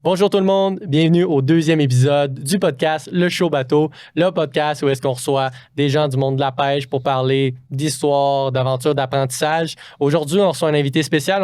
Bonjour tout le monde, bienvenue au deuxième épisode du podcast Le Show Bateau, le podcast où est-ce qu'on reçoit des gens du monde de la pêche pour parler d'histoire, d'aventure, d'apprentissage. Aujourd'hui, on reçoit un invité spécial,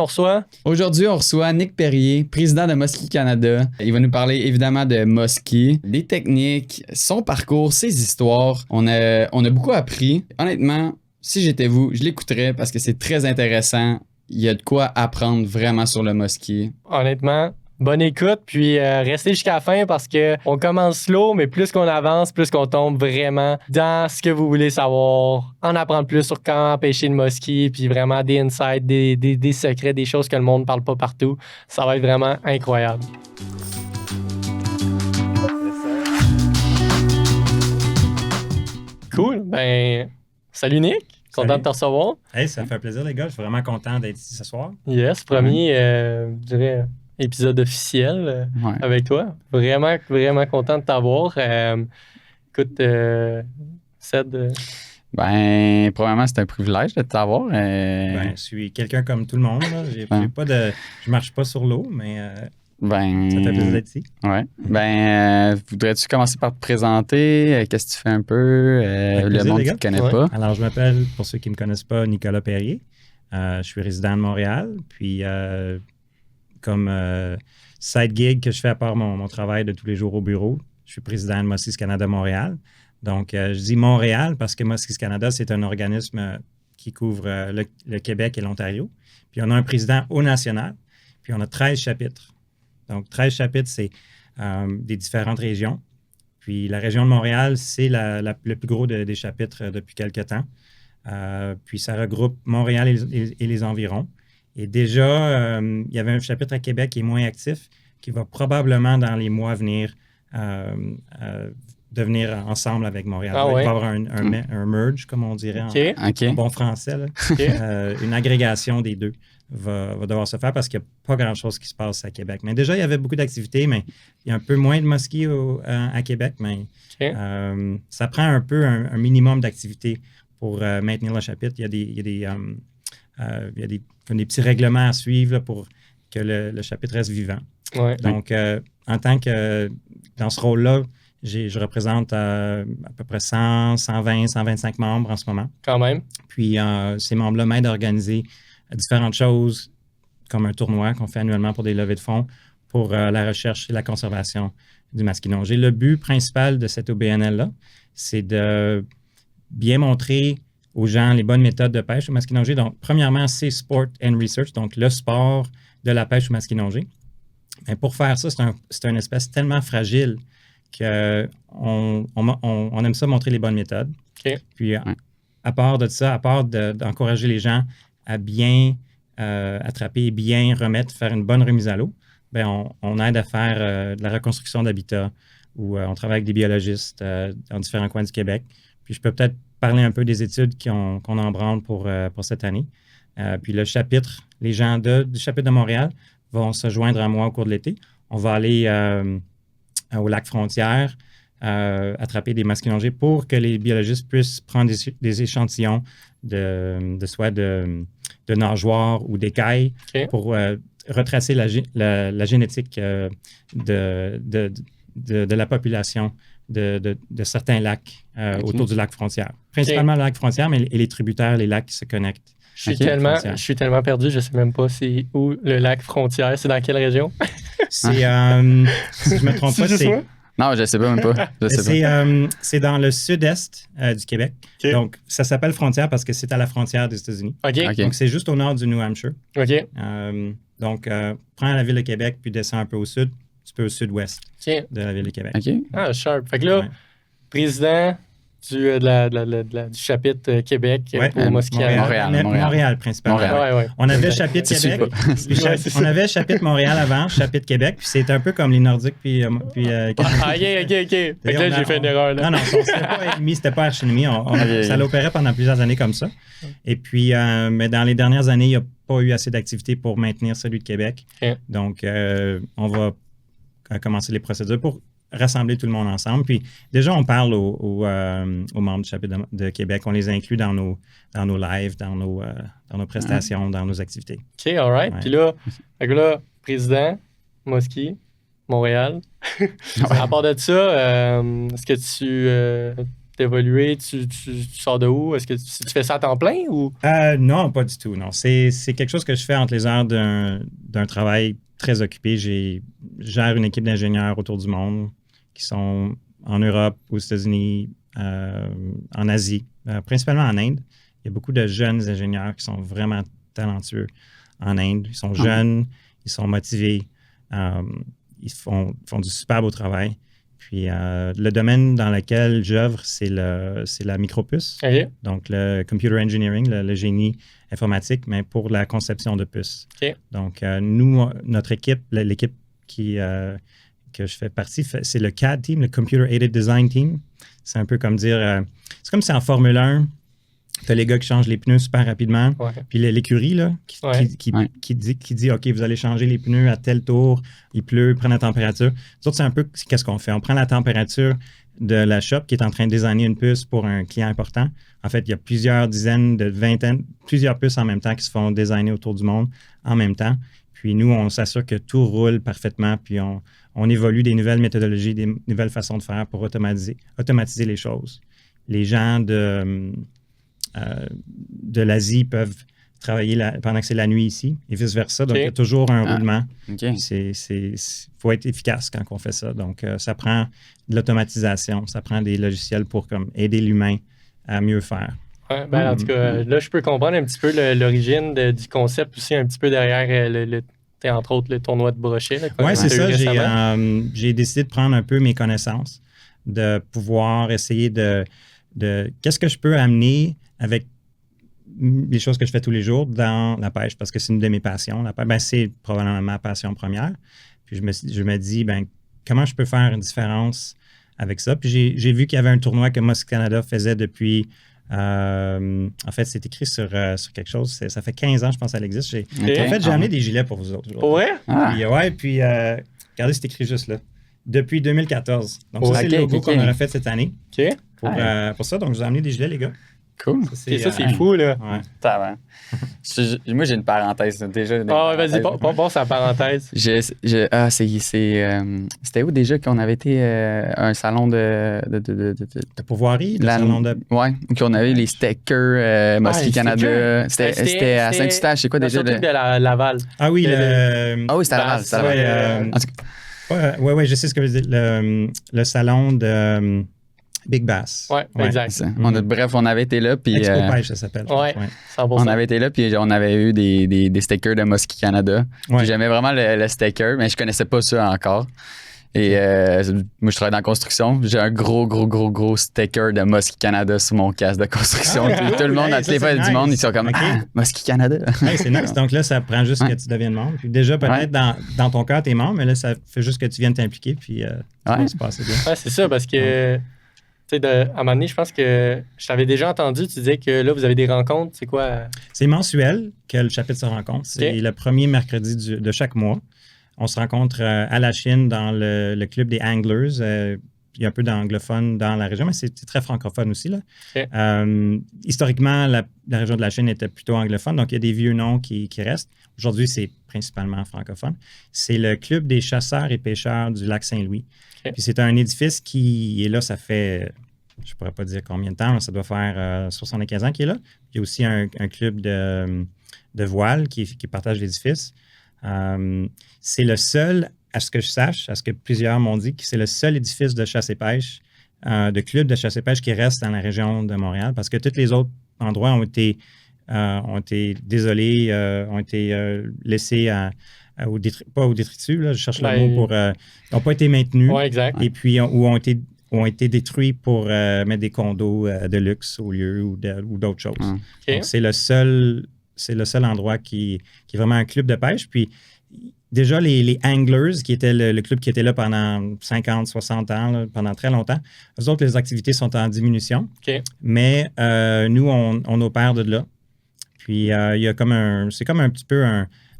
Aujourd'hui, on reçoit Nick Perrier, président de Muskie Canada. Il va nous parler évidemment de Muskie, des techniques, son parcours, ses histoires. On a beaucoup appris. Honnêtement, si j'étais vous, je l'écouterais parce que c'est très intéressant. Il y a de quoi apprendre vraiment sur le muskie. Honnêtement, bonne écoute, puis restez jusqu'à la fin parce qu'on commence slow, mais plus qu'on avance, plus qu'on tombe vraiment dans ce que vous voulez savoir, en apprendre plus sur comment pêcher le muskie, puis vraiment des insights, des secrets, des choses que le monde ne parle pas partout. Ça va être vraiment incroyable. Cool, ben salut Nick, content de te recevoir. Hey, ça me fait plaisir les gars, je suis vraiment content d'être ici ce soir. Yes, premier, je dirais, épisode officiel avec toi. Vraiment, vraiment content de t'avoir. Écoute, Ced... Probablement, c'est un privilège de t'avoir. Je suis quelqu'un comme tout le monde. Là. Je marche pas sur l'eau, mais ça fait plaisir d'être ici. Ouais. Voudrais-tu commencer par te présenter? Qu'est-ce que tu fais un peu? Le monde qui ne te connaît pas. Alors, je m'appelle, pour ceux qui ne me connaissent pas, Nicolas Perrier. Je suis résident de Montréal. Puis, comme side gig que je fais à part mon travail de tous les jours au bureau, je suis président de Muskies Canada Montréal. Donc, je dis Montréal parce que Muskies Canada, c'est un organisme qui couvre le Québec et l'Ontario. Puis, on a un président au national. Puis, on a 13 chapitres. Donc, 13 chapitres, c'est des différentes régions. Puis, la région de Montréal, c'est le plus gros des chapitres depuis quelques temps. Puis, ça regroupe Montréal et les environs. Et déjà, il y avait un chapitre à Québec qui est moins actif, qui va probablement, dans les mois à venir, devenir ensemble avec Montréal. Il va y avoir un merge, comme on dirait en bon français. Là. Une agrégation des deux va devoir se faire parce qu'il n'y a pas grand-chose qui se passe à Québec. Mais déjà, il y avait beaucoup d'activités, mais il y a un peu moins de muskie à Québec. Mais ça prend un peu un minimum d'activités pour maintenir le chapitre. Il y a des petits règlements à suivre là, pour que le chapitre reste vivant. Ouais. Donc, en tant que dans ce rôle-là, je représente à peu près 100, 120, 125 membres en ce moment. Quand même. Puis, ces membres-là m'aident à organiser différentes choses, comme un tournoi qu'on fait annuellement pour des levées de fonds pour la recherche et la conservation du masquinongé. Le but principal de cette OBNL-là, c'est de bien montrer aux gens les bonnes méthodes de pêche au masquinongé. Donc, premièrement, c'est Sport and Research, donc le sport de la pêche au masquinongé. Mais pour faire ça, c'est une espèce tellement fragile qu'on aime ça montrer les bonnes méthodes. Okay. Puis, à part de ça, à part d'encourager les gens à bien attraper, bien remettre, faire une bonne remise à l'eau, on aide à faire de la reconstruction d'habitat où on travaille avec des biologistes dans différents coins du Québec. Puis, je peux peut-être parler un peu des études qu'on embranle pour cette année. Puis le chapitre, les gens du chapitre de Montréal vont se joindre à moi au cours de l'été. On va aller au lac Frontière, attraper des masquinongés pour que les biologistes puissent prendre des échantillons de nageoires ou d'écailles pour retracer la génétique de la population de certains lacs autour du lac Frontière. Principalement le lac Frontière, mais et les tributaires, les lacs qui se connectent. Je suis tellement perdu, je ne sais même pas c'est où le lac Frontière. C'est dans quelle région? C'est, si je ne me trompe pas, c'est... Non, je ne sais pas même pas. C'est dans le sud-est du Québec. Okay. Donc, ça s'appelle Frontière parce que c'est à la frontière des États-Unis. Okay. Donc, c'est juste au nord du New Hampshire. Okay. Donc, prends la ville de Québec puis descends un peu au sud. Tu peux au sud-ouest de la ville de Québec. Okay. Ah, sharp. Fait que là, président du chapitre Québec pour Muskie Montréal, principalement. Ouais. On avait chapitre Québec. On avait chapitre Montréal avant, chapitre Québec. Puis c'est un peu comme les Nordiques. OK. Fait que là, j'ai fait une erreur. Là. Non, c'était pas archi-ennemi. Ça l'opérait pendant plusieurs années comme ça. Et puis, mais dans les dernières années, il n'y a pas eu assez d'activité pour maintenir celui de Québec. Okay. Donc, on va commencer les procédures pour rassembler tout le monde ensemble. Puis déjà, on parle aux membres du chapitre de Québec. On les inclut dans nos lives, dans nos prestations, dans nos activités. OK, all right. Puis là, président, Muskie, Montréal. À part de ça, est-ce que tu t'as évolué, tu sors de où? Est-ce que tu fais ça à temps plein ou? Non, pas du tout. Non, c'est quelque chose que je fais entre les heures d'un travail très occupé. Je gère une équipe d'ingénieurs autour du monde qui sont en Europe, aux États-Unis, en Asie, principalement en Inde. Il y a beaucoup de jeunes ingénieurs qui sont vraiment talentueux en Inde. Ils sont jeunes, ils sont motivés, ils font du super beau travail. Puis le domaine dans lequel j'œuvre, c'est la micropuce. OK. Donc le computer engineering, le génie informatique, mais pour la conception de puces. OK. Donc nous, notre équipe, l'équipe que je fais partie, c'est le CAD team, le Computer Aided Design Team. C'est un peu comme dire, c'est comme si en Formule 1, tu as les gars qui changent les pneus super rapidement. Ouais. Puis l'écurie, là, qui dit, OK, vous allez changer les pneus à tel tour, il pleut, prendre la température. Nous autres, c'est un peu qu'est-ce qu'on fait. On prend la température de la shop qui est en train de designer une puce pour un client important. En fait, il y a plusieurs dizaines, plusieurs puces en même temps qui se font designer autour du monde en même temps. Puis nous, on s'assure que tout roule parfaitement, puis on évolue des nouvelles méthodologies, des nouvelles façons de faire pour automatiser les choses. Les gens de l'Asie peuvent travailler pendant que c'est la nuit ici et vice-versa. Donc, il y a toujours un roulement. Okay. Il faut être efficace quand on fait ça. Donc, ça prend de l'automatisation, ça prend des logiciels pour aider l'humain à mieux faire. Ouais, en tout cas, là, je peux comprendre un petit peu l'origine du concept aussi, un petit peu derrière entre autres, le tournoi de brochet. Oui, c'est ça. J'ai décidé de prendre un peu mes connaissances, de pouvoir essayer de qu'est-ce que je peux amener avec les choses que je fais tous les jours dans la pêche, parce que c'est une de mes passions. La pêche, c'est probablement ma passion première. Puis je me dis, comment je peux faire une différence avec ça? Puis j'ai vu qu'il y avait un tournoi que Muskie Canada faisait depuis... en fait, c'est écrit sur quelque chose. Ça fait 15 ans, je pense, qu'elle existe. En fait, j'ai amené des gilets pour vous autres. Ouais? Puis regardez, c'est écrit juste là. Depuis 2014. Donc, ça, c'est le logo qu'on aurait fait cette année. OK. Pour ça, donc, je vous ai amené des gilets, les gars. Cool. Ça, c'est fou, là. Ouais. Moi, j'ai une parenthèse déjà. Vas-y, passe la parenthèse. C'était où déjà qu'on avait été un salon de pourvoirie, le salon de... Ouais, qu'on avait les stickers Muskie Canada. C'était à Saint-Eustache. C'est quoi déjà? Surtout de Laval. Ah oui, Ah oui, c'était à Laval. Oui, je sais ce que veut dire. Le salon de... Big Bass. Ouais, exact. Bref, on avait été là. Puis, Expo Pêche, ça s'appelle. Ouais, 100%. On avait été là, puis on avait eu des stickers de Muskie Canada. Ouais. J'aimais vraiment le sticker, mais je connaissais pas ça encore. Et moi, je travaille dans la construction. J'ai un gros sticker de Muskie Canada sur mon casque de construction. Tout le monde, à toutes les fois du monde, ils sont comme Muskie Canada. C'est nice. Donc là, ça prend juste que tu deviennes membre. Puis déjà, peut-être dans ton cœur, tu es membre, mais là, ça fait juste que tu viennes t'impliquer. Puis ça va se passer bien. Ouais, c'est ça, parce que. À un moment donné, je pense que je t'avais déjà entendu, tu disais que là, vous avez des rencontres. C'est quoi? C'est mensuel que le chapitre se rencontre. C'est le premier mercredi de chaque mois. On se rencontre à la Chine dans le club des Anglers. Il y a un peu d'anglophones dans la région, mais c'est très francophone aussi. Là. Historiquement, la région de la Chine était plutôt anglophone, donc il y a des vieux noms qui restent. Aujourd'hui, c'est principalement francophone. C'est le club des chasseurs et pêcheurs du lac Saint-Louis. Puis c'est un édifice qui est là, ça fait, je ne pourrais pas dire combien de temps, ça doit faire 75 ans qu'il est là. Il y a aussi un club de voile qui partage l'édifice. C'est le seul, à ce que je sache, à ce que plusieurs m'ont dit, que c'est le seul édifice de chasse et pêche, de club de chasse et pêche qui reste dans la région de Montréal, parce que tous les autres endroits ont été désolés, ont été laissés pas au détritus, là, je cherche le mot pour... n'ont pas été maintenus. Oui, exact. Et puis, ont été détruits pour mettre des condos de luxe au lieu ou d'autres choses. Donc, c'est le seul endroit qui est vraiment un club de pêche. Puis, déjà, les Anglers, qui était le club qui était là pendant 50, 60 ans, là, pendant très longtemps, eux autres, les activités sont en diminution. Mais nous, on opère de là. Puis, il y a c'est comme un petit peu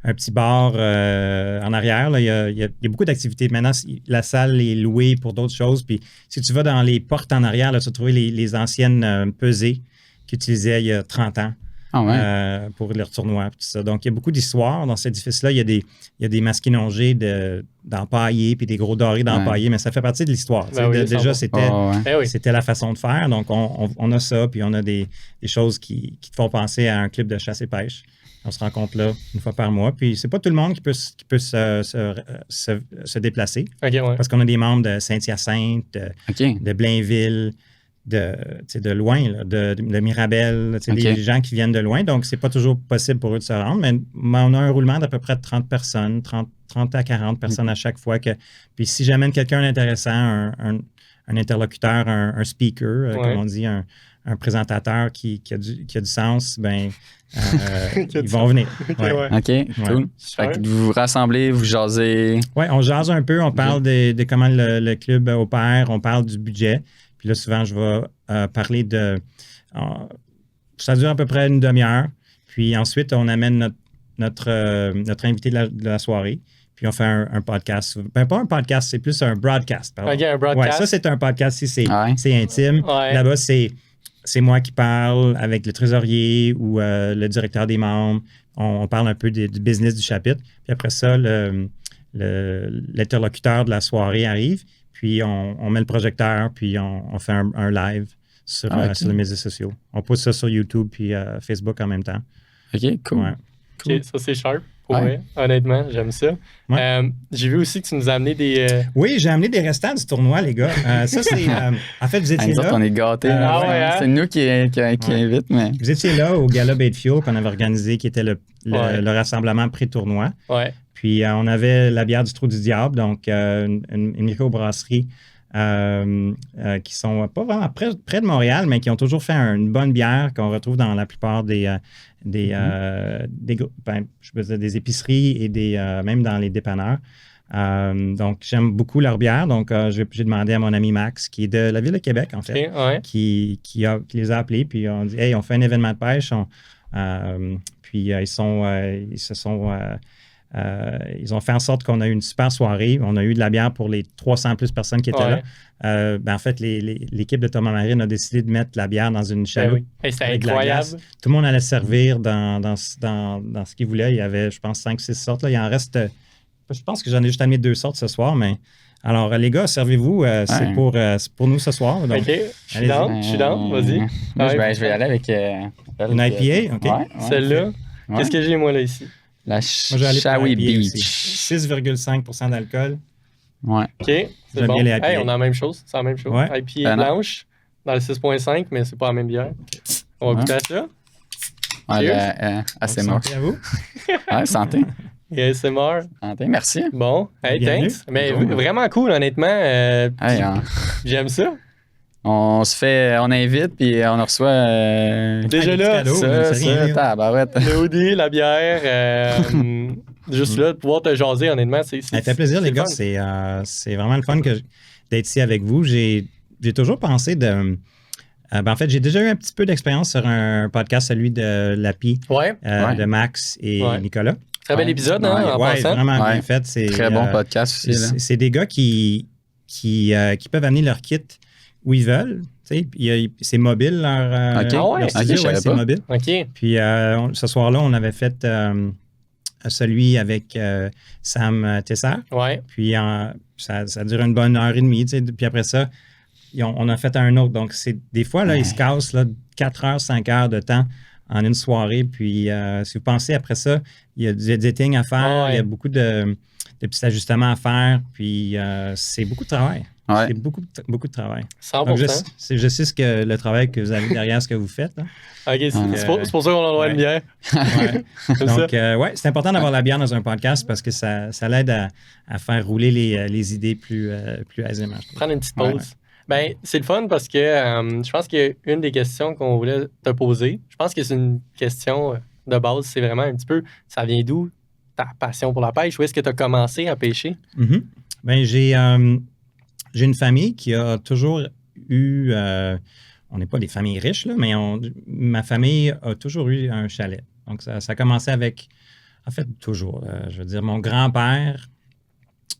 un petit bar en arrière. Là. Il y a beaucoup d'activités. Maintenant, la salle est louée pour d'autres choses. Puis si tu vas dans les portes en arrière, là, tu vas trouver les anciennes pesées qu'ils utilisaient il y a 30 ans. Ah ouais. pour leur tournoi. Tout ça. Donc, il y a beaucoup d'histoires dans cet édifice-là. Il y a des masquinongés d'empaillés puis des gros dorés d'empaillés, mais ça fait partie de l'histoire. Ben oui, Déjà, 100%. Eh oui. c'était la façon de faire. Donc, on a ça, puis on a des choses qui te font penser à un club de chasse et pêche. On se rencontre là une fois par mois. Puis, c'est pas tout le monde qui peut se déplacer. OK, ouais. Parce qu'on a des membres de Saint-Hyacinthe, de Blainville, de loin, là, de Mirabel, des gens qui viennent de loin. Donc, c'est pas toujours possible pour eux de se rendre. Mais on a un roulement d'à peu près 30 personnes, 30 à 40 personnes à chaque fois. Puis, si j'amène quelqu'un d'intéressant, un interlocuteur, un speaker, comme on dit, un présentateur qui a du sens, ben ils vont venir. Okay, ouais. OK, cool. Fait que vous vous rassemblez, vous jasez. Oui, on jase un peu, on parle de comment le club opère, on parle du budget. Puis là, souvent, je vais parler ça dure à peu près une demi-heure. Puis ensuite, on amène notre invité de la soirée. Puis on fait un podcast. Ben, pas un podcast, c'est plus un broadcast. Pardon. OK, un broadcast. Ouais, ça, c'est un podcast ici, c'est intime. Ouais. Là-bas, c'est moi qui parle avec le trésorier ou le directeur des membres. On parle un peu du business du chapitre. Puis après ça, l'interlocuteur de la soirée arrive. Puis on met le projecteur, puis on fait un live sur les médias sociaux. On pose ça sur YouTube puis Facebook en même temps. OK, cool. Ouais. OK, ça, c'est sharp. Ouais, honnêtement, j'aime ça. Ouais. J'ai vu aussi que tu nous as amené des... Oui, j'ai amené des restants du tournoi, les gars. Ça, c'est... en fait, vous étiez là. On est gâtés. C'est nous qui invite, mais... Vous étiez là au Gala Bait de Fuel qu'on avait organisé, qui était le rassemblement pré-tournoi. Ouais. Puis, on avait la bière du Trou du Diable, donc une microbrasserie qui sont pas vraiment près de Montréal, mais qui ont toujours fait une bonne bière qu'on retrouve dans la plupart des épiceries et même dans les dépanneurs. Donc, j'aime beaucoup leur bière. Donc, j'ai demandé à mon ami Max, qui est de la ville de Québec, en fait, qui les a appelés. Puis, on dit, hey, on fait un événement de pêche. Puis, ils ont fait en sorte qu'on a eu une super soirée. On a eu de la bière pour les 300 plus personnes qui étaient là. En fait, l'équipe de Thomas Marine a décidé de mettre la bière dans une chaloupe. Oui. Hey, c'était incroyable. Tout le monde allait servir dans ce qu'il voulait. Il y avait, je pense, 5-6 sortes. Là. Il en reste, je pense que j'en ai juste amené 2 sortes ce soir, mais... Alors, les gars, servez-vous. C'est pour nous ce soir. Donc, OK, je suis down. Vas-y. Je vais y aller avec... une IPA, OK. Celle-là. Qu'est-ce que j'ai, moi, là, ici? La Shawi Beach. 6,5 d'alcool. Ouais. OK, c'est bon. Hey, on a la même chose. C'est la même chose. Ouais. IPA blanche dans le 6,5, mais c'est pas la même bière. On va goûter à ça. C'est mort. Santé à vous. Ouais, santé. ASMR. Santé, merci. Bon, hey, thanks. Mais vraiment cool, honnêtement. J'aime ça. On invite, puis on reçoit... déjà là, tabarouette. Le hoodie, la bière, juste là, de pouvoir te jaser, honnêtement, ça fait plaisir, les gars. C'est vraiment le fun d'être ici avec vous. J'ai toujours pensé en fait, j'ai déjà eu un petit peu d'expérience sur un podcast, celui de Lapi, de Max et Nicolas. Très bel épisode, en passant. Vraiment bien fait. Très bon podcast aussi. C'est des gars qui peuvent amener leur kit où ils veulent. C'est mobile, leur studio, c'est mobile. OK. Puis ce soir-là, on avait fait celui avec Sam Tesser. Ouais. Puis ça dure une bonne heure et demie. Puis après ça, on a fait un autre. Donc, des fois, là, ils se cassent 4 heures, 5 heures de temps en une soirée. Puis si vous pensez après ça, il y a du editing à faire, il y a beaucoup de petits ajustements à faire. Puis c'est beaucoup de travail. Ouais. C'est beaucoup de travail. 100%. Donc, je sais le travail que vous avez derrière ce que vous faites. Là. OK, c'est pour ça qu'on en doit une bière. Donc, c'est important d'avoir la bière dans un podcast parce que ça l'aide à faire rouler les idées plus aisément. Prendre une petite pause. Ben, c'est le fun parce que je pense qu'une des questions qu'on voulait te poser, je pense que c'est une question de base, c'est vraiment un petit peu, ça vient d'où ta passion pour la pêche? Où est-ce que tu as commencé à pêcher? Mm-hmm. Ben, j'ai une famille qui a toujours eu, on n'est pas des familles riches, là, mais ma famille a toujours eu un chalet. Donc, ça a commencé avec, en fait, toujours. Je veux dire, mon grand-père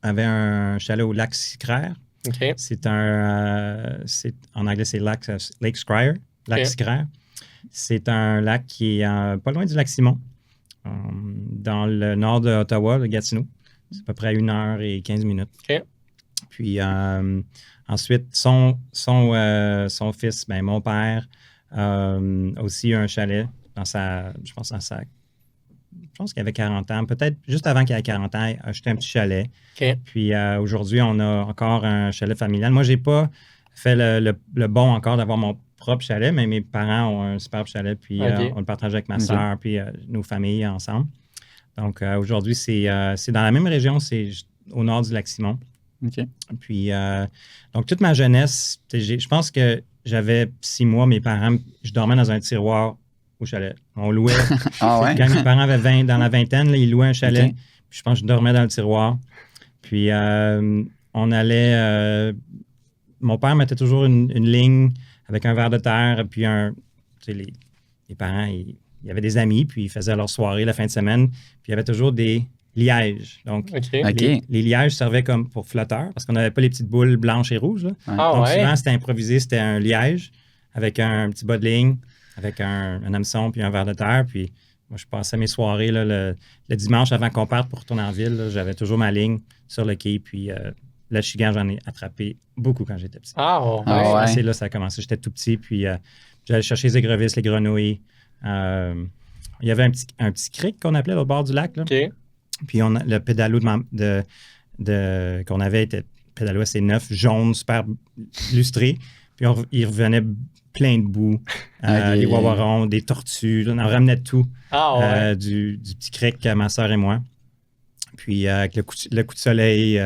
avait un chalet au lac Sicrère. Okay. En anglais, c'est Lake Scrier. Lac Sicrère. C'est un lac qui est pas loin du lac Simon, dans le nord de Ottawa, le Gatineau. C'est à peu près 1h15. OK. Puis ensuite, son fils, ben, mon père, aussi un chalet je pense qu'il avait 40 ans, peut-être juste avant qu'il ait 40 ans, il a acheté un petit chalet. OK. Puis aujourd'hui, on a encore un chalet familial. Moi, j'ai pas fait le bon encore d'avoir mon propre chalet, mais mes parents ont un superbe chalet, puis OK. on le partage avec ma soeur, puis nos familles ensemble. Donc aujourd'hui, c'est dans la même région, c'est au nord du lac Simon. OK. Puis, donc, toute ma jeunesse, je pense que j'avais 6 mois, mes parents, je dormais dans un tiroir au chalet. On louait. Ah ouais? Quand mes parents avaient dans la vingtaine, là, ils louaient un chalet. OK. Puis, je pense que je dormais dans le tiroir. Puis, on allait. Mon père mettait toujours une ligne avec un verre de terre. Puis, les parents, il y avait des amis, puis ils faisaient leur soirée la fin de semaine. Puis, il y avait toujours des lièges. Donc, OK. OK. les lièges servaient comme pour flotteurs parce qu'on n'avait pas les petites boules blanches et rouges. Là. Ah Donc, ouais? souvent, c'était improvisé. C'était un liège avec un petit bas de ligne, avec un hameçon puis un verre de terre. Puis, moi, je passais mes soirées là, le dimanche avant qu'on parte pour retourner en ville. Là, j'avais toujours ma ligne sur le quai. Puis, le chigan, j'en ai attrapé beaucoup quand j'étais petit. Ah ouais. Ah ouais. C'est là ça a commencé. J'étais tout petit. Puis, j'allais chercher les écrevisses, les grenouilles. Il y avait un petit cric qu'on appelait au bord du lac. Là. OK. Puis le pédalo qu'on avait était pédalo assez neuf, jaune, super lustré. Puis il revenait plein de boue, des wawarons, des tortues. On en ramenait de tout, Ah ouais. du petit cric, ma soeur et moi. Puis avec le coup de soleil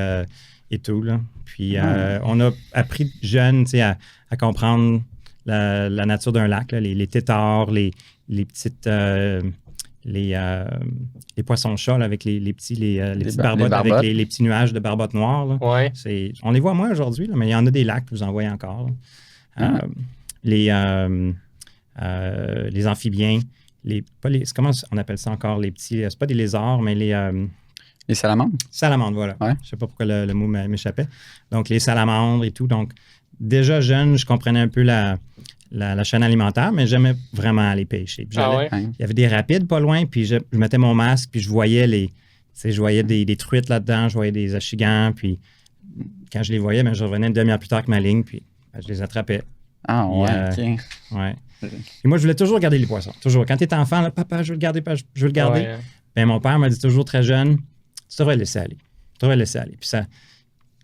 et tout. Là. Puis on a appris jeune à comprendre la nature d'un lac, là, les têtards, les petites... les poissons-chats là, avec les petites barbottes, avec les petits nuages de barbottes noires. Là. Ouais. On les voit moins aujourd'hui, là, mais il y en a des lacs, vous en voyez encore. Les amphibiens, comment on appelle ça encore? Les petits, c'est pas des lézards, mais Les salamandres? Salamandres, voilà. Ouais. Je sais pas pourquoi le mot m'échappait. Donc, les salamandres et tout. Donc, déjà jeune, je comprenais un peu la chaîne alimentaire, mais j'aimais vraiment aller pêcher. Puis Ah ouais. il y avait des rapides pas loin, puis je mettais mon masque, puis je voyais des truites là-dedans, je voyais des achigans, puis quand je les voyais, ben, je revenais une demi-heure plus tard que ma ligne, puis ben, je les attrapais. Ah ouais, Puis, OK. Ouais. Et moi, je voulais toujours garder les poissons. Toujours. Quand tu es enfant, là, papa, je veux le garder, je veux le garder. Ouais. Ben, mon père m'a dit toujours très jeune, tu devrais le laisser aller. Tu devrais le laisser aller. Puis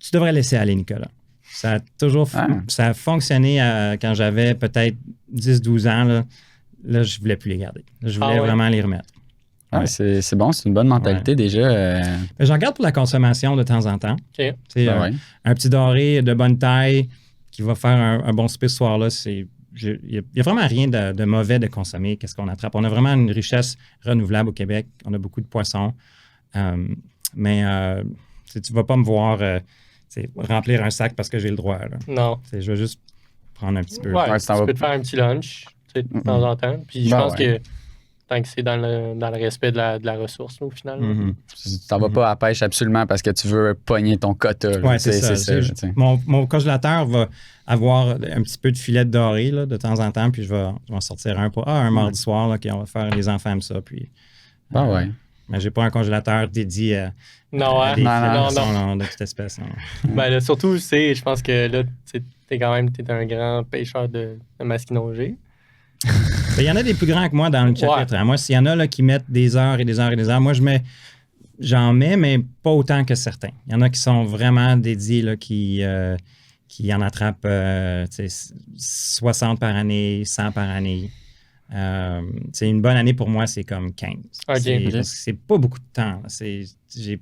tu devrais laisser aller, Nicolas. Ça a toujours ça a fonctionné quand j'avais peut-être 10-12 ans. Là, je ne voulais plus les garder. Là, je voulais vraiment les remettre. Ouais. C'est bon, c'est une bonne mentalité déjà. Mais j'en garde pour la consommation de temps en temps. OK. Un petit doré de bonne taille qui va faire un bon souper ce soir-là, il n'y a vraiment rien de mauvais de consommer. Qu'est-ce qu'on attrape? On a vraiment une richesse renouvelable au Québec. On a beaucoup de poissons. Mais tu ne vas pas me voir remplir un sac parce que j'ai le droit. Là. Non. Je vais juste prendre un petit peu. Ouais, tu peux te faire un petit lunch de temps en temps. Puis je pense que tant que c'est dans le respect de la ressource, là, au final. Tu t'en vas pas à la pêche absolument parce que tu veux pogner ton quota. Oui, c'est ça. Mon congélateur va avoir un petit peu de filet de doré là, de temps en temps, puis je vais en sortir un mardi soir, là, on va faire, les enfants aiment ça. Puis, mais j'ai pas un congélateur dédié à des filets de toute espèce. Non. Ben, là, surtout, je pense que là, t'es un grand pêcheur de masquinongés. Il y en a des plus grands que moi dans le chapitre. Ouais. Moi, s'il y en a là, qui mettent des heures et des heures et des heures, moi, j'en mets, mais pas autant que certains. Il y en a qui sont vraiment dédiés, là, qui en attrapent 60 par année, 100 par année. Une bonne année pour moi, c'est comme 15. Okay. C'est pas beaucoup de temps. J'ai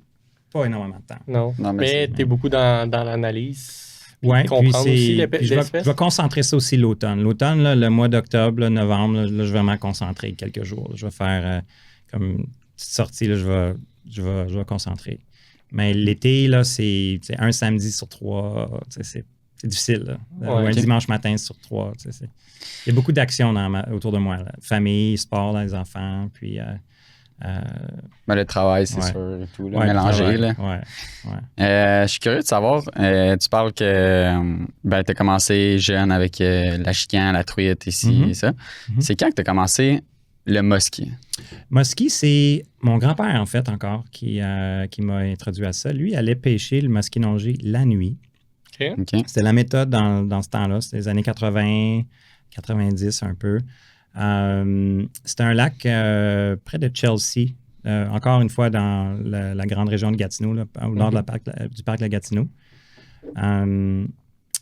pas énormément de temps. Non mais tu es beaucoup dans l'analyse. Oui, puis je vais concentrer ça aussi l'automne. L'automne, là, le mois d'octobre, novembre, là, je vais vraiment concentrer quelques jours. Je vais faire comme une petite sortie, là, je vais concentrer. Mais l'été, là, c'est un samedi sur 3, c'est difficile. Là. Ou un dimanche matin sur 3. Il y a beaucoup d'actions autour de moi. Là. Famille, sport, les enfants, puis Ben, le travail, c'est Ouais. sûr, et tout, là, Ouais, mélangé. ouais, Là. ouais. Je suis curieux de savoir, tu parles que ben, tu as commencé jeune avec la chican, la truite ici Mhm. et ça. Mhm. C'est quand que tu as commencé le musky? Muskie, c'est mon grand-père, en fait, encore, qui m'a introduit à ça. Lui, il allait pêcher le muskie-nongé la nuit. OK. OK. C'était la méthode dans ce temps-là. C'était les années 80, 90 un peu. C'était un lac près de Chelsea, encore une fois dans la grande région de Gatineau, là, au nord du parc de la Gatineau.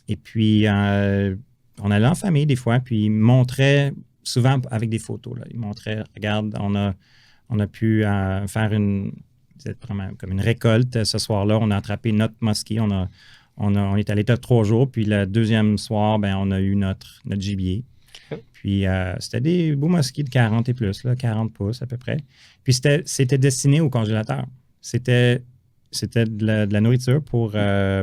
Et puis, on allait en famille des fois, puis il me montrait, souvent avec des photos, là, il montrait, regarde, on a pu faire comme une récolte ce soir-là. On a attrapé notre muskie. On est allé 3 jours, puis le deuxième soir, ben, on a eu notre gibier. Puis c'était des beaux muskies de 40 et plus, là, 40 pouces à peu près. Puis c'était destiné au congélateur. C'était de la nourriture pour mes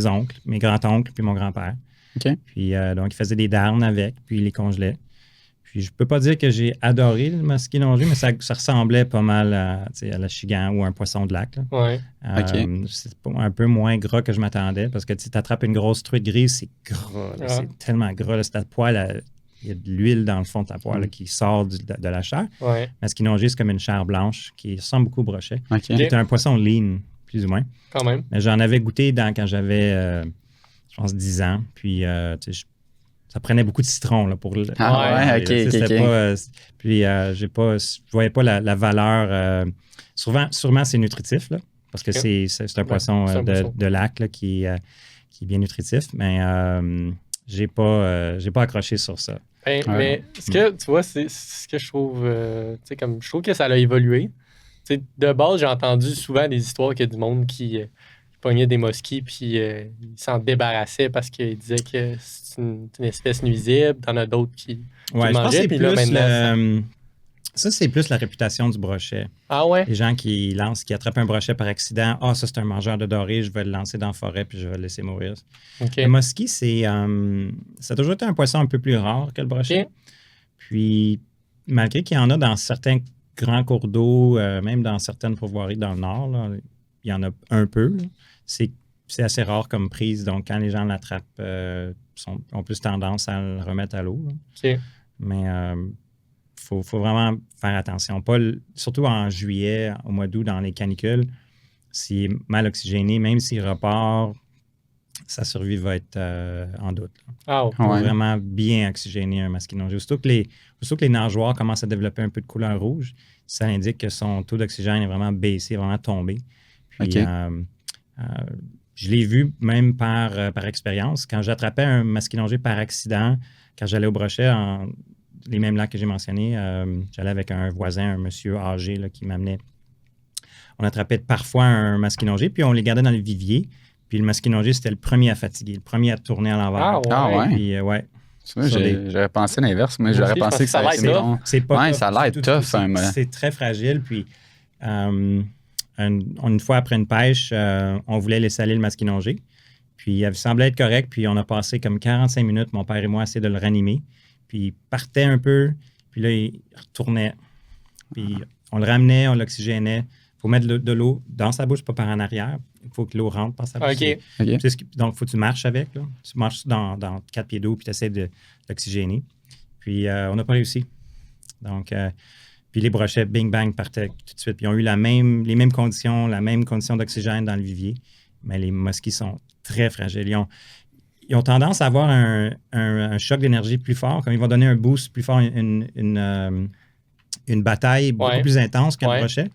oncles, mes grands-oncles, puis mon grand-père. OK. Puis donc, ils faisaient des darnes avec, puis ils les congelaient. Puis je peux pas dire que j'ai adoré le musky nongé, mais ça ressemblait pas mal à la chigan ou un poisson de lac. Là. Ouais. C'est un peu moins gras que je m'attendais parce que tu attrapes une grosse truite grise, c'est gras. Là, c'est tellement gras. Là, c'est ta poêle, il y a de l'huile dans le fond de ta poêle là, qui sort de la chair. Ouais. Le musky nongé, c'est comme une chair blanche qui ressemble beaucoup au brochet. OK. C'est un poisson lean, plus ou moins. Quand même. Mais j'en avais goûté quand j'avais, je pense, 10 ans. Puis, ça prenait beaucoup de citron là, pour le. Ah ouais, ok. Pas, puis, je voyais pas la valeur. Sûrement, c'est nutritif, là, parce que c'est un poisson de lac là, qui est bien nutritif, mais j'ai pas accroché sur ça. Ben, mais ce que tu vois, c'est ce que je trouve. Comme je trouve que ça a évolué. T'sais, de base, j'ai entendu souvent des histoires qu'il y a du monde qui pognait des muskies puis ils s'en débarrassaient parce qu'ils disaient que c'est une espèce nuisible. T'en as d'autres qui je pense que c'est puis plus là, maintenant, ça, c'est plus la réputation du brochet. Ah ouais? Les gens qui attrapent un brochet par accident, ça, c'est un mangeur de doré, je vais le lancer dans la forêt puis je vais le laisser mourir. Okay. Le muskie, ça a toujours été un poisson un peu plus rare que le brochet. Okay. Puis, malgré qu'il y en a dans certains grands cours d'eau, même dans certaines pourvoiries dans le nord, là, il y en a un peu. Là. C'est assez rare comme prise. Donc, quand les gens l'attrapent, ont plus tendance à le remettre à l'eau. Okay. Mais faut vraiment faire attention. Surtout en juillet, au mois d'août, dans les canicules, s'il est mal oxygéné, même s'il repart, sa survie va être en doute. Il faut vraiment bien oxygéner un musky nongé. Surtout que les nageoires commencent à développer un peu de couleur rouge, ça indique que son taux d'oxygène est vraiment baissé, vraiment tombé. Puis, je l'ai vu même par expérience. Quand j'attrapais un musky nongé par accident, quand j'allais au brochet, les mêmes lacs que j'ai mentionnés, j'allais avec un voisin, un monsieur âgé là, qui m'amenait. On attrapait parfois un musky nongé, puis on les gardait dans le vivier. Puis le musky nongé, c'était le premier à fatiguer, le premier à tourner à l'envers. Ah ouais? Puis, j'aurais pensé l'inverse, mais j'aurais pensé que ça allait être tough. C'est pas ça a l'air tough. C'est très fragile. Puis une fois après une pêche, on voulait laisser aller le musky nongé. Puis il semblait être correct. Puis on a passé comme 45 minutes, mon père et moi, à essayer de le ranimer. Puis il partait un peu. Puis là, il retournait. Puis on le ramenait, on l'oxygénait. Il faut mettre de l'eau dans sa bouche, pas par en arrière. Il faut que l'eau rentre par sa bouche. Okay. Donc, il faut que tu marches avec. Là. Tu marches dans 4 pieds d'eau puis tu essaies de l'oxygéner. Puis, on n'a pas réussi. Donc, puis les brochets, bing, bang, partaient tout de suite. Puis, ils ont eu les mêmes conditions, la même condition d'oxygène dans le vivier. Mais les muskies sont très fragiles. Ils ont tendance à avoir un choc d'énergie plus fort. Comme ils vont donner un boost plus fort, une bataille beaucoup plus intense qu'un brochet.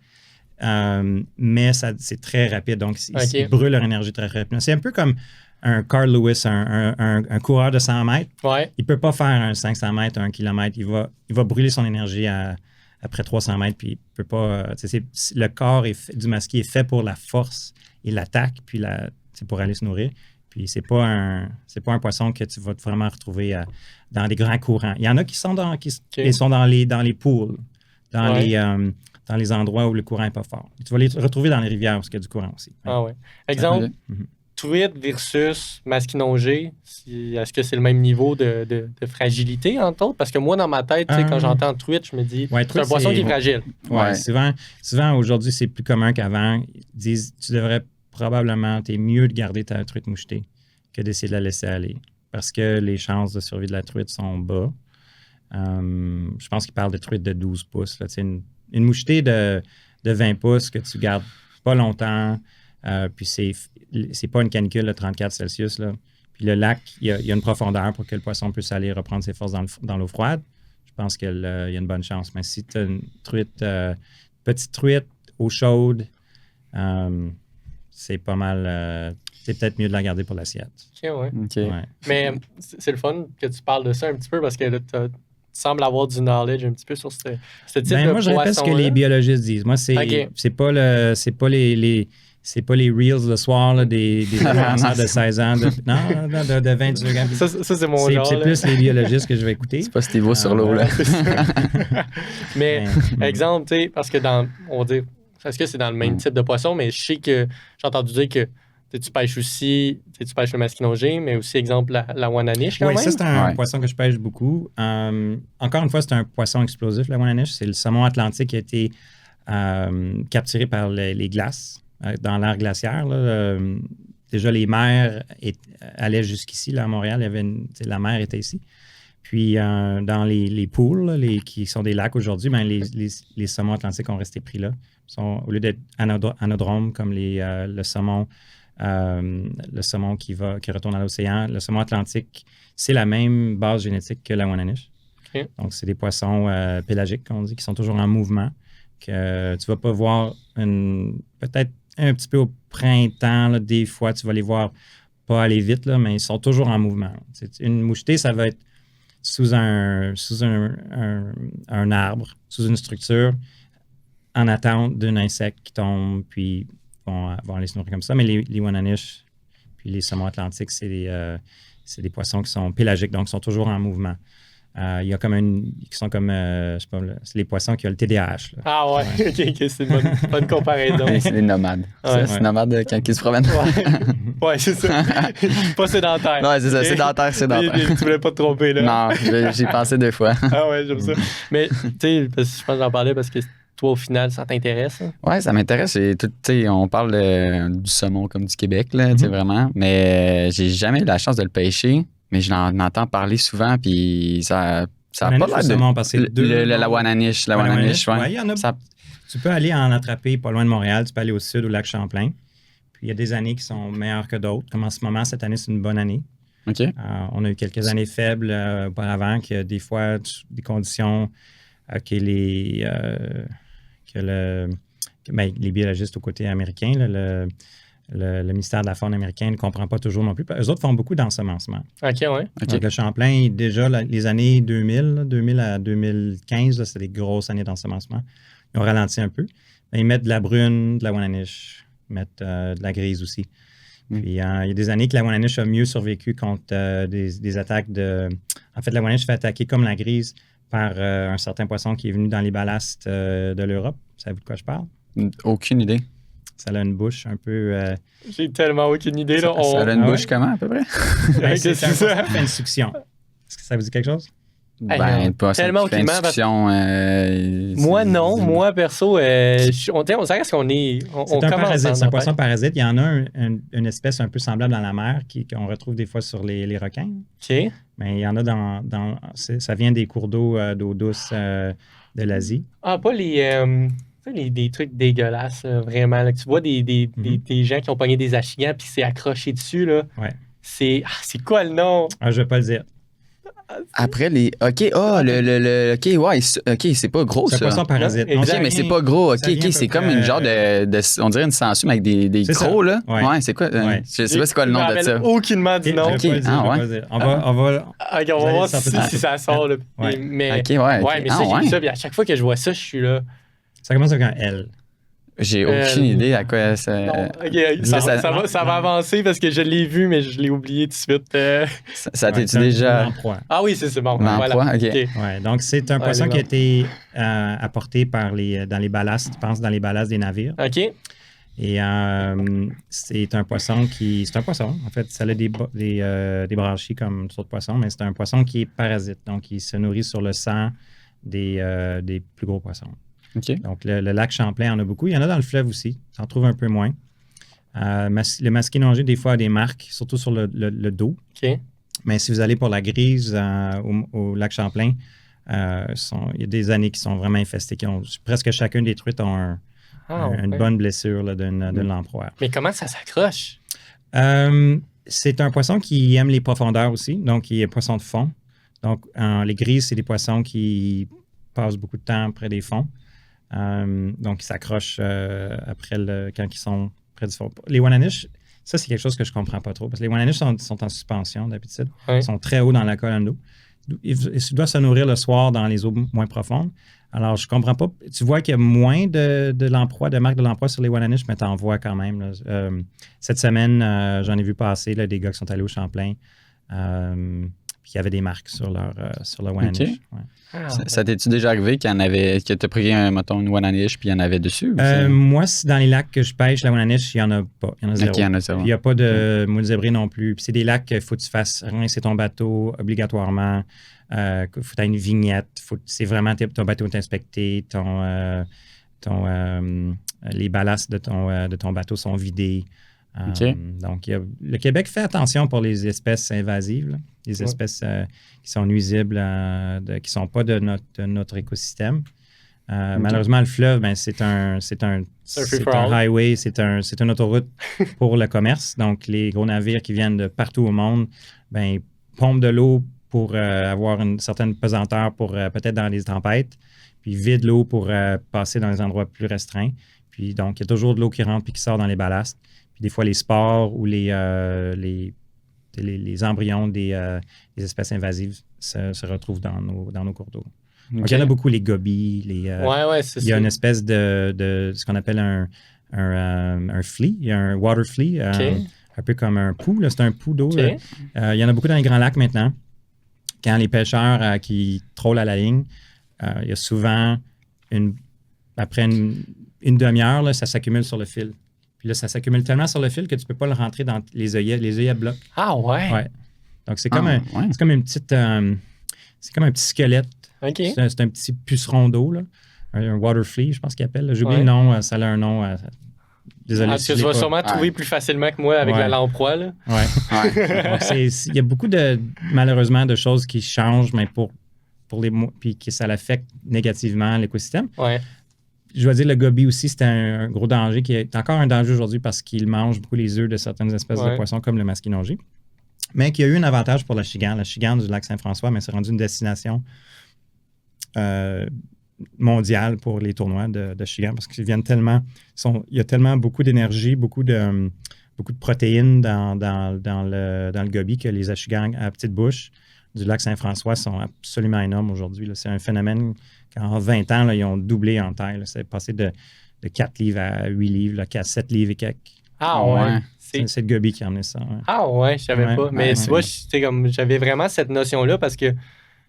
Mais c'est très rapide, donc ils brûlent leur énergie très rapidement. C'est un peu comme un Carl Lewis, un coureur de 100 mètres. Ouais. Il ne peut pas faire un 500 mètres, un kilomètre. Il va brûler son énergie après 300 mètres, puis il peut pas... le corps du musky est fait pour la force et l'attaque, puis c'est pour aller se nourrir. Puis c'est pas un poisson que tu vas vraiment retrouver dans les grands courants. Il y en a qui sont dans les pools, dans les endroits où le courant n'est pas fort. Tu vas les retrouver dans les rivières parce qu'il y a du courant aussi. Ah ouais. Exemple, truite versus masquinongé, est-ce que c'est le même niveau de fragilité, entre autres? Parce que moi, dans ma tête, tu sais, quand j'entends truite, je me dis, Ouais, c'est un truite, poisson qui est fragile. Ouais. Souvent aujourd'hui, c'est plus commun qu'avant. Ils disent, tu devrais probablement, t'es mieux de garder ta truite mouchetée que d'essayer de la laisser aller. Parce que les chances de survie de la truite sont bas. Je pense qu'ils parlent de truite de 12 pouces. Là. Une mouchetée de 20 pouces que tu gardes pas longtemps, puis c'est pas une canicule de 34 Celsius. Là. Puis le lac, il y a une profondeur pour que le poisson puisse aller reprendre ses forces dans l'eau froide. Je pense qu'il y a une bonne chance. Mais si tu as une truite, petite truite, eau chaude, c'est pas mal. C'est peut-être mieux de la garder pour l'assiette. OK. OK. Ouais. Mais c'est le fun que tu parles de ça un petit peu parce que là, tu sembles avoir du knowledge un petit peu sur ce type de poisson. Moi, je répète ce que les biologistes disent. Moi, c'est pas les reels le soir là, des influenceurs de 16 ans, de 22 ans. Ça, c'est mon genre. C'est plus les biologistes que je vais écouter. C'est pas Steve-O sur l'eau, là. Mais, exemple, tu sais, parce que on va dire, est-ce que c'est dans le même type de poisson, mais je sais que j'ai entendu dire que tu pêches aussi, tu pêches le masquinongé, mais aussi, exemple, la wananiche quand même. Oui, ça, c'est un poisson que je pêche beaucoup. Encore une fois, c'est un poisson explosif, la wananiche. C'est le saumon atlantique qui a été capturé par les glaces dans l'ère glaciaire. Là. Déjà, les mers allaient jusqu'ici, là, à Montréal. La mer était ici. Puis, dans les pools, là, qui sont des lacs aujourd'hui, ben, les saumons atlantiques ont resté pris là. Au lieu d'être anadromes comme le saumon qui retourne à l'océan, le saumon atlantique, c'est la même base génétique que la wananiche. Okay. Donc, c'est des poissons pélagiques, on dit, qui sont toujours en mouvement, que tu ne vas pas voir peut-être un petit peu au printemps, là, des fois, tu vas les voir pas aller vite, là, mais ils sont toujours en mouvement. Une mouchetée, ça va être sous un arbre, sous une structure, en attente d'un insecte qui tombe, puis vont aller se nourrir comme ça. Mais les wananiches, puis les saumons atlantiques, c'est des poissons qui sont pélagiques, donc ils sont toujours en mouvement. Il y a qui sont comme, je sais pas, c'est les poissons qui ont le TDAH. Là. Ah ouais, OK, c'est une bonne comparaison. C'est des nomades. Ouais. C'est des nomades quand ils se promènent. Ouais, c'est ça. Pas sédentaire. Ouais, c'est ça, okay? sédentaire. Tu voulais pas te tromper, là. Non, j'y pensé 2 fois. Ah ouais, j'aime ça. Mais, tu sais, je pense que j'en parlais parce que toi, au final, ça t'intéresse? Hein? Ouais, ça m'intéresse. On parle du saumon comme du Québec, là, vraiment. Mais j'ai jamais eu la chance de le pêcher. Mais je l'en entends parler souvent, puis ça a pas l'air de... Saumon, parce que la wananiche. La wananiche, ouais. Il y en a. Tu peux aller en attraper pas loin de Montréal. Tu peux aller au sud, au lac Champlain. Puis il y a des années qui sont meilleures que d'autres. Comme en ce moment, cette année, c'est une bonne année. OK. On a eu quelques années faibles auparavant, que des fois, des conditions les biologistes au côté américain, là, le ministère de la Faune américain ne comprend pas toujours non plus. Eux autres font beaucoup d'ensemencement. OK, ouais. Donc, le Champlain, déjà, les années 2000 à 2015, c'était des grosses années d'ensemencement. Ils ont ralenti un peu. Mais ils mettent de la brune, de la wananiche, ils mettent de la grise aussi. Puis, il y a des années que la wananiche a mieux survécu contre des attaques de... En fait, la wananiche fait attaquer comme la grise par un certain poisson qui est venu dans les ballasts de l'Europe. Savez-vous de quoi je parle? Aucune idée. Ça a une bouche un peu... J'ai tellement aucune idée. Là. Ça a une bouche comment, à peu près? C'est un poisson qui fait une succion. Est-ce que ça vous dit quelque chose? Pas tellement aucunement. Moi, non. Moi, perso, on sait qu'on est... C'est un parasite. C'est un poisson parasite. Il y en a une espèce un peu semblable dans la mer qu'on retrouve des fois sur les requins. OK. Mais il y en a ça vient des cours d'eau douce de l'Asie. Ah, pas des trucs dégueulasses, vraiment. Là, que tu vois des gens qui ont pogné des achigans puis c'est accroché dessus. Là. Ouais. C'est quoi le nom? Je ne vais pas le dire. Après les. OK, OK, ouais, OK, c'est pas gros, ça. C'est un poisson parasite. OK, mais c'est pas gros. OK, c'est comme une genre de. On dirait une sangsue, mais avec des crocs, là. Ouais, c'est quoi? Je sais pas c'est quoi le nom de ça. Aucunement du nom. OK, on va voir si ça sort. Là. Ouais. Mais, OK, ouais. Mais ça, j'ai vu ça. Puis à chaque fois que je vois ça, je suis là. Ça commence avec un L. J'ai aucune idée à quoi ça... Non, OK, ça va avancer parce que je l'ai vu, mais je l'ai oublié tout de suite. Ça t'es-tu déjà... Lamproie. Ah oui, c'est bon. Lamproie, OK. Ouais, donc, c'est un poisson qui a été apporté dans les ballasts, je pense, dans les ballasts des navires. OK. Et c'est un poisson C'est un poisson, en fait. Ça a des branchies comme tout autre poisson, mais c'est un poisson qui est parasite. Donc, il se nourrit sur le sang des plus gros poissons. OK. Donc, le lac Champlain en a beaucoup. Il y en a dans le fleuve aussi. Ça en trouve un peu moins. Le masquinongé, des fois, a des marques, surtout sur le dos. OK. Mais si vous allez pour la grise au lac Champlain, il y a des années qui sont vraiment infestées. Presque chacune des truites ont une bonne blessure là, d'une lamproie. Mais comment ça s'accroche? C'est un poisson qui aime les profondeurs aussi. Donc, il est un poisson de fond. Donc, les grises, c'est des poissons qui passent beaucoup de temps près des fonds. Donc, ils s'accrochent quand ils sont près du fond. Les Wananish, ça, c'est quelque chose que je ne comprends pas trop. Parce que les Wananish sont en suspension d'habitude. Ouais. Ils sont très hauts dans la colonne d'eau. Ils doivent se nourrir le soir dans les eaux moins profondes. Alors, je ne comprends pas. Tu vois qu'il y a moins de marques de l'emploi sur les Wananish, mais tu en vois quand même. Là. Cette semaine, j'en ai vu passer là, des gars qui sont allés au Champlain. Puis il y avait des marques sur leur Wananish. OK. Ouais. Ça t'es-tu déjà arrivé que tu as pris une Wananish puis il y en avait dessus? Moi, dans les lacs que je pêche, la Wananish, il n'y en a pas. Il y en a zéro. OK, il y en a zéro. Puis il n'y a pas de moule zébré non plus. Puis c'est des lacs qu'il faut que tu fasses rincer ton bateau obligatoirement. Il faut que tu aies une vignette. C'est vraiment ton bateau est inspecté. Les ballasts de ton bateau sont vidés. OK. Donc, le Québec fait attention pour les espèces invasives, là, les espèces qui sont nuisibles, qui ne sont pas de notre écosystème. Malheureusement, le fleuve, ben, c'est un highway, c'est une autoroute pour le commerce. Donc, les gros navires qui viennent de partout au monde ben, pompent de l'eau pour avoir une certaine pesanteur pour peut-être dans les tempêtes, puis vident l'eau pour passer dans les endroits plus restreints. Puis, donc, il y a toujours de l'eau qui rentre puis qui sort dans les ballasts. Puis des fois, les spores ou les embryons des espèces invasives se retrouvent dans nos cours d'eau. Okay. Donc, il y en a beaucoup, les gobies. Il y a une espèce de ce qu'on appelle un flea. Il y a un water flea, un peu comme un pou. Là, c'est un pou d'eau. Okay. Il y en a beaucoup dans les grands lacs maintenant. Quand les pêcheurs qui trôlent à la ligne, il y a souvent, après une demi-heure, là, ça s'accumule sur le fil. Puis là, ça s'accumule tellement sur le fil que tu ne peux pas le rentrer dans les œillets. Les œillets bloquent. Ah ouais? Ouais. Donc, c'est comme c'est comme une petite... c'est comme un petit squelette. OK. C'est un petit puceron d'eau, là. Un water flea, je pense qu'il appelle. J'ai oublié le nom. Ça a un nom. Désolé. Tu vas sûrement trouver plus facilement que moi avec la lamproie, là. Ouais. Il y a beaucoup malheureusement, de choses qui changent, mais puis que ça l'affecte négativement l'écosystème. Ouais. Je dois dire, le goby aussi, c'est un gros danger qui est encore un danger aujourd'hui parce qu'il mange beaucoup les œufs de certaines espèces de poissons comme le masquinongé. Mais qui a eu un avantage pour la chigan. La chigan du lac Saint-François, mais c'est rendu une destination mondiale pour les tournois de chigan parce qu'ils viennent tellement... il y a tellement beaucoup d'énergie, beaucoup de protéines dans le goby que les achigans à petite bouche du lac Saint-François sont absolument énormes aujourd'hui. Là. C'est un phénomène qu'en 20 ans, là, ils ont doublé en taille. Là. C'est passé de 4 livres à 8 livres, là, à 7 livres et quelques. Ah ouais? C'est le goby qui a emmené ça. Ouais. Ah ouais, je savais pas. Mais tu vois, j'avais vraiment cette notion-là parce que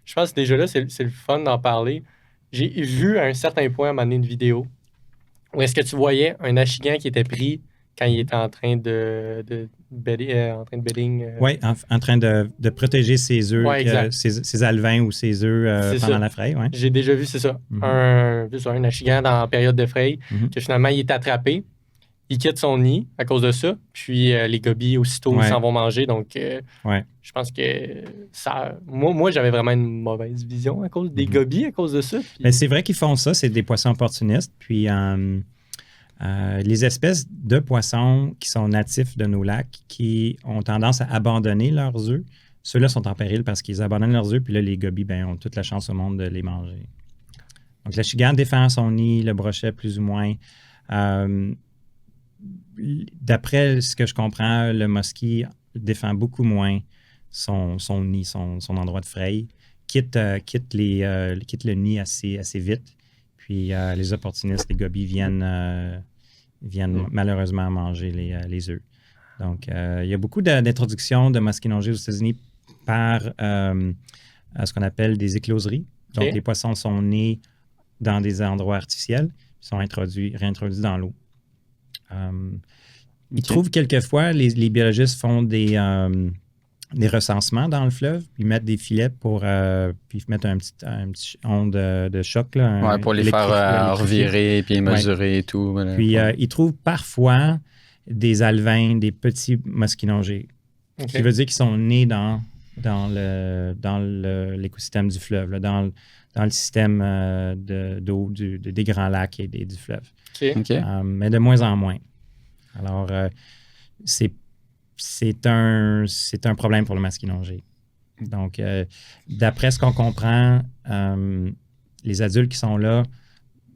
je pense que déjà là, c'est le fun d'en parler. J'ai vu à un certain point à un moment donné une vidéo où est-ce que tu voyais un achigan qui était pris quand il était en train de bedding. Oui, en train de protéger ses œufs, ses alevins ou ses œufs pendant la fraye. Ouais. J'ai déjà vu, c'est ça. Un achigan dans la période de fraye, que finalement, il est attrapé. Il quitte son nid à cause de ça. Puis les gobies, aussitôt, s'en vont manger. Donc, je pense que ça... Moi, j'avais vraiment une mauvaise vision à cause des gobies, à cause de ça. Puis... Mais c'est vrai qu'ils font ça. C'est des poissons opportunistes. Puis... les espèces de poissons qui sont natifs de nos lacs, qui ont tendance à abandonner leurs œufs, ceux-là sont en péril parce qu'ils abandonnent leurs œufs, puis là, les gobies ont toute la chance au monde de les manger. Donc, l'achigan défend son nid, le brochet plus ou moins. D'après ce que je comprends, le muskie défend beaucoup moins son nid, son endroit de fraye, quitte le nid assez vite. Puis les opportunistes, les gobies viennent malheureusement manger les œufs. Donc, il y a beaucoup d'introductions de masquinongés aux États-Unis par ce qu'on appelle des écloseries. Donc, les poissons sont nés dans des endroits artificiels, sont réintroduits dans l'eau. Ils trouvent quelquefois, les biologistes font des recensements dans le fleuve, ils mettent des filets puis ils mettent un petit onde de choc. Là, pour les faire revirer puis mesurer et tout. Voilà. Puis ils trouvent parfois des alevins, des petits mosquinongés, qui veut dire qu'ils sont nés dans l'écosystème du fleuve, là, dans le système d'eau des grands lacs et du fleuve. Mais de moins en moins. Alors, c'est un problème pour le masquinongé. Donc, d'après ce qu'on comprend, les adultes qui sont là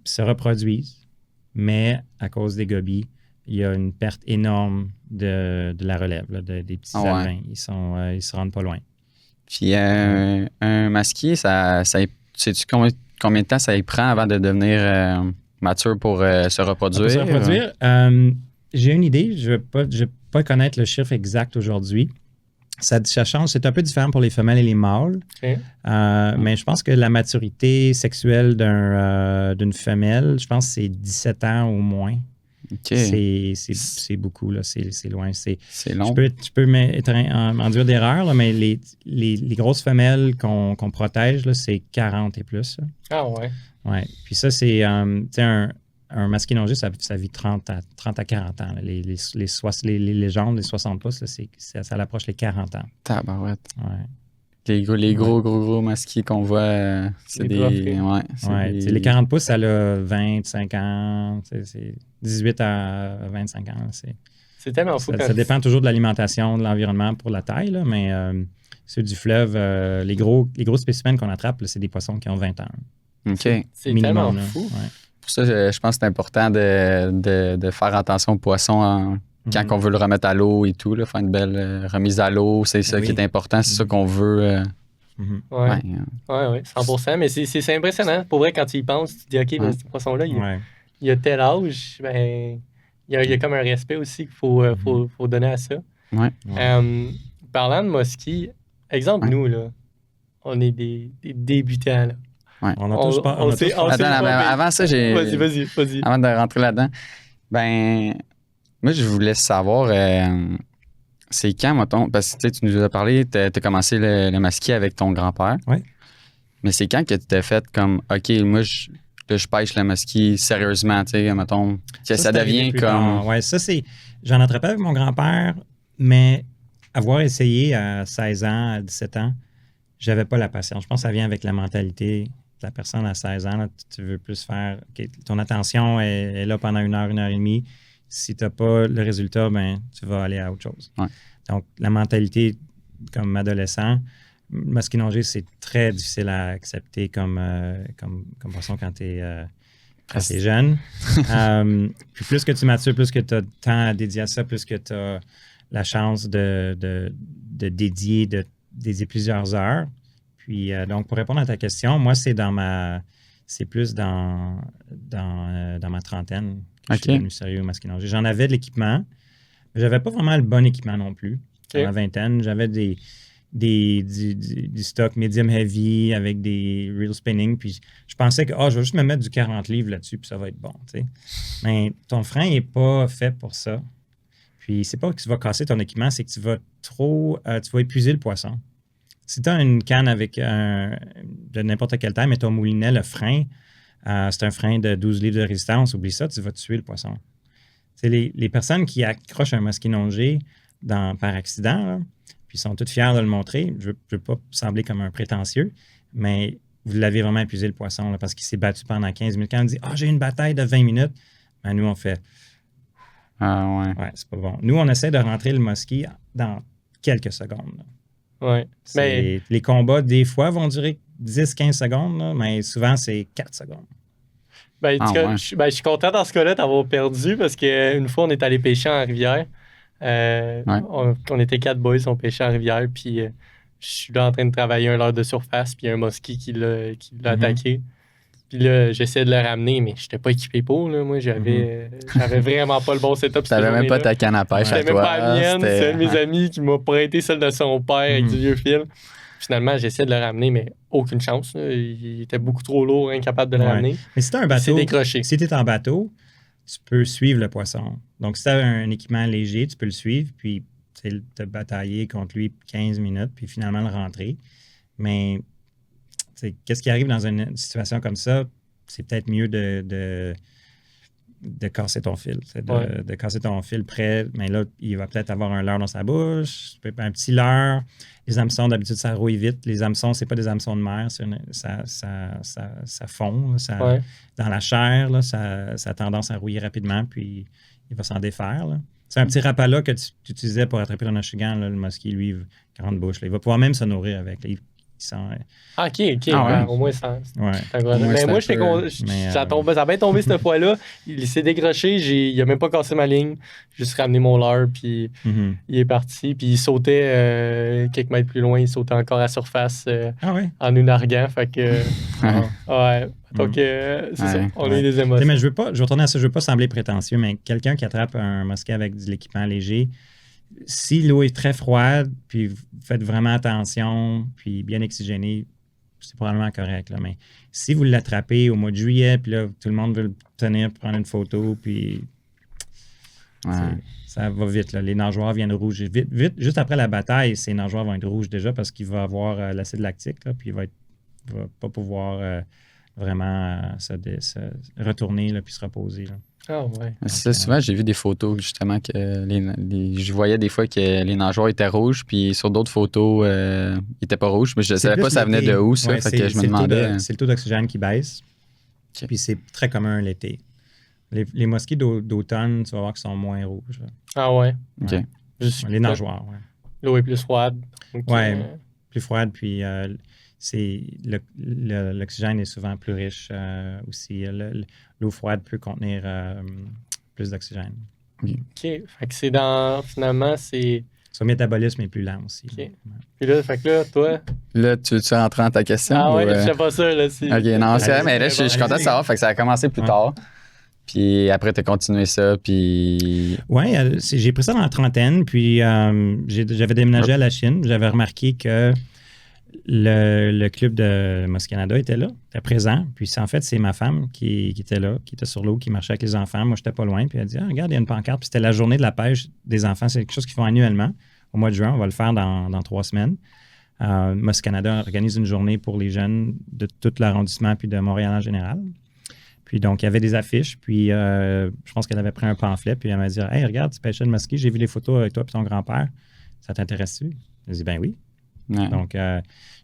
se reproduisent, mais à cause des gobies, il y a une perte énorme de la relève, là, des petits alevins. Ils se rendent pas loin. Puis, un masquis, sais-tu combien de temps ça y prend avant de devenir mature pour se reproduire? J'ai une idée. Je ne vais pas connaître le chiffre exact aujourd'hui. Ça change. C'est un peu différent pour les femelles et les mâles. Mais je pense que la maturité sexuelle d'une femelle, je pense que c'est 17 ans au moins. C'est beaucoup, là. C'est loin. C'est long. Tu peux m'enduire d'erreur, là, mais les grosses femelles qu'on protège, là, c'est 40 et plus. Là. Ah ouais. Ouais. Puis ça, c'est un masquinongé, ça vit 30 à 40 ans. Là. Les légendes, les 60 pouces, là, ça approche les 40 ans. Tabarouette. Ouais. Les gros masquis qu'on voit, c'est des... Les 40 pouces, ça a 25 ans, c'est 18 à 25 ans. C'est tellement fou. Ça dépend toujours de l'alimentation, de l'environnement pour la taille, là, mais ceux du fleuve, les gros spécimens qu'on attrape, là, c'est des poissons qui ont 20 ans. C'est tellement fou. Ouais. Pour ça, je pense que c'est important de faire attention aux poissons quand on veut le remettre à l'eau et tout, là, faire une belle remise à l'eau, c'est ça qui est important, c'est ça qu'on veut. Oui, 100%, mais c'est impressionnant. Pour vrai, quand tu y penses, tu te dis, OK, mais ce poisson-là, il a tel âge, ben, il y a comme un respect aussi qu'il faut donner à ça. Parlant de mosquis, exemple, nous, là, on est des débutants, là. On a tous pas. Avant ça, Vas-y. Avant de rentrer là-dedans, ben, moi, je voulais savoir, c'est quand, mettons, parce que tu nous as parlé, tu as commencé le masquis avec ton grand-père. Oui. Mais c'est quand que tu t'es fait comme, OK, moi, je pêche le masquis sérieusement, tu sais, mettons, que ça devient comme. Oui, ça, c'est. J'en attrapais avec mon grand-père, mais avoir essayé à 16 ans, à 17 ans, j'avais pas la patience. Je pense que ça vient avec la mentalité de la personne à 16 ans. Là, tu veux plus faire. Okay, ton attention est là pendant 1 heure, 1 heure et demie. Si tu n'as pas le résultat, ben, tu vas aller à autre chose. Ouais. Donc, la mentalité comme adolescent, masquinongé, c'est très difficile à accepter comme poisson quand tu es jeune. Puis plus que tu matures, plus que tu as de temps à dédier à ça, plus que tu as la chance de dédier plusieurs heures. Puis donc, pour répondre à ta question, moi, c'est plus dans ma trentaine que je suis devenu sérieux au masquinongé. J'en avais de l'équipement, mais j'avais pas vraiment le bon équipement non plus. Dans la vingtaine, j'avais du stock medium heavy avec des reel spinning, puis je pensais que je vais juste me mettre du 40 livres là-dessus, puis ça va être bon, tu sais. Mais ton frein n'est pas fait pour ça. Puis c'est pas que tu vas casser ton équipement, c'est que tu vas épuiser le poisson. Si tu as une canne avec de n'importe quelle taille, mais ton moulinet, le frein, c'est un frein de 12 livres de résistance, oublie ça, tu vas tuer le poisson. C'est les personnes qui accrochent un masquinongé par accident, là, puis sont toutes fiers de le montrer. Je ne veux pas sembler comme un prétentieux, mais vous l'avez vraiment épuisé le poisson là, parce qu'il s'est battu pendant 15 minutes. Quand on dit « j'ai une bataille de 20 minutes », ben, nous, on fait « Ouais, c'est pas bon ». Nous, on essaie de rentrer le muskie dans quelques secondes. Là. Ouais. Mais... Les combats, des fois, vont durer 10-15 secondes, là, mais souvent, c'est 4 secondes. Je suis content dans ce cas-là d'avoir perdu parce qu'une fois, on est allé pêcher en rivière. On était 4 boys, on pêchait en rivière, puis je suis là en train de travailler un leurre de surface, puis il y a un muskie qui l'a attaqué. Puis là, j'essayais de le ramener, mais je n'étais pas équipé pour. Là. Moi, j'avais vraiment pas le bon setup. Tu n'avais même pas ta canne à pêche à toi. C'était même pas la mienne. C'est un de mes amis qui m'a prêté celle de son père avec du vieux fil. Finalement, j'essayais de le ramener, mais aucune chance. Là. Il était beaucoup trop lourd, incapable de le ramener. Mais si tu as un bateau, c'est décroché. Si tu es en bateau, tu peux suivre le poisson. Donc, si tu as un équipement léger, tu peux le suivre, puis te batailler contre lui 15 minutes, puis finalement le rentrer. Mais qu'est-ce qui arrive dans une situation comme ça? C'est peut-être mieux de casser ton fil. De casser ton fil près. Mais là, il va peut-être avoir un leurre dans sa bouche, un petit leurre. Les hameçons, d'habitude, ça rouille vite. Les hameçons, c'est pas des hameçons de mer. Ça fond. Là, dans la chair, là, ça a tendance à rouiller rapidement, puis il va s'en défaire. Là. C'est un petit rapala que tu utilisais pour attraper le nachigan. Le muskie, lui, grande bouche. Là. Il va pouvoir même se nourrir avec. Là. OK. Au moins, ça. Ouais. Mais moi, ça a bien tombé cette fois-là. Il s'est décroché. Il a même pas cassé ma ligne. J'ai juste ramené mon leurre, puis il est parti. Puis il sautait quelques mètres plus loin. Il sautait encore à surface en une arguant. Fait que. Ouais. Donc, c'est ça. On a eu des émotions. Mais je vais retourner à ça. Je veux pas sembler prétentieux, mais quelqu'un qui attrape un musqué avec de l'équipement léger, si l'eau est très froide, puis vous faites vraiment attention, puis bien oxygéné, c'est probablement correct. Là. Mais si vous l'attrapez au mois de juillet, puis là, tout le monde veut le tenir pour prendre une photo, puis ça va vite. Là. Les nageoires viennent rouges. Vite, juste après la bataille, ces nageoires vont être rouges déjà parce qu'il va avoir l'acide lactique, là, puis il va pas pouvoir vraiment se retourner là, puis se reposer. Là. Ah ouais. C'est ça, souvent, j'ai vu des photos justement que je voyais des fois que les nageoires étaient rouges, puis sur d'autres photos, ils n'étaient pas rouges, mais je ne savais pas ça venait de où, ça. Fait que je me demandais. C'est le taux d'oxygène qui baisse. Okay. Puis c'est très commun l'été. Les mosquées d'automne, tu vas voir qu'ils sont moins rouges. Là. Ah ouais. OK. Les nageoires, oui. L'eau est plus froide. Oui, plus froide, puis l'oxygène est souvent plus riche aussi. L'eau froide peut contenir plus d'oxygène. OK. Fait que finalement, c'est... Son métabolisme est plus lent aussi. OK. Ouais. Puis là, fait que là, toi... Là, tu veux rentrer dans ta question? Ah ouais, je sais pas ça, là. OK, non, c'est vrai, mais là, je suis content de savoir. Fait que ça a commencé plus tard. Puis après, tu as continué ça, puis... Oui, j'ai pris ça dans la trentaine, puis j'avais déménagé à la Chine. J'avais remarqué que le club de Muskie Canada était là, était présent. Puis en fait, c'est ma femme qui était là, qui était sur l'eau, qui marchait avec les enfants. Moi, j'étais pas loin. Puis elle a dit, regarde, il y a une pancarte. Puis c'était la journée de la pêche des enfants. C'est quelque chose qu'ils font annuellement. Au mois de juin, on va le faire dans 3 semaines. Muskie Canada organise une journée pour les jeunes de tout l'arrondissement puis de Montréal en général. Puis donc, il y avait des affiches. Puis je pense qu'elle avait pris un pamphlet. Puis elle m'a dit, hey, regarde, tu pêchais le muskie. J'ai vu les photos avec toi et ton grand-père. Ça t'intéresse-tu? J'ai dit, ben oui. Ouais. Donc,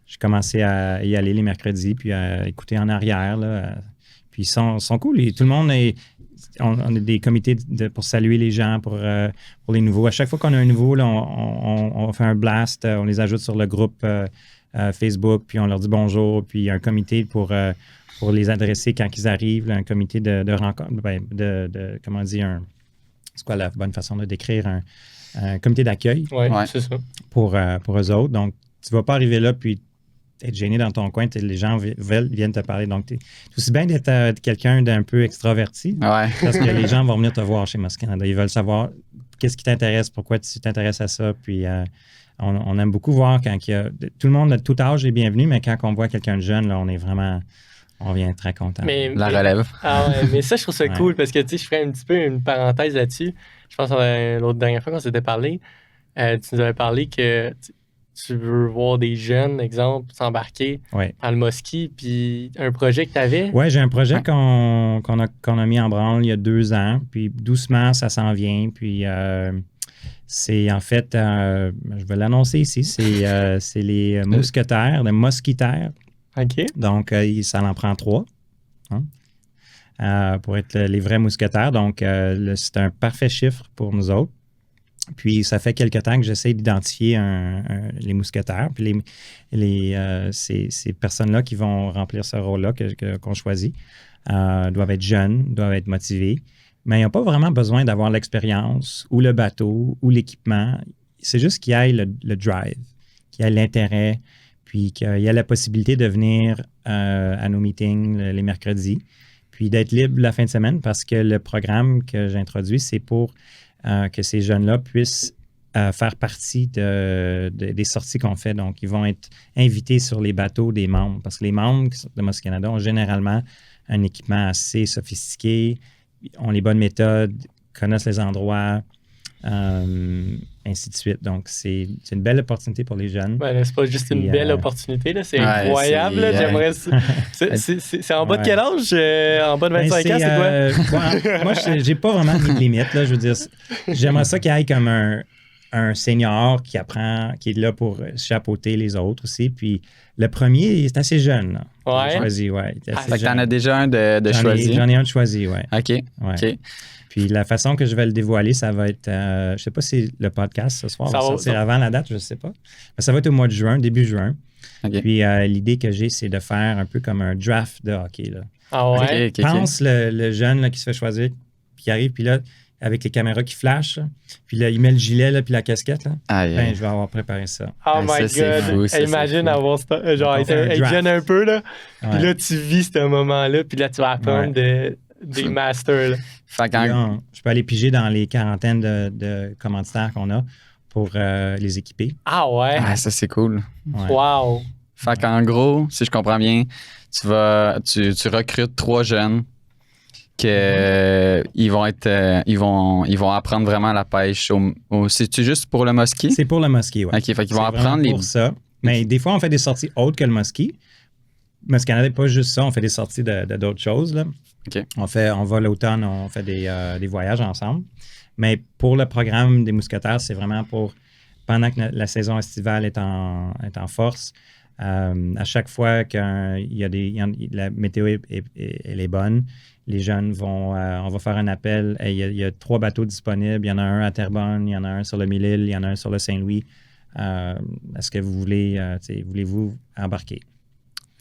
j'ai commencé à y aller les mercredis, puis à écouter en arrière. Là, puis ils sont cool. Tout le monde on a des comités pour saluer les gens, pour les nouveaux. À chaque fois qu'on a un nouveau, là, on fait un blast, on les ajoute sur le groupe Facebook, puis on leur dit bonjour. Puis il y a un comité pour les adresser quand ils arrivent, là, un comité de rencontre, comment dire, c'est quoi la bonne façon de décrire un comité d'accueil c'est ça. Pour eux autres. Donc, tu ne vas pas arriver là puis être gêné dans ton coin. Les gens viennent te parler. Donc, c'est aussi bien d'être quelqu'un d'un peu extraverti parce que les gens vont venir te voir chez Muskie Canada. Ils veulent savoir qu'est-ce qui t'intéresse, pourquoi tu t'intéresses à ça. Puis, on aime beaucoup voir quand il y a... Tout le monde de tout âge est bienvenu, mais quand on voit quelqu'un de jeune, là, on vient très content. La relève. Ah ouais, mais ça, je trouve ça cool parce que, tu sais, je ferais un petit peu une parenthèse là-dessus. Je pense que l'autre dernière fois qu'on s'était parlé, tu nous avais parlé que tu veux voir des jeunes, exemple, s'embarquer dans le Muskie, puis un projet que tu avais. Oui, j'ai un projet qu'on a mis en branle il y a 2 ans, puis doucement, ça s'en vient, puis c'est en fait, je vais l'annoncer ici, c'est les mousquetaires, les mosquitaires. OK. Donc, ça en prend 3 pour être les vrais mousquetaires. Donc, c'est un parfait chiffre pour nous autres. Puis, ça fait quelque temps que j'essaie d'identifier les mousquetaires. Puis, ces personnes-là qui vont remplir ce rôle-là qu'on choisit doivent être jeunes, doivent être motivés. Mais ils n'ont pas vraiment besoin d'avoir l'expérience ou le bateau ou l'équipement. C'est juste qu'il y ait le drive, qu'il y ait l'intérêt, puis qu'il y ait la possibilité de venir à nos meetings les mercredis, puis d'être libre la fin de semaine parce que le programme que j'introduis, c'est pour que ces jeunes-là puissent faire partie des sorties qu'on fait. Donc, ils vont être invités sur les bateaux des membres parce que les membres de Muskie Canada ont généralement un équipement assez sophistiqué. ont les bonnes méthodes, connaissent les endroits, ainsi de suite. Donc, c'est une belle opportunité pour les jeunes. Ben, là, c'est pas juste une Puis, belle opportunité, là, c'est ouais, incroyable. Là, c'est- j'aimerais ça. C'est en bas de Ouais. quel âge? En bas de 25 ans, c'est quoi? Moi, j'ai pas vraiment de limite. Là, je veux dire, j'aimerais ça qu'il y ait comme un senior qui apprend, qui est là pour chapeauter les autres aussi. Puis le premier, il est assez jeune. Là. Ouais. J'ai choisi, ouais. Il est assez Fait que t'en jeune. as déjà un de J'en ai- choisi. J'en ai un de choisi, ouais. OK. Ouais. OK. Puis la façon que je vais le dévoiler, ça va être, je sais pas si le podcast ce soir Ça va va- sortir ça- avant la date, je sais pas. Mais ça va être au mois de juin, début juin. OK. Puis l'idée que j'ai, c'est de faire un peu comme un draft de hockey. Là. Ah ouais? OK, OK, OK. Pense le jeune là, qui se fait choisir, puis qui arrive, puis là, avec les caméras qui flashent, là, puis là, il met le gilet, là, puis la casquette, là. Aïe, Ben, aïe. je vais avoir préparé ça. Oh Ah, my ça, c'est God. fou, ça, c'est Imagine fou. avoir genre On fait un être draft. jeune un peu, là. Puis Ouais. là, tu vis ce moment-là, puis là, tu vas apprendre des masters. Là. Fait Puis qu'en là, je peux aller piger dans les quarantaines de commanditaires qu'on a pour les équiper. Ah ouais? ah, ça, c'est cool. Ouais. Wow! Fait qu'en gros, si je comprends bien, tu recrutes 3 jeunes que ils vont être ils vont apprendre vraiment la pêche c'est-tu juste pour le musky? C'est pour le musky, ouais. OK, fait qu'ils C'est vont vraiment apprendre les pour ça. Mais des fois, on fait des sorties autres que le musky. Mais ce Canada n'est pas juste ça, on fait des sorties de d'autres choses. Là. OK. On va l'automne, on fait des voyages ensemble. Mais pour le programme des mousquetaires, c'est vraiment pour, pendant que la saison estivale est en force, à chaque fois que la météo elle est bonne, les jeunes vont, on va faire un appel. Hey, il y a 3 bateaux disponibles. Il y en a un à Terrebonne, il y en a un sur le Mille-Îles, il y en a un sur le Saint-Louis. Est-ce que vous voulez-vous embarquer?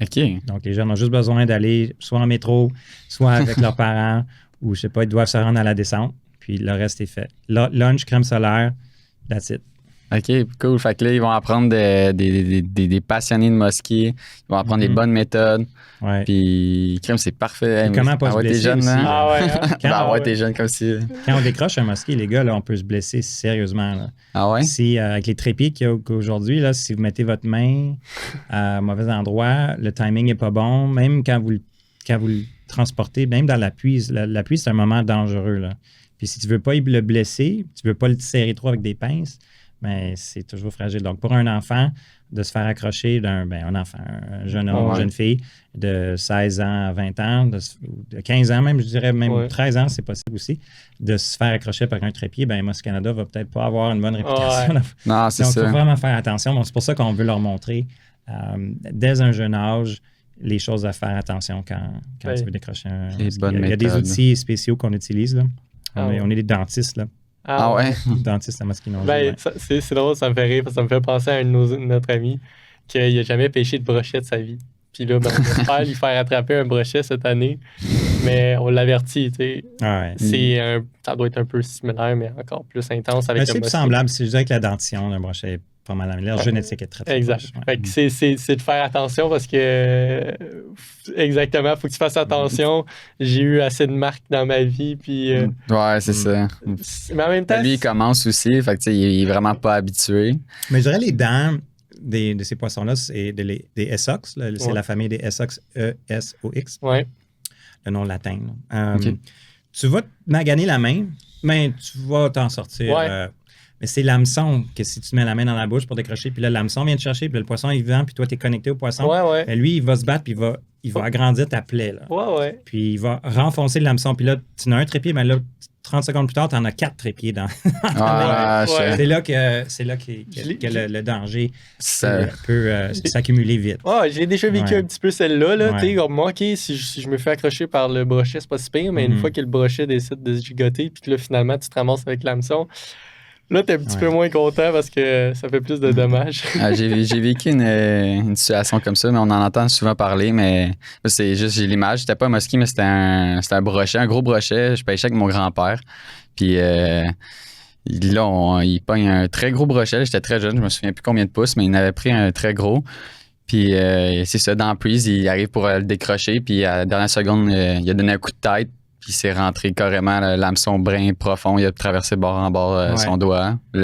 OK. Donc, les jeunes ont juste besoin d'aller soit en métro, soit avec leurs parents, ou je sais pas, ils doivent se rendre à la descente, puis le reste est fait. Lunch, crème solaire, that's it. OK, cool. Fait que là, ils vont apprendre des passionnés de musky. Ils vont apprendre des bonnes méthodes. Ouais. Puis, crème, c'est parfait. Et comment pas se ouais, t'es blesser jeune, aussi. hein? Ah ouais, hein? Quand- Ben ouais, t'es jeune comme si... Quand on décroche un musky, les gars, là, on peut se blesser sérieusement. Là. Ah ouais? Si, avec les trépieds qu'il y a aujourd'hui, là, si vous mettez votre main à un mauvais endroit, le timing n'est pas bon, même quand vous le transportez, même dans l'appui, l'appui, c'est un moment dangereux. Là. Puis si tu ne veux pas le blesser, tu ne veux pas le serrer trop avec des pinces, mais c'est toujours fragile. Donc, pour un enfant, de se faire accrocher un enfant, un jeune homme, une jeune fille de 16 ans à 20 ans, de 15 ans même, je dirais même 13 ans, c'est possible aussi, de se faire accrocher par un trépied, Musky Canada va peut-être pas avoir une bonne réputation. Ouais. Non, c'est Donc, il ça. faut vraiment faire attention. Donc, c'est pour ça qu'on veut leur montrer, dès un jeune âge, les choses à faire attention quand Ouais. tu veux décrocher un Les musky. bonnes Il y a des méthodes. outils spéciaux qu'on utilise. Là. Ah On est des dentistes. Là. Ah ouais? Dentistes à Musky Nongé, Ben, ouais. c'est drôle, ça me fait rire, parce que ça me fait penser à notre ami qu'il n'a jamais pêché de brochet de sa vie. Puis là, on espère lui faire attraper un brochet cette année, mais on l'avertit, tu sais. Ah ouais. Ça doit être un peu similaire, mais encore plus intense avec Ben, le c'est plus musky. semblable. Je dirais que la dentition d'un brochet est pas mal améliorée. Leur génétique est très, très Exact. proche, ouais. Fait que c'est de faire attention parce que exactement, faut que tu fasses attention. J'ai eu assez de marques dans ma vie, puis Ouais, c'est ça. mais en même temps, Lui, il commence aussi, fait que tu sais, il est vraiment pas habitué. Mais je dirais les dents de ces poissons-là, c'est des Essox. Là, c'est Ouais. la famille des Essox, E-S-O-X, ouais. le nom latin. Là. OK. Tu vas te maganer la main, mais tu vas t'en sortir. Ouais. Mais c'est l'hameçon que si tu mets la main dans la bouche pour décrocher, puis là, l'hameçon vient te chercher, puis là, le poisson est vivant, puis toi, tu es connecté au poisson. Ouais. Mais lui, il va se battre, puis il va agrandir ta plaie. Là. Ouais. Puis il va renfoncer l'hameçon. Puis là, tu n'as un trépied, mais là, 30 secondes plus tard, tu en as 4 trépieds dans. Ah, Ouais. je- C'est là que le danger ça- peut s'accumuler vite. Ouais, j'ai déjà vécu Ouais. un petit peu celle-là. Là, Ouais. Tu sais, comme moi, OK, si je me fais accrocher par le brochet, c'est pas si pire, mais une Mhm. fois que le brochet décide de se gigoter, puis que là, finalement, tu te ramasses avec l'hameçon, là, t'es un petit Ouais. peu moins content parce que ça fait plus de dommages. Ah, j'ai vécu une situation comme ça, mais on en entend souvent parler, mais c'est juste, j'ai l'image. C'était pas un musky, mais c'était un brochet, un gros brochet. Je pêchais avec mon grand-père. Puis là, il pogne un très gros brochet. J'étais très jeune, je me souviens plus combien de pouces, mais il en avait pris un très gros. Puis c'est ça, dans la prise, il arrive pour le décrocher, puis à la dernière seconde, il a donné un coup de tête, puis il s'est rentré carrément l'hameçon brin profond, il a traversé bord en bord Ouais. son doigt. Tu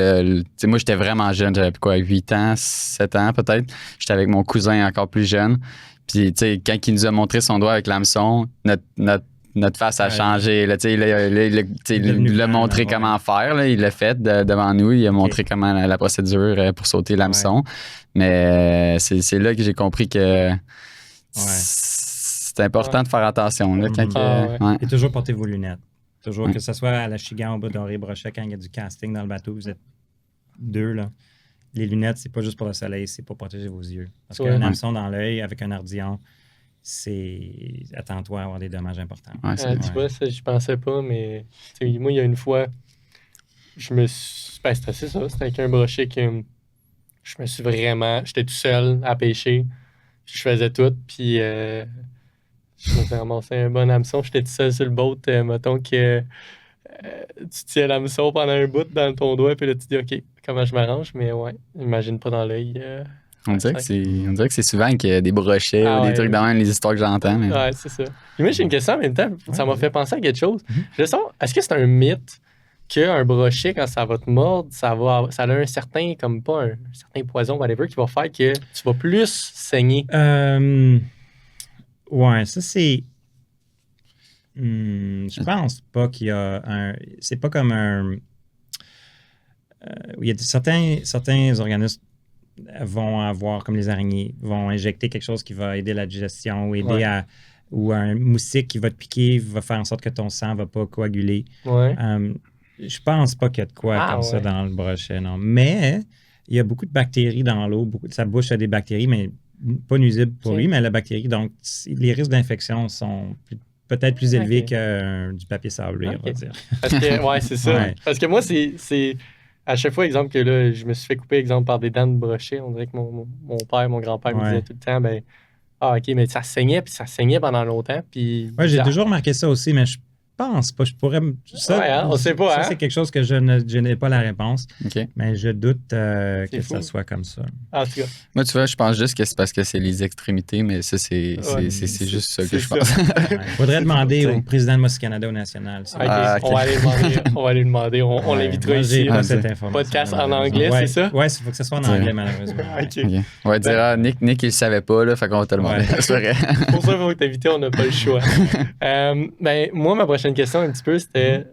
sais, moi, j'étais vraiment jeune, j'avais quoi, 8 ans, 7 ans peut-être. J'étais avec mon cousin encore plus jeune. Puis, tu sais, quand il nous a montré son doigt avec l'hameçon, notre face a Ouais. changé. Là, tu sais, il Devenu l'a blanc, montré là, comment faire. Là, il l'a fait devant nous. Il a montré comment la procédure pour sauter l'hameçon. Mais c'est là que j'ai compris que c'est important de faire attention. Là, quand ouais. Et toujours portez vos lunettes. Toujours, Ouais. que ce soit à la Chigan, au bas d'Orée-Brochet, quand il y a du casting dans le bateau, vous êtes deux, là. Les lunettes, c'est pas juste pour le soleil, c'est pour protéger vos yeux. Parce qu'un hameçon dans l'œil avec un ardillon, c'est... Attends-toi à avoir des dommages importants. Ouais, Tu vois, ça, je pensais pas, mais moi, il y a une fois, je me suis. Ben, c'était ça, c'était avec un brochet que je me suis vraiment. J'étais tout seul à pêcher, puis je faisais tout, puis je me suis ramassé un bon hameçon. J'étais tout seul sur le boat, mettons que tu tiens l'hameçon pendant un bout dans ton doigt, puis là, tu dis, OK, comment je m'arrange, mais ouais, imagine pas dans l'œil. On dirait que c'est souvent qu'il y a des brochets ou des trucs dans même, les histoires que j'entends. Mais... Ouais, c'est ça. Et moi, j'ai une question en même temps. Ça m'a fait penser à quelque chose. Mhm. Je sais, est-ce que c'est un mythe qu'un brochet, quand ça va te mordre, ça a un certain, comme pas un certain poison, whatever, qui va faire que tu vas plus saigner? Ouais, ça c'est... je pense pas qu'il y a un... C'est pas comme un... il y a certains organismes vont avoir, comme les araignées, vont injecter quelque chose qui va aider la digestion ou aider à... Ou un moustique qui va te piquer va faire en sorte que ton sang va pas coaguler. Ouais. Je pense pas qu'il y a de quoi comme ça dans le brochet, non. Mais il y a beaucoup de bactéries dans l'eau. Sa bouche a des bactéries, mais pas nuisibles pour lui, mais la bactérie. Donc, les risques d'infection sont peut-être plus élevés que du papier sablé, on va dire. Parce que, ouais, c'est ça. Ouais. Parce que moi, c'est à chaque fois, exemple, que là, je me suis fait couper, exemple, par des dents de brochet. On dirait que mon père, mon grand-père me disait tout le temps, ben, OK, mais ça saignait, puis ça saignait pendant longtemps. Puis j'ai toujours remarqué ça aussi, mais je pense pas. Je pourrais. Ça, on sait pas. Ça, c'est quelque chose que je n'ai pas la réponse. Okay. Mais je doute que ça soit comme ça. En tout cas. Moi, tu vois, je pense juste que c'est parce que c'est les extrémités, mais ça, c'est juste ça que je pense. Faudrait demander au président de Moski Canada au national. Okay. On va aller demander. On l'invitera ici. Podcast en anglais, c'est ça? Oui, il faut que ce soit en anglais, malheureusement. Okay. On va dire, Nick, il le savait pas, là, fait qu'on va te demander. C'est vrai. Pour ça, il faut t'inviter, on n'a pas le choix. Ben, moi, ma prochaine question, un petit peu, c'était...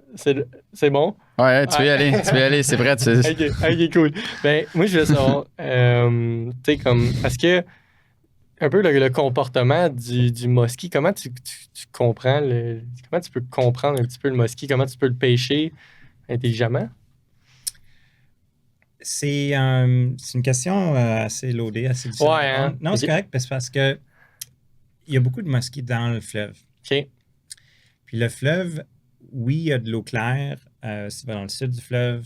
C'est bon? Ouais, tu peux y aller, c'est vrai. OK, cool. Ben, moi, je veux savoir, tu sais, comme... Parce que, un peu le comportement du muskie, comment tu comprends comment tu peux comprendre un petit peu le muskie? Comment tu peux le pêcher intelligemment? C'est une question assez loadée, assez difficile. Ouais, hein? Non, c'est correct, parce que il y a beaucoup de muskies dans le fleuve. OK. Puis le fleuve, oui, il y a de l'eau claire. Si tu vas dans le sud du fleuve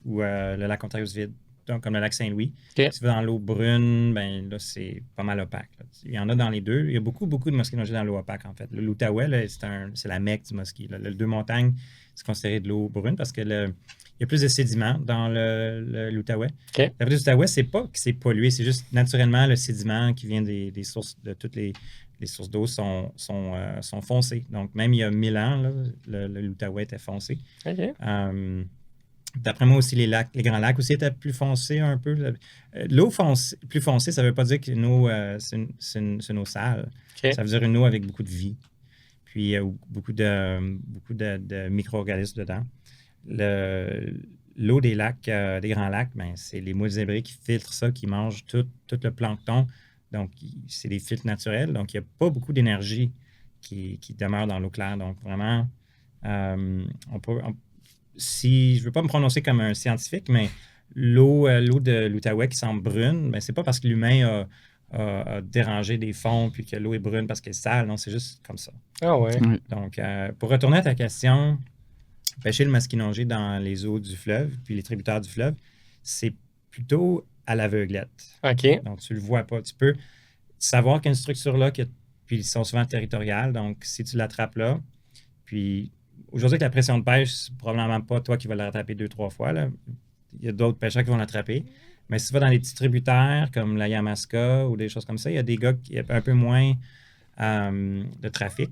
ou le lac Ontario-vide, donc comme le lac Saint-Louis. Okay. Si tu vas dans l'eau brune, ben là, c'est pas mal opaque. Là. Il y en a dans les deux. Il y a beaucoup de muskies nagés dans l'eau opaque, en fait. L'Outaouais, c'est la mecque du muskie. Les deux montagnes, c'est considéré de l'eau brune parce que il y a plus de sédiments dans l'Outaouais. Okay. La vallée de l'Outaouais, c'est pas que c'est pollué, c'est juste naturellement le sédiment qui vient des sources, de toutes les sources d'eau sont foncées. Donc, même il y a 1000 ans, l'Outaouais était foncé. Okay. D'après moi aussi, les grands lacs aussi étaient plus foncés un peu. L'eau plus foncée, ça ne veut pas dire que c'est une eau sale. Okay. Ça veut dire une eau avec beaucoup de vie. Puis beaucoup de micro-organismes dedans. L'eau des lacs, des grands lacs, ben, c'est les moules zébrés qui filtrent ça, qui mangent tout le plancton. Donc, c'est des filtres naturels. Donc, il n'y a pas beaucoup d'énergie qui demeure dans l'eau claire. Donc, vraiment, si je ne veux pas me prononcer comme un scientifique, mais l'eau de l'Outaouais qui semble brune, ben, c'est pas parce que l'humain a dérangé des fonds puis que l'eau est brune parce qu'elle est sale. Non, c'est juste comme ça. Ah ouais. Donc, pour retourner à ta question, pêcher le masquinongé dans les eaux du fleuve puis les tributaires du fleuve, c'est plutôt à l'aveuglette. OK. Donc, tu ne le vois pas. Tu peux savoir qu'il y a une structure là, puis ils sont souvent territoriales. Donc, si tu l'attrapes là, puis aujourd'hui, avec la pression de pêche, c'est probablement pas toi qui vas la rattraper 2-3 fois. Là. Il y a d'autres pêcheurs qui vont l'attraper. Mais si tu vas dans les petits tributaires comme la Yamaska ou des choses comme ça, il y a des gars qui ont un peu moins de trafic.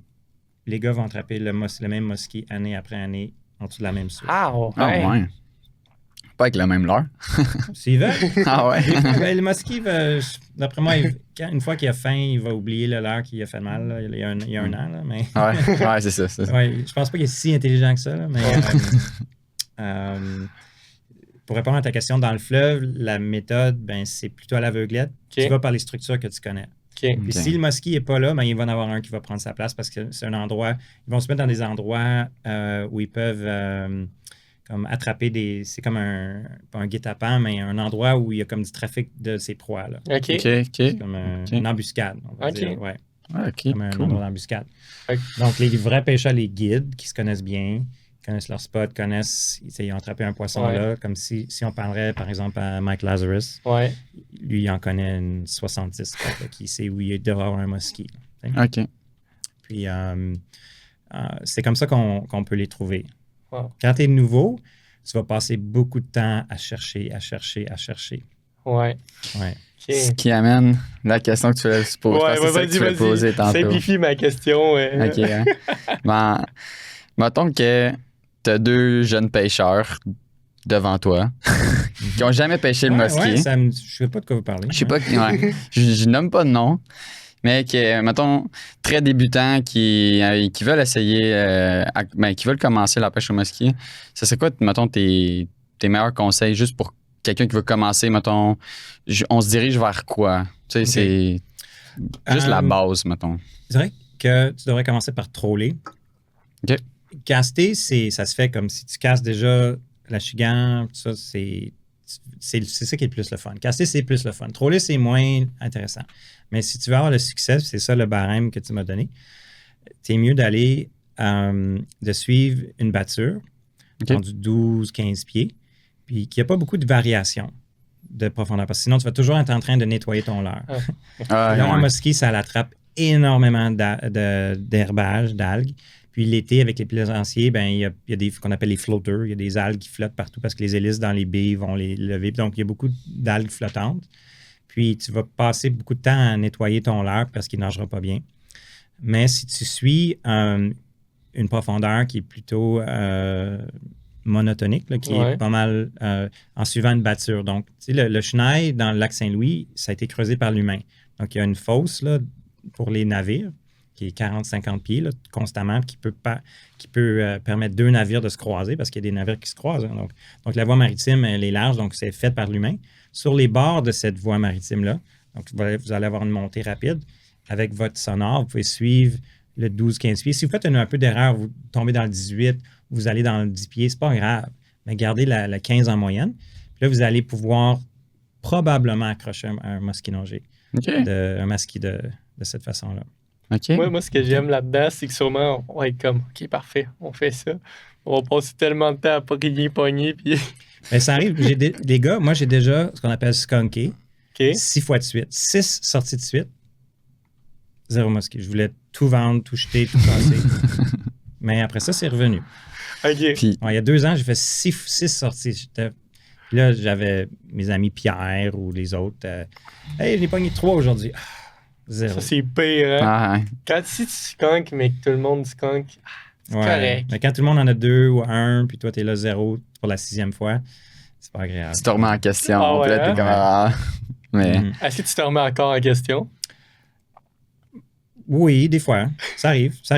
Les gars vont attraper le même muskie année après année en dessous de la même source. Ah, ouais. Ah, ouais. Pas avec le même leurre. S'il veut. Ah ouais? Ben, le musky, d'après moi, une fois qu'il a faim, il va oublier le leurre qui a fait mal là, il y a un an. Là, mais... ouais, c'est ça. Ouais, je pense pas qu'il est si intelligent que ça. Là, mais pour répondre à ta question, dans le fleuve, la méthode, ben, c'est plutôt à l'aveuglette. OK. Tu vas par les structures que tu connais. OK. Puis si le musky n'est pas là, ben, il va en avoir un qui va prendre sa place parce que c'est un endroit. Ils vont se mettre dans des endroits où ils peuvent comme attraper c'est comme pas un guet-apens, mais un endroit où il y a comme du trafic de ses proies. Là. OK. OK. Comme une embuscade, on va OK. dire. Ouais, Ah, OK, comme un cool. endroit d'embuscade. Ok. Donc, les vrais pêcheurs les guident, qui se connaissent bien, connaissent leur spot, ils ont attrapé un poisson Ouais. là, comme si on parlerait, par exemple, à Mike Lazarus. Ouais. Lui, il en connaît une 70 spots, là, qui sait où il devrait avoir un musky. OK. Puis, c'est comme ça qu'on peut les trouver. Wow. Quand tu es nouveau, tu vas passer beaucoup de temps à chercher. Ouais. Ouais. OK. Ce qui amène la question que tu voulais se poser. Ouais, c'est ça que tu voulais poser tantôt. Simplifie ma question. OK. Hein? Ben, mettons que tu as 2 jeunes pêcheurs devant toi qui n'ont jamais pêché le musky. Ouais, je ne sais pas de quoi vous parlez. Je sais pas, je nomme pas de nom, mais que, mettons, très débutants qui veulent essayer, qui veulent commencer la pêche au musky. Ça c'est quoi, mettons, tes meilleurs conseils juste pour quelqu'un qui veut commencer, mettons, on se dirige vers quoi? Tu sais, c'est juste la base, mettons. Je dirais que tu devrais commencer par troller. OK. Caster, ça se fait comme si tu casses déjà la chigan, tout ça, c'est ça qui est le plus le fun. Caster, c'est plus le fun. Troller, c'est moins intéressant. Mais si tu veux avoir le succès, c'est ça le barème que tu m'as donné, c'est mieux d'aller, de suivre une batture, OK. du 12-15 pieds, puis qu'il n'y a pas beaucoup de variation de profondeur. Parce que sinon, tu vas toujours être en train de nettoyer ton leurre. Ah, Là, un ouais. musky, ça l'attrape énormément d'herbage, d'algues. Puis l'été, avec les plaisanciers, ben, il y a des qu'on appelle les floaters. Il y a des algues qui flottent partout parce que les hélices dans les baies vont les lever. Donc, il y a beaucoup d'algues flottantes. Puis, tu vas passer beaucoup de temps à nettoyer ton leurre parce qu'il ne nagera pas bien. Mais si tu suis une profondeur qui est plutôt monotonique, là, qui est pas mal en suivant une batture. Donc, tu sais, le chenal dans le lac Saint-Louis, ça a été creusé par l'humain. Donc, il y a une fosse là, pour les navires qui est 40-50 pieds là, constamment, qui peut permettre 2 navires de se croiser parce qu'il y a des navires qui se croisent. Hein. Donc, la voie maritime, elle est large, donc c'est fait par l'humain. Sur les bords de cette voie maritime-là, donc vous allez avoir une montée rapide. Avec votre sonore, vous pouvez suivre le 12-15 pieds. Si vous faites un peu d'erreur, vous tombez dans le 18, vous allez dans le 10 pieds, c'est pas grave. Mais gardez la 15 en moyenne. Puis là, vous allez pouvoir probablement accrocher un mosquinongé, un masquis de cette façon-là. OK. Moi, ce que j'aime là-dedans, c'est que sûrement, on va être comme, OK, parfait, on fait ça. On va passer tellement de temps à pas rien pogner. Puis... Mais ça arrive, les gars, moi, j'ai déjà ce qu'on appelle skunké. 6 fois de suite. 6 sorties de suite. 0 musky. Je voulais tout vendre, tout jeter, tout casser. Mais après ça, c'est revenu. OK. Puis, Il y a 2 ans, j'ai fait 6 sorties. Puis là, j'avais mes amis Pierre ou les autres. Hey, j'ai pogné 3 aujourd'hui. 0. Ça, c'est pire, hein? ouais. Si tu skunks, mais que tout le monde skunk, c'est correct. Mais quand tout le monde en a 2 ou 1, puis toi, t'es là 0 pour la 6e fois, c'est pas agréable. Tu te remets en question. Ah ouais, Puis là, t'es comme, mais... Est-ce que tu te remets encore en question? Oui, des fois. Ça arrive. Ça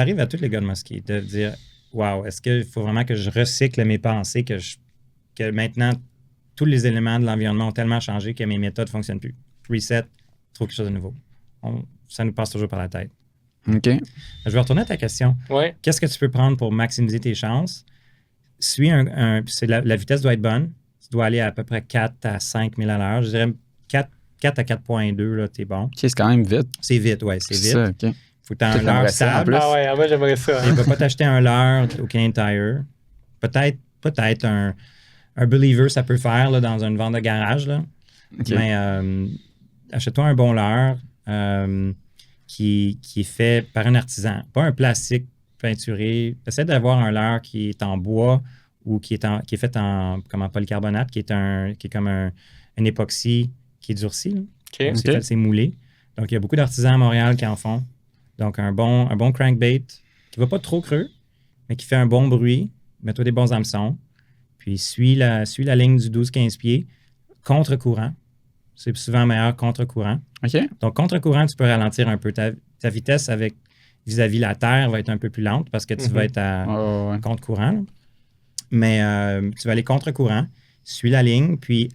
arrive à tous les gars de musky de dire waouh, est-ce qu'il faut vraiment que je recycle mes pensées, que maintenant tous les éléments de l'environnement ont tellement changé que mes méthodes ne fonctionnent plus. Reset, trouve quelque chose de nouveau. Ça nous passe toujours par la tête. OK. Je vais retourner à ta question. Ouais. Qu'est-ce que tu peux prendre pour maximiser tes chances? Suis la vitesse doit être bonne. Tu dois aller à peu près 4 à 5 000 à l'heure. Je dirais 4 à 4.2, là, t'es bon. OK, c'est quand même vite. C'est vite, ouais, c'est vite. Ça, OK. Faut que tu aies un Peut-être leurre j'aimerais ça, en stable. plus. Ah ouais, moi j'aimerais ça. Tu ne peux pas t'acheter un leurre au Canadian Tire. Peut-être un Believer, ça peut faire là, dans une vente de garage. Là. OK. Mais achète-toi un bon leurre qui est fait par un artisan. Pas un plastique peinturé. Essaie d'avoir un leurre qui est en bois ou qui est fait en polycarbonate, qui est comme un époxy qui est durci. Là. OK. Donc, c'est moulé. Donc, il y a beaucoup d'artisans à Montréal qui en font. Donc, un bon crankbait qui ne va pas trop creux, mais qui fait un bon bruit. Mets-toi des bons hameçons. Puis suis la ligne du 12-15 pieds, contre-courant. C'est souvent meilleur contre-courant. OK. Donc, contre-courant, tu peux ralentir un peu. Ta vitesse vis-à-vis la terre va être un peu plus lente parce que tu vas être à contre-courant. Là. Mais tu vas aller contre-courant, suis la ligne, puis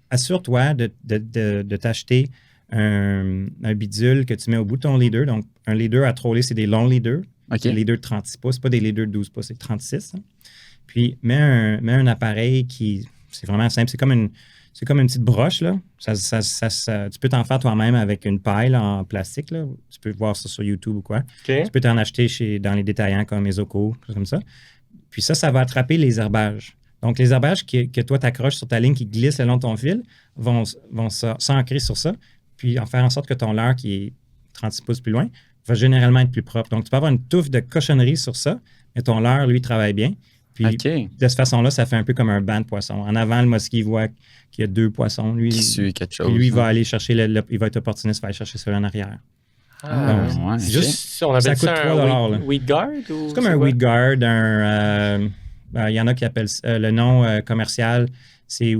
assure-toi de t'acheter un bidule que tu mets au bout de ton leader. Donc, un leader à troller, c'est des longs leaders. OK. Des leaders de 36 pouces, pas des leaders de 12 pouces, c'est 36. Hein. Puis, mets un appareil qui... C'est vraiment simple. C'est comme une petite broche, là. Tu peux t'en faire toi-même avec une paille en plastique, là. Tu peux voir ça sur YouTube ou quoi. OK. Tu peux t'en acheter dans les détaillants comme Ezoco, comme ça. Puis ça va attraper les herbages. Donc, les herbages que toi, t'accroches sur ta ligne qui glissent le long de ton fil vont s'ancrer sur ça, puis en faire en sorte que ton leurre, qui est 36 pouces plus loin, va généralement être plus propre. Donc, tu peux avoir une touffe de cochonnerie sur ça, mais ton leurre, lui, travaille bien. Puis, de cette façon-là, ça fait un peu comme un banc de poissons. En avant, le musky voit qu'il y a 2 poissons. Lui, Qui suit quelque chose. Lui, il va aller chercher, il va être opportuniste, il va aller chercher celui en arrière. Ouais, C'est juste, on appelle ça coûte ça $3, là. un weed guard? Ou C'est comme un weed guard, il y en a qui appellent le nom commercial, c'est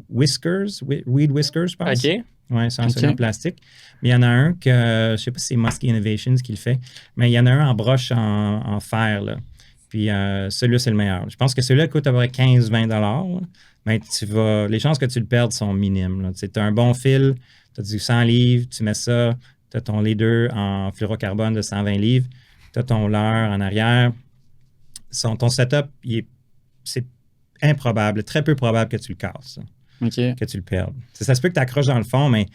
Whiskers, Weed Whiskers, je pense. OK. Oui, c'est en solution plastique. Mais il y en a un que, je ne sais pas si c'est Musky Innovations qui le fait, mais il y en a un en broche en fer, là. Puis celui-là, c'est le meilleur. Je pense que celui-là coûte à peu près 15-20 $. Mais les chances que tu le perdes sont minimes. Tu as un bon fil, tu as du 100 livres, tu mets ça, tu as ton leader en fluorocarbone de 120 livres, tu as ton leurre en arrière. Ton setup, c'est improbable, très peu probable que tu le casses, que tu le perdes. Ça se peut que tu accroches dans le fond, mais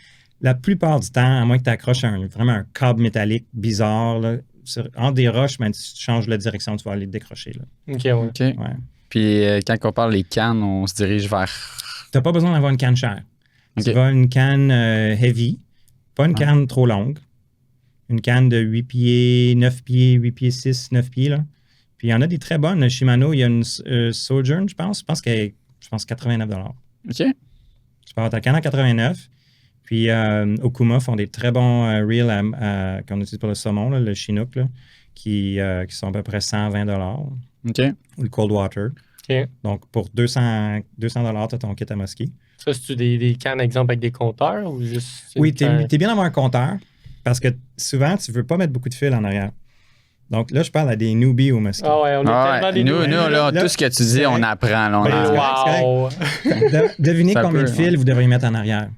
la plupart du temps, à moins que tu accroches vraiment un câble métallique bizarre, là, entre des roches, mais tu changes la direction, tu vas aller te décrocher. Là. OK, ouais. OK. Ouais. Puis quand on parle des cannes, on se dirige vers... Tu n'as pas besoin d'avoir une canne chère. OK. Tu vas une canne heavy, pas une canne trop longue. Une canne de 8 pieds, 9 pieds, 8 pieds 6, 9 pieds. Là. Puis il y en a des très bonnes. Shimano, il y a une Sojourn, je pense. Je pense 89 $. OK. Tu peux avoir ta canne à 89. Puis Okuma font des très bons reels qu'on utilise pour le saumon, là, le Chinook, là, qui sont à peu près 120 $. OK. Ou le Cold Water. OK. Donc, pour 200 $, tu as ton kit à musky. Ça, c'est-tu des cannes, exemple, avec des compteurs ou juste... Oui, t'es bien d'avoir un compteur parce que souvent, tu ne veux pas mettre beaucoup de fil en arrière. Donc là, je parle à des newbies au musky. Ah ouais, on est tellement des nous, newbies. là, tout ce que tu dis, on apprend. Là, Wow! Devinez Ça combien peut, de fils vous devriez mettre en arrière.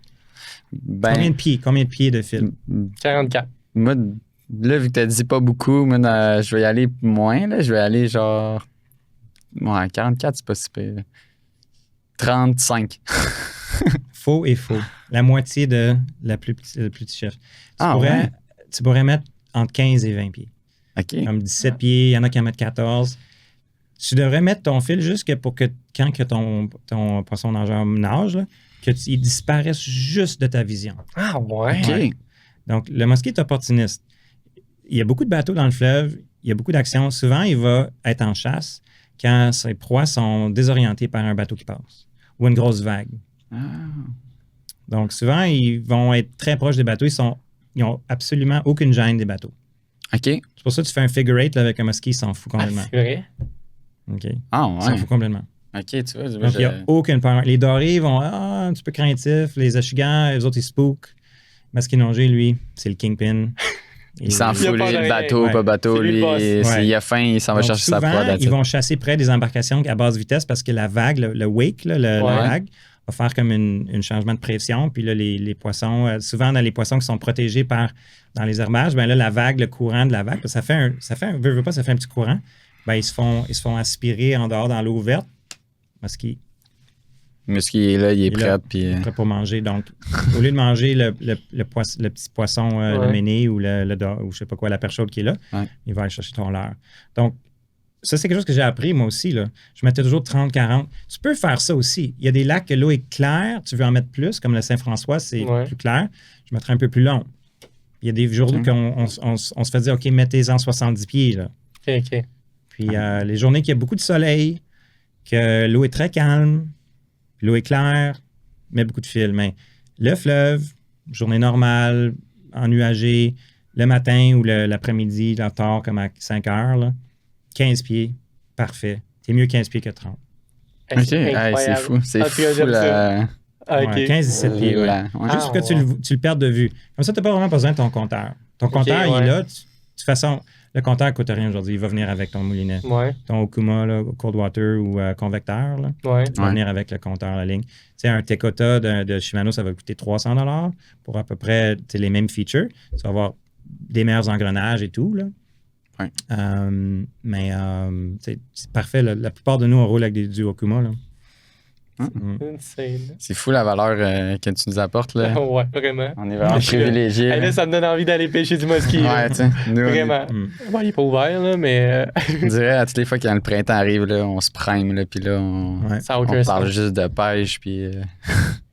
Combien de pieds de fil? 44. Moi, là, vu que tu as dit pas beaucoup, moi, je vais y aller moins. Là, je vais aller genre... Ouais, 44, c'est pas si pire. 35. Faux et faux. La moitié de le plus petit chef. Tu pourrais mettre entre 15 et 20 pieds. OK. Comme 17 pieds, il y en a qui en mettent 14. Tu devrais mettre ton fil juste pour que quand que ton poisson nageur nage, là, qu'il disparaisse juste de ta vision. Ah ouais? OK. Donc, le musky est opportuniste. Il y a beaucoup de bateaux dans le fleuve, il y a beaucoup d'actions. Souvent, il va être en chasse quand ses proies sont désorientées par un bateau qui passe ou une grosse vague. Ah. Donc, souvent, ils vont être très proches des bateaux. Ils n'ont absolument aucune gêne des bateaux. OK. C'est pour ça que tu fais un figure eight là, avec un musky, il s'en fout complètement. C'est vrai? OK. Ah, Il s'en ouais. fout complètement. OK, tu vois. Donc, il n'y a aucune peur. Les dorés vont un petit peu craintifs. Les achigans, eux autres, ils spook. Musky Nongé, lui, c'est le kingpin. Il s'en fout, a lui, pas de le rien. bateau, Ouais. pas bateau. C'est lui Lui, le boss. s'il a faim, il s'en va Donc, chercher sa souvent, proie. ils vont chasser près des embarcations à basse vitesse parce que la vague, le wake, là, la vague, va faire comme un changement de pression. Puis là, les poissons, souvent dans les poissons qui sont protégés dans les herbages, ben là, la vague, le courant de la vague, ça fait un petit courant. Ben, ils se font aspirer en dehors dans l'eau verte parce qu'il Musky est là, il est prêt. là, Puis... prêt pour manger. Donc, au lieu de manger le petit poisson, le méné ou ou je sais pas quoi, la perche chaude qui est là, il va aller chercher ton leurre. Donc, ça, c'est quelque chose que j'ai appris moi aussi. Là. Je mettais toujours 30-40. Tu peux faire ça aussi. Il y a des lacs que l'eau est claire, tu veux en mettre plus, comme le Saint-François, c'est plus clair. Je mettrais un peu plus long. Il y a des jours qu'on se fait dire, OK, mettez-en 70 pieds. Là. OK. Puis les journées qu'il y a beaucoup de soleil, que l'eau est très calme, l'eau est claire, mets beaucoup de fil. Mais le fleuve, journée normale, ennuagée, le matin ou l'après-midi, là, tard, comme à 5 heures, là, 15 pieds, parfait. C'est mieux 15 pieds que 30. Ok, C'est hey, c'est incroyable. fou. C'est En tout cas, fou j'aime ça. la. Ah, ok. Ouais, 15-17 pieds, ouais. Ouais. Juste pour que ouais. tu le perdes de vue. Comme ça, tu n'as pas vraiment besoin de ton compteur. Ton compteur, il est ouais. là. De toute façon, le compteur ne coûte rien aujourd'hui. Il va venir avec ton moulinet. Ouais, Ton Okuma, là, cold water ou convecteur, là, ouais. il va venir avec le compteur, la ligne. Tu sais, un Tekota de Shimano, ça va coûter 300$ pour à peu près les mêmes features. Ça va avoir des meilleurs engrenages et tout, là. Ouais. Mais c'est parfait. La plupart de nous, on roule avec du Okuma, là. Insane. C'est fou la valeur que tu nous apportes. Là. Ouais, vraiment. On est vraiment privilégiés. Hey, là, ça me donne envie d'aller pêcher du musky. Ouais, tu sais. Nous, Vraiment. Bon, il est pas ouvert, là, mais on dirait à toutes les fois quand le printemps arrive, là, on se prime, là, puis là, ça a on aucun parle sens. juste de pêche. Puis,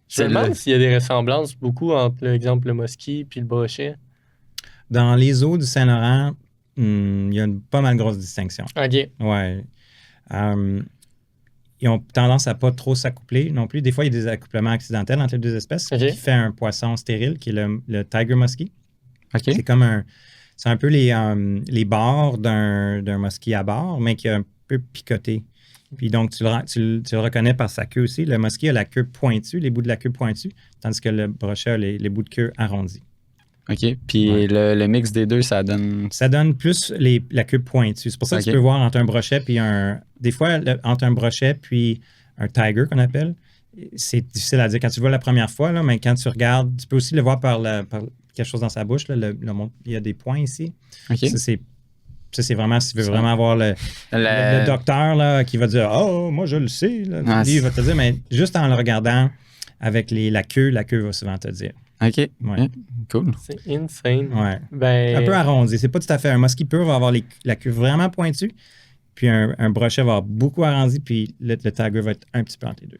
Je me demande s'il y a des ressemblances beaucoup entre, l'exemple, le musky puis le brochet. Dans les eaux du Saint-Laurent, il y a une pas mal grosse distinction. OK. Ouais. Ils ont tendance à pas trop s'accoupler non plus. Des fois, il y a des accouplements accidentels entre les deux espèces qui fait un poisson stérile qui est le tiger muskie. OK. C'est un peu les bords d'un muskie à bord, mais qui est un peu picoté. Puis donc, tu le reconnais par sa queue aussi. Le muskie a la queue pointue, les bouts de la queue pointus, tandis que le brochet a les bouts de queue arrondis. OK. Puis le mix des deux, ça donne. Ça donne plus la queue pointue. C'est pour ça que tu peux voir entre un brochet puis des fois, entre un brochet puis un tiger qu'on appelle, c'est difficile à dire quand tu le vois la première fois, là, mais quand tu regardes, tu peux aussi le voir par quelque chose dans sa bouche. Là, il y a des points ici. OK. Ça, c'est vraiment, si tu veux vraiment avoir le docteur là, qui va dire « Oh, moi, je le sais. » Lui, il va te dire, mais juste en le regardant avec la queue va souvent te dire. OK. Ouais. Cool. C'est insane. Ouais. Ben... Un peu arrondi. C'est pas tout à fait. Un musky pur va avoir la queue vraiment pointue, puis un brochet va avoir beaucoup arrondi, puis le tiger va être un petit peu entre les deux.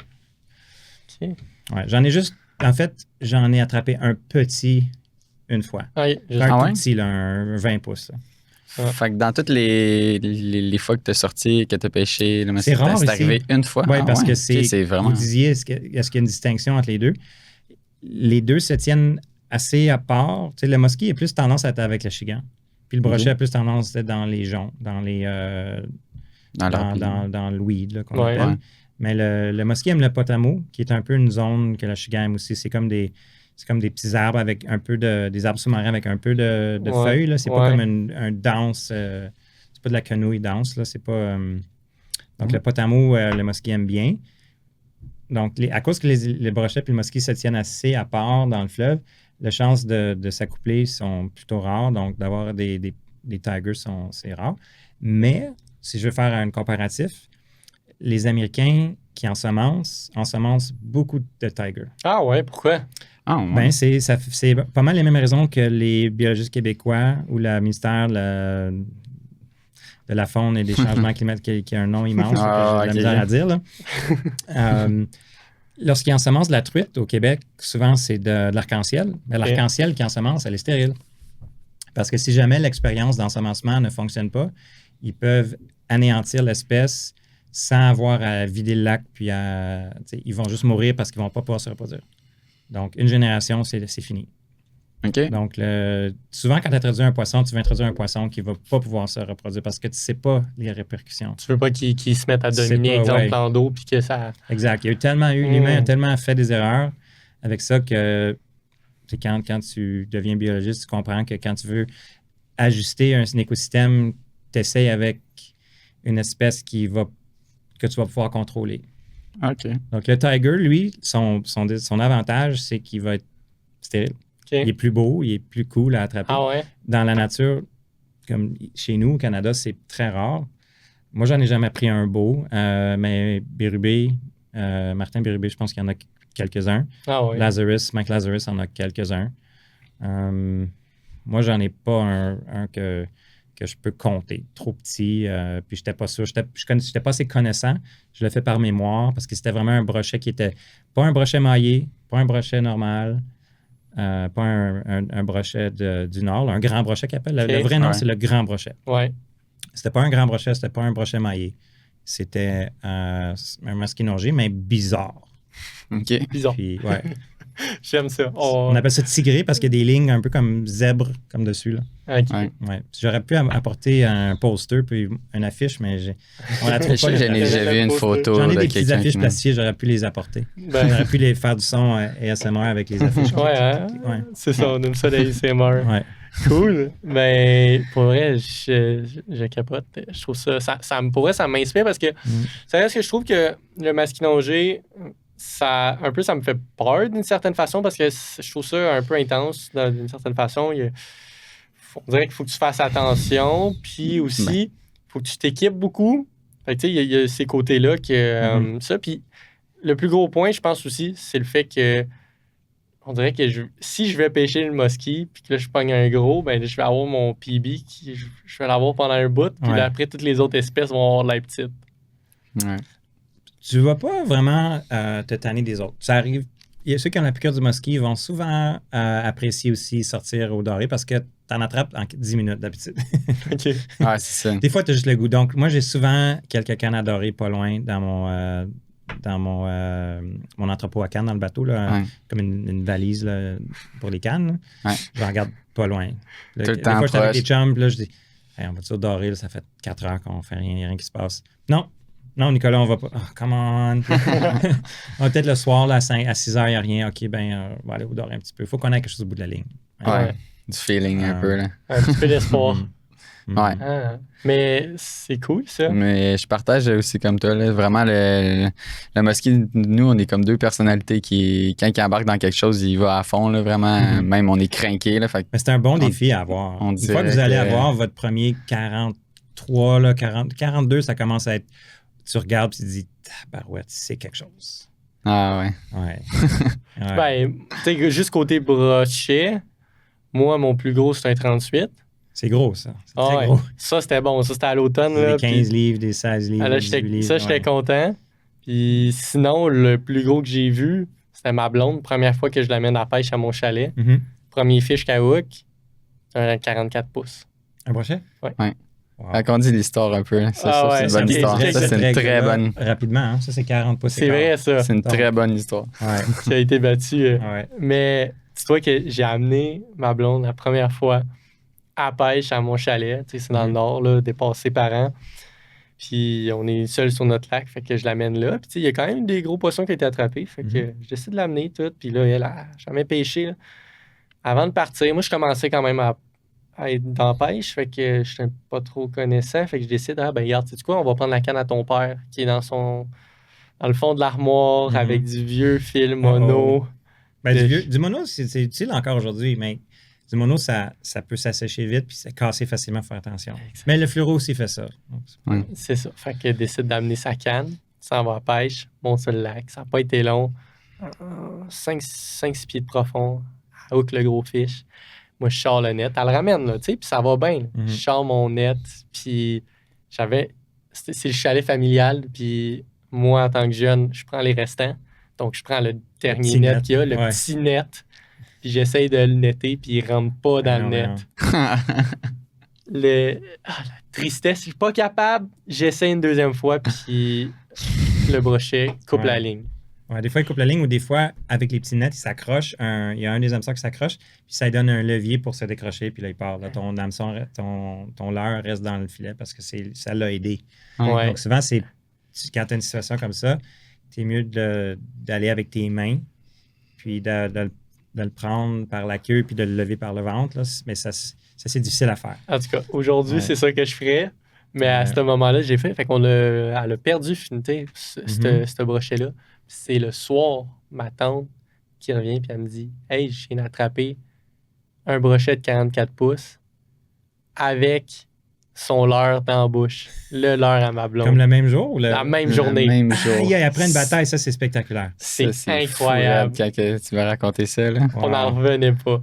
OK. Ouais. J'en ai attrapé un petit une fois. Ah, Tout petit, là, un 20 pouces. Là. Fait que dans toutes les fois que tu as sorti, que tu as pêché, le musky, c'est rare c'est arrivé une fois. Oui, parce que c'est vraiment. Vous disiez, est-ce qu'il y a une distinction entre les deux? Les deux se tiennent assez à part. Tu sais, le musky a plus tendance à être avec le chigan. Puis le brochet a plus tendance à être dans les joncs, dans le weed, là, qu'on appelle. Ouais. Mais le musky aime le potamo, qui est un peu une zone que le chigan aime aussi. C'est comme des petits arbres avec un peu des arbres sous-marins avec un peu de feuilles. Là. C'est pas comme un danse. C'est pas de la quenouille danse. Là. C'est pas. Donc le potamo, le musky aime bien. Donc, à cause que les brochets et le musky se tiennent assez à part dans le fleuve, les chances de s'accoupler sont plutôt rares. Donc, d'avoir des tigers, c'est rare. Mais, si je veux faire un comparatif, les Américains qui ensemencent beaucoup de tigers. Ah ouais, pourquoi? Ah, ouais. Ben, c'est pas mal les mêmes raisons que les biologistes québécois ou le ministère de la faune et des changements climatiques, qui a un nom immense, que j'ai de la misère à dire. Là. Lorsqu'ils ensemencent de la truite au Québec, souvent c'est de l'arc-en-ciel. Mais l'arc-en-ciel qui ensemence, elle est stérile. Parce que si jamais l'expérience d'ensemencement ne fonctionne pas, ils peuvent anéantir l'espèce sans avoir à vider le lac, puis ils vont juste mourir parce qu'ils ne vont pas pouvoir se reproduire. Donc, une génération, c'est fini. OK. Donc, souvent, quand tu introduis un poisson, tu veux introduire un poisson qui ne va pas pouvoir se reproduire parce que tu ne sais pas les répercussions. Tu veux pas qu'il se mette à dominer, exemple, dans l'eau, puis que ça... Exact. L'humain a tellement fait des erreurs avec ça que quand tu deviens biologiste, tu comprends que quand tu veux ajuster un écosystème, tu essaies avec une espèce que tu vas pouvoir contrôler. OK. Donc, le tiger, lui, son avantage, c'est qu'il va être stérile. Okay. Il est plus beau, il est plus cool à attraper. Ah ouais? Dans la nature, comme chez nous, au Canada, c'est très rare. Moi, j'en ai jamais pris un beau, mais Bérubé, Martin Bérubé, je pense qu'il y en a quelques-uns. Ah ouais. Mike Lazarus en a quelques-uns. Moi, j'en ai pas un que je peux compter. Trop petit, puis j'étais pas sûr. J'étais pas assez connaissant. Je l'ai fait par mémoire parce que c'était vraiment un brochet qui était pas un brochet maillé, pas un brochet normal. Pas un brochet du Nord, là, un grand brochet qu'il appelle. Le vrai nom, c'est le grand brochet. Ouais. C'était pas un grand brochet, c'était pas un brochet maillé. C'était un masquinongé, mais bizarre. OK. Bizarre. Puis, ouais. J'aime ça. On appelle ça tigré parce qu'il y a des lignes un peu comme zèbre comme dessus. Là. OK. Ouais. J'aurais pu apporter un poster puis une affiche, mais on la trouve Je pas. sais que j'en ai j'ai déjà vu une photo J'en ai de des petites quelqu'un affiches qui m'a- plastifiées, j'aurais pu les apporter. Ben, J'aurais pu les faire du son ASMR avec les affiches. ouais, hein? Ouais. C'est ça, on aime ça, les ASMR. Ouais. Cool. Ben, pour vrai, je capote. Je trouve pour vrai, ça m'inspire parce que ça reste que je trouve que le masquinongé, ça me fait peur d'une certaine façon parce que je trouve ça un peu intense d'une certaine façon. On dirait qu'il faut que tu fasses attention. Puis aussi, il faut que tu t'équipes beaucoup. Fait que, tu sais, il y a ces côtés-là que ça. Puis le plus gros point, je pense aussi, c'est le fait que on dirait que si je vais pêcher le muskie puis que là, je pogne un gros, ben je vais avoir mon PB je vais l'avoir pendant un bout. Puis là, après, toutes les autres espèces vont avoir de la petite. Ouais. Tu vas pas vraiment te tanner des autres. Ça arrive. Il y a ceux qui ont la piqûre du muskie vont souvent apprécier aussi sortir au doré parce que tu en attrapes en 10 minutes d'habitude. OK. Ouais, c'est ça. Des fois, tu as juste le goût. Donc, moi, j'ai souvent quelques cannes à doré pas loin dans mon entrepôt à cannes dans le bateau, là, Ouais. comme une valise là, pour les cannes. Ouais. Je regarde pas loin. Là, Tout le des temps fois, je suis avec proche. des chums, puis là, je dis hey, on va-tu au doré, là, ça fait 4 heures qu'on fait rien, il n'y a rien qui se passe. Non, Nicolas, on va pas. Oh, come on. On va peut-être le soir, là, à 6 heures, il n'y a rien. OK, ben, on va aller au doré un petit peu. Il faut qu'on ait quelque chose au bout de la ligne. Ouais. Du feeling un peu, là. Un petit peu d'espoir. Ouais. Ah, mais c'est cool, ça. Mais je partage aussi comme toi, là, vraiment le muskie, nous, on est comme deux personnalités qui, quand ils embarquent dans quelque chose, ils vont à fond, là, vraiment, même on est craqué, là, fait que- Mais c'est un bon défi à avoir. on Une fois que dirait vous allez que- avoir votre premier 43, là, 42, ça commence à être. Tu regardes et tu te dis, tabarouette, c'est quelque chose. Ah ouais. Ouais. Ouais. Ben, tu sais, juste côté brochet, moi, mon plus gros, c'est un 38. C'est gros, ça. C'est Ah très ouais. gros. Ça, c'était bon. Ça, c'était à l'automne. Des là, 15 puis- livres, des 16 livres, Ah, là, des 18 livres. j'étais ouais. content. Puis sinon, le plus gros que j'ai vu, c'était ma blonde. Première fois que je l'amène à la pêche à mon chalet. Mhm. Premier fiche kahook, un 44 pouces. Un brochet? Ouais. Wow. Raconte l'histoire un peu, là. Ça, Ah c'est ouais, une ça, bonne c'est histoire. très, Ça, c'est une très bonne, Rapidement, hein? Ça, c'est 40 pouces. C'est vrai, ça, c'est une très bonne histoire. Ouais. qui a été battu. Ouais. Mais dis-toi que j'ai amené ma blonde la première fois à la pêche à mon chalet. Tu sais, c'est dans le nord, là, dépassé ses parents. Puis on est seul sur notre lac, fait que je l'amène là. Puis tu sais, il y a quand même des gros poissons qui ont été attrapés. Fait que je décide de l'amener tout. Puis là, elle a jamais pêché. Là. Avant de partir, moi, je commençais quand même à être dans la pêche. Fait que je suis pas trop connaissant. Fait que je décide, ben regarde, tu sais quoi, on va prendre la canne à ton père qui est dans le fond de l'armoire avec du vieux fil mono. Ben, du mono, c'est utile encore aujourd'hui, mais du mono, ça peut s'assécher vite puis c'est casser facilement, faut faire attention. Exact. Mais le fluoro aussi fait ça. Donc, C'est ça. Fait qu'elle décide d'amener sa canne, s'en va à la pêche, monte sur le lac. Ça n'a pas été long. 5-6 pieds de profond, elle hook le gros fiche. Moi, je sors le net. Elle le ramène, là, tu sais, puis ça va bien. Mhm. Je sors mon net, puis c'est le chalet familial, puis moi, en tant que jeune, je prends les restants. Donc, je prends le dernier petit net net, qu'il y a, le ouais. petit net, puis j'essaye de le netter, puis il rentre pas dans non, le net. non. La tristesse, je suis pas capable. J'essaie une deuxième fois, puis le brochet coupe Ouais. la ligne. Ouais, des fois, il coupe la ligne ou des fois, avec les petits nets, il s'accroche. Il y a un des hameçons qui s'accroche, puis ça lui donne un levier pour se décrocher, puis là, il part. Là, ton hameçon, ton leurre reste dans le filet parce que ça l'a aidé. Ouais. Donc, souvent, quand tu as une situation comme ça, c'est mieux d'aller avec tes mains, puis de le prendre par la queue, puis de le lever par le ventre. Là. Mais ça, c'est difficile à faire. En tout cas, aujourd'hui, Ouais. c'est ça que je ferais. Mais à Ouais. ce moment-là, j'ai fait. Fait qu'on elle a perdu, tu sais, ce brochet-là. Puis c'est le soir, ma tante qui revient, puis elle me dit hey, je viens d'attraper un brochet de 44 pouces avec son leurre dans la bouche. Le leurre à ma blonde. Comme le même jour? Ou La même journée. Le même jour. Aïe, après une bataille, ça, c'est spectaculaire. C'est Ça, incroyable. fou, Rab, quand tu vas raconter ça, là. On n'en Wow. revenait pas.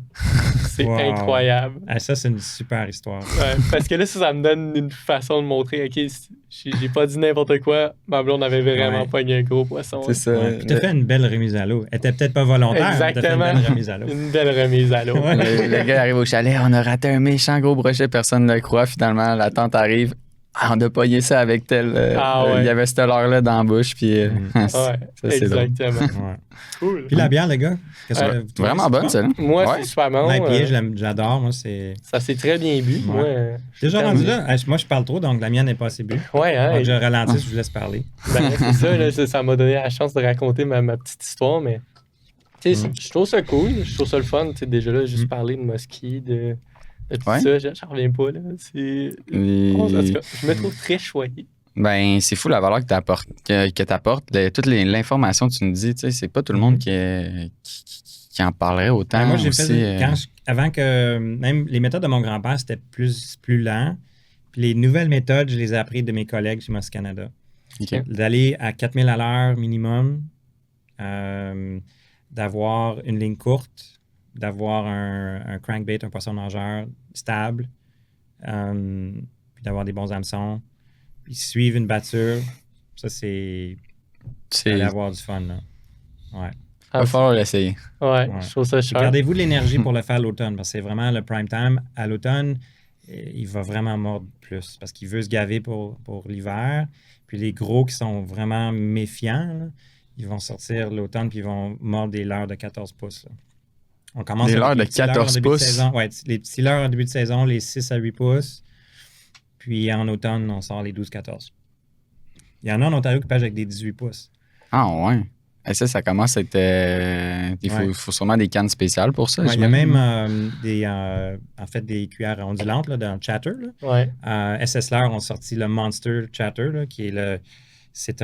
C'est Wow. incroyable. Ah, ça, c'est une super histoire. Ouais, parce que là, ça me donne une façon de montrer, OK, j'ai pas dit n'importe quoi. Ma blonde avait vraiment Ouais. pogné un gros poisson. C'est ça. Ouais. Puis t'as fait une belle remise à l'eau. Elle était peut-être pas volontaire, mais t'as fait une Exactement. belle remise à l'eau. Une belle remise à l'eau. Ouais. Le gars arrive au chalet, on a raté un méchant gros brochet, personne ne le croit. Finalement, la tante arrive. on a pogné ça avec tel. Il y avait cette heure-là dans la bouche, puis Ouais, ça, c'est drôle. exactement. Ouais. Cool. Puis la bière, les gars, qu'est-ce que vous trouvez, Vraiment c'est bonne, bon? celle-là. Moi, Ouais. c'est super bon. L'IPA, j'adore. Moi, c'est. Ça s'est très bien bu. Ouais. Moi, Déjà Tant rendu mieux. là, moi, je parle trop, donc la mienne n'est pas assez bu. ouais, hein, Donc, je ralentis, je vous laisse parler. ben, c'est ça, là, ça m'a donné la chance de raconter ma petite histoire, mais tu sais, je trouve ça cool, je trouve ça le fun, tu sais, déjà là, juste parler de Musky, de tout Ouais. ça, j'en reviens pas, là. C'est... En tout cas, je me trouve très choyé. Ben, c'est fou la valeur que t'apportes. Toute l'information que tu nous dis, tu sais, c'est pas tout le monde qui en parlerait autant. Ben, moi, j'ai aussi, fait. Avant que. Même les méthodes de mon grand-père, c'était plus lent. Puis les nouvelles méthodes, je les ai apprises de mes collègues chez Musky Canada. OK. D'aller à 4000 à l'heure minimum, d'avoir une ligne courte, d'avoir un crankbait, un poisson nageur stable, puis d'avoir des bons hameçons, puis suivre une batture. Ça, c'est aller avoir du fun. Là. Ouais. Il va falloir l'essayer. Ouais, je trouve ça cher. Gardez-vous de l'énergie pour le faire à l'automne, parce que c'est vraiment le prime time. À l'automne, il va vraiment mordre plus, parce qu'il veut se gaver pour l'hiver. Puis les gros qui sont vraiment méfiants, là, ils vont sortir l'automne puis ils vont mordre des leurres de 14 pouces. Là. On commence Des avec leurres les de petits leurres en 14 début de pouces? saison. Ouais, les petits leurres en début de saison, les 6 à 8 pouces. Puis en automne, on sort les 12-14. Il y en a en Ontario qui pêchent avec des 18 pouces. Ah, ouais. Et ça commence à être. Il faut sûrement des cannes spéciales pour ça. Ouais, il y a j'imagine. même des cuillères ondulantes là, dans le Chatter. Là. Ouais. SS Leurre ont sorti le Monster Chatter, là, qui est le. C'est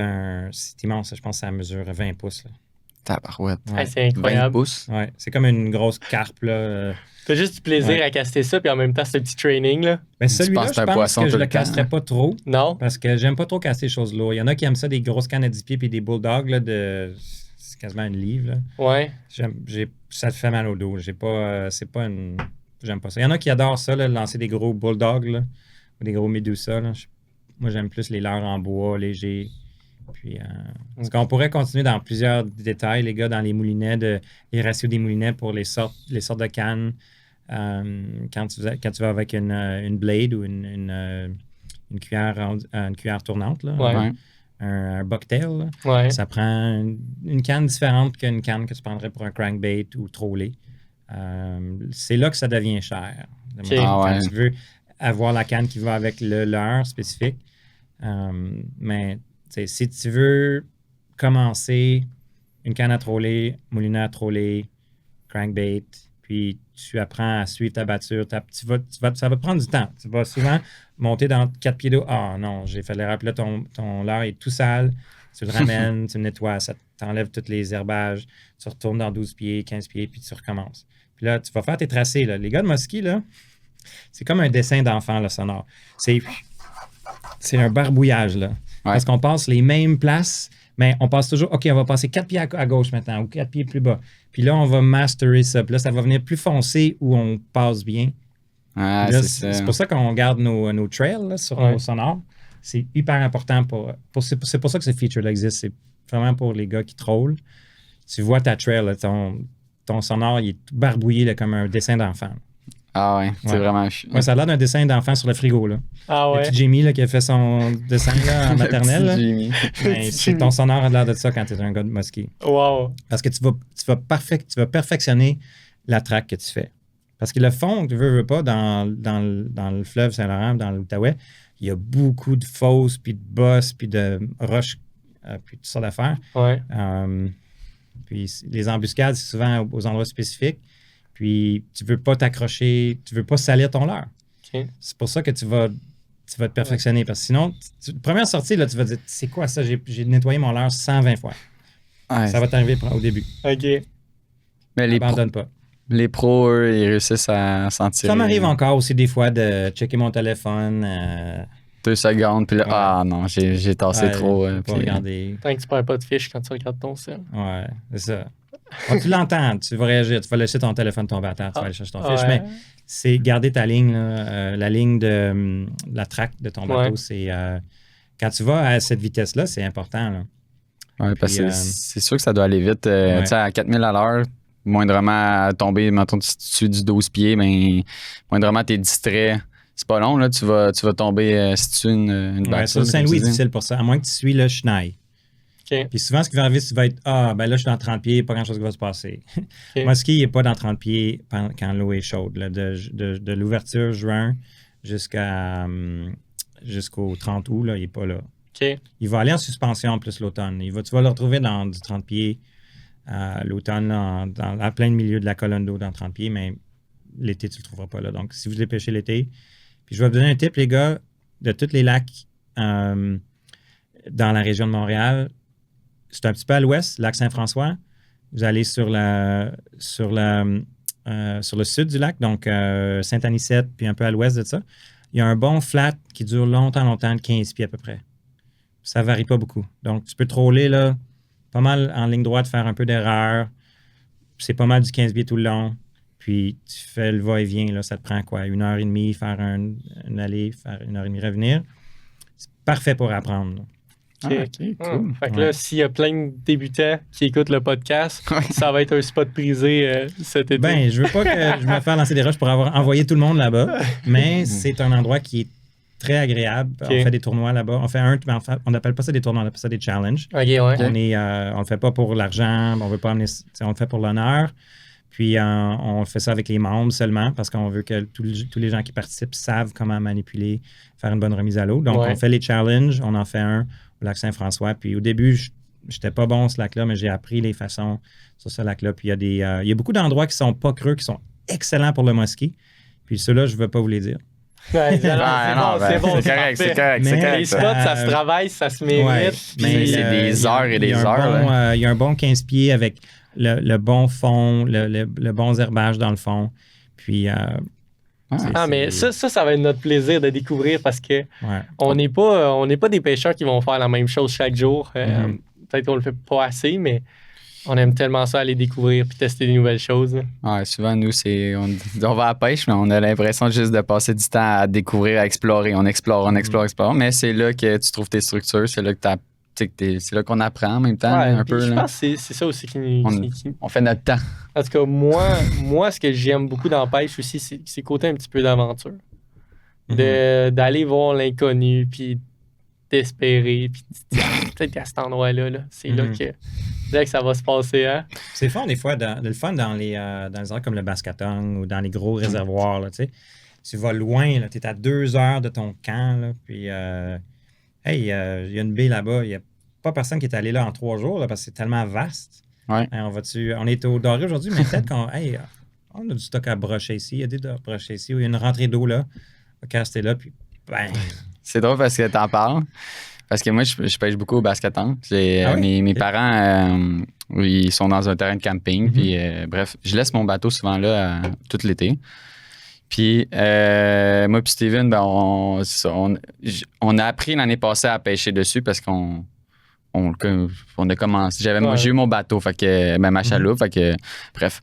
immense, je pense que ça mesure 20 pouces. Là. Tabarouette. Ouais, c'est 20 incroyable. pouces. Ouais, c'est comme une grosse carpe. Là. T'as juste du plaisir Ouais. à caster ça, puis en même temps, ce petit training, là. Mais celui-là, penses que c'est je un pense poisson que je tout le le temps, casterais hein? pas trop, Non? parce que j'aime pas trop casser les choses lourdes. Il y en a qui aiment ça, des grosses cannes à 10 pieds puis des bulldogs, là, c'est quasiment une livre. Là. Ouais. Ça te fait mal au dos. J'aime pas ça. Il y en a qui adorent ça, là, lancer des gros bulldogs, là, ou des gros Medusa. Là. Moi, j'aime plus les leurres en bois, légers. Puis, parce qu'on pourrait continuer dans plusieurs détails, les gars, dans les moulinets, les ratios des moulinets pour les sortes de cannes. Quand tu vas avec une blade ou une cuillère tournante, là, Ouais. un bucktail, là, Ouais. ça prend une canne différente qu'une canne que tu prendrais pour un crankbait ou trolley. C'est là que ça devient cher. Ok. Quand Ah ouais. tu veux avoir la canne qui va avec le leurre spécifique. Mais si tu veux commencer une canne à troller, moulinet à troller, crankbait, puis tu apprends à suivre ta batture, ça va prendre du temps. Tu vas souvent monter dans 4 pieds d'eau. Ah non, j'ai fait l'erreur. Puis là, ton leurre est tout sale. Tu le ramènes, tu le nettoies, ça t'enlève tous les herbages. Tu retournes dans 12 pieds, 15 pieds, puis tu recommences. Puis là, tu vas faire tes tracés. Là. Les gars de Musky, là, c'est comme un dessin d'enfant, le sonore. C'est un barbouillage, là. Ouais. Parce qu'on passe les mêmes places, mais on passe toujours, OK, on va passer 4 pieds à gauche maintenant, ou 4 pieds plus bas. Puis là, on va masterer ça. Puis là, ça va venir plus foncé où on passe bien. Ah, Là, c'est ça. c'est pour ça qu'on garde nos trails là, sur nos sonores. C'est hyper important c'est pour ça que ce feature-là existe. C'est vraiment pour les gars qui trollent. Tu vois ta trail, là, ton sonore, il est tout barbouillé là, comme un dessin d'enfant. Ah ouais, c'est Ouais. vraiment... Ouais, ça a l'air d'un dessin d'enfant sur le frigo. Là. Ah Le ouais. petit Jamie là, qui a fait son dessin là, en maternelle. là. Jimmy. Ben, c'est ton sonore a l'air de ça quand tu es un gars de Musky. Wow. Parce que tu vas perfectionner la track que tu fais. Parce que le fond, tu veux pas, dans le fleuve Saint-Laurent, dans l'Outaouais, il y a beaucoup de fosses, puis de bosses, puis de roches, puis toutes sortes d'affaires. Ouais. Puis les embuscades, c'est souvent aux endroits spécifiques. Puis tu veux pas t'accrocher, tu veux pas salir ton leurre. OK. C'est pour ça que tu vas te perfectionner. Parce que sinon, première sortie, là, tu vas dire, c'est quoi ça? J'ai nettoyé mon leurre 120 fois. Ouais. Ça va t'arriver au début. OK. Mais Abandonne pas. les pros, eux, ils réussissent à s'en tirer. Ça m'arrive encore aussi des fois de checker mon téléphone. 2 secondes, puis là, Ouais. ah non, j'ai tassé trop. Pas puis- regarder. Tant que tu perds pas de fiche quand tu regardes ton sel. Ouais, c'est ça. Quand tu l'entends, tu vas réagir, tu vas laisser ton téléphone tomber à terre, tu vas aller chercher ton fiche, mais c'est garder ta ligne, là, la ligne de la track de ton bateau. Ouais. C'est quand tu vas à cette vitesse-là, c'est important. Là. Ouais, parce que Puis, c'est sûr que ça doit aller vite. ouais. Tu sais, à 4000 à l'heure, moindrement à tomber, mettons, si tu suis du 12 pieds, mais moindrement, t'es distrait. c'est pas long, là, tu vas tomber si tu une Ouais, battue. sur Saint-Louis, c'est difficile pour ça. À moins que tu suis le chenille. OK. Puis souvent, ce qui va arriver, tu vas être ben là, je suis dans 30 pieds, pas grand-chose qui va se passer. OK. Muskie, il n'est pas dans 30 pieds quand l'eau est chaude. Là, de l'ouverture juin jusqu'au 30 août, là, il n'est pas là. OK. Il va aller en suspension plus l'automne. Tu vas le retrouver dans du 30 pieds l'automne, à plein milieu de la colonne d'eau dans 30 pieds, mais l'été, tu ne le trouveras pas là. Donc, si vous voulez pêcher l'été, puis je vais vous donner un tip, les gars, de tous les lacs dans la région de Montréal, c'est un petit peu à l'ouest, lac Saint-François. Vous allez sur le sud du lac, donc Saint-Anicette, puis un peu à l'ouest de ça. Il y a un bon flat qui dure longtemps, de 15 pieds à peu près. Ça ne varie pas beaucoup. Donc, tu peux troller là, pas mal en ligne droite, faire un peu d'erreur. C'est pas mal du 15 pieds tout le long. Puis, tu fais le va-et-vient. Là, ça te prend quoi? 1h30, faire une allée, faire 1h30 revenir. C'est parfait pour apprendre. Là. OK, cool. Fait que là, s'il y a plein de débutants qui écoutent le podcast, ça va être un spot prisé cet été. Ben, je veux pas que je me fasse lancer des roches pour avoir envoyé tout le monde là-bas, mais c'est un endroit qui est très agréable. OK. On fait des tournois là-bas. On n'appelle pas ça des tournois, on appelle ça des challenges. OK, ouais. On le fait pas pour l'argent, on veut pas amener, on le fait pour l'honneur. Puis on fait ça avec les membres seulement parce qu'on veut que tous les gens qui participent savent comment manipuler, faire une bonne remise à l'eau. Donc, on fait les challenges. On en fait un au lac Saint-François. Puis au début, j'étais pas bon ce lac-là, mais j'ai appris les façons sur ce lac-là. Puis il y a beaucoup d'endroits qui sont pas creux, qui sont excellents pour le musky. Puis ceux-là, je ne veux pas vous les dire. Ouais, c'est bon, c'est correct, c'est correct. Les spots, ça se travaille, ça se mérite. Ouais, mais c'est des heures et des heures. Il y a un bon 15 pieds avec le bon fond, le bon herbage dans le fond. Puis... mais ça va être notre plaisir de découvrir parce que on n'est pas des pêcheurs qui vont faire la même chose chaque jour. Peut-être qu'on le fait pas assez, mais on aime tellement ça aller découvrir puis tester des nouvelles choses. Ouais, souvent, nous, on va à la pêche, mais on a l'impression juste de passer du temps à découvrir, à explorer. On explore. Mais c'est là que tu trouves tes structures, c'est là que c'est là qu'on apprend en même temps. Un peu, je pense que c'est ça aussi qui on fait notre temps. En tout cas, moi, ce que j'aime beaucoup dans la pêche aussi, c'est le côté un petit peu d'aventure. D'aller voir l'inconnu, puis d'espérer, puis peut-être qu'à cet endroit-là, c'est là que ça va se passer. Hein? C'est fun des fois, le fun dans les endroits comme le Bascatong ou dans les gros réservoirs. Là, tu vas loin, tu es à 2 heures de ton camp, là, puis il y a une baie là-bas, il n'y a pas personne qui est allé là en 3 jours là, parce que c'est tellement vaste. Ouais. On est au Doré aujourd'hui, mais peut-être qu'on on a du stock à brocher ici, il y a des brochets ici, il y a une rentrée d'eau là, on va caster là, puis bang! C'est drôle parce que t'en parles. Parce que moi, je pêche beaucoup au Bascatong. Mes parents, ils sont dans un terrain de camping. Puis, bref, je laisse mon bateau souvent là tout l'été. Puis, moi puis Steven, on a appris l'année passée à pêcher dessus parce qu'on a commencé. J'ai eu mon bateau, fait que, ma chaloupe. Fait que, bref.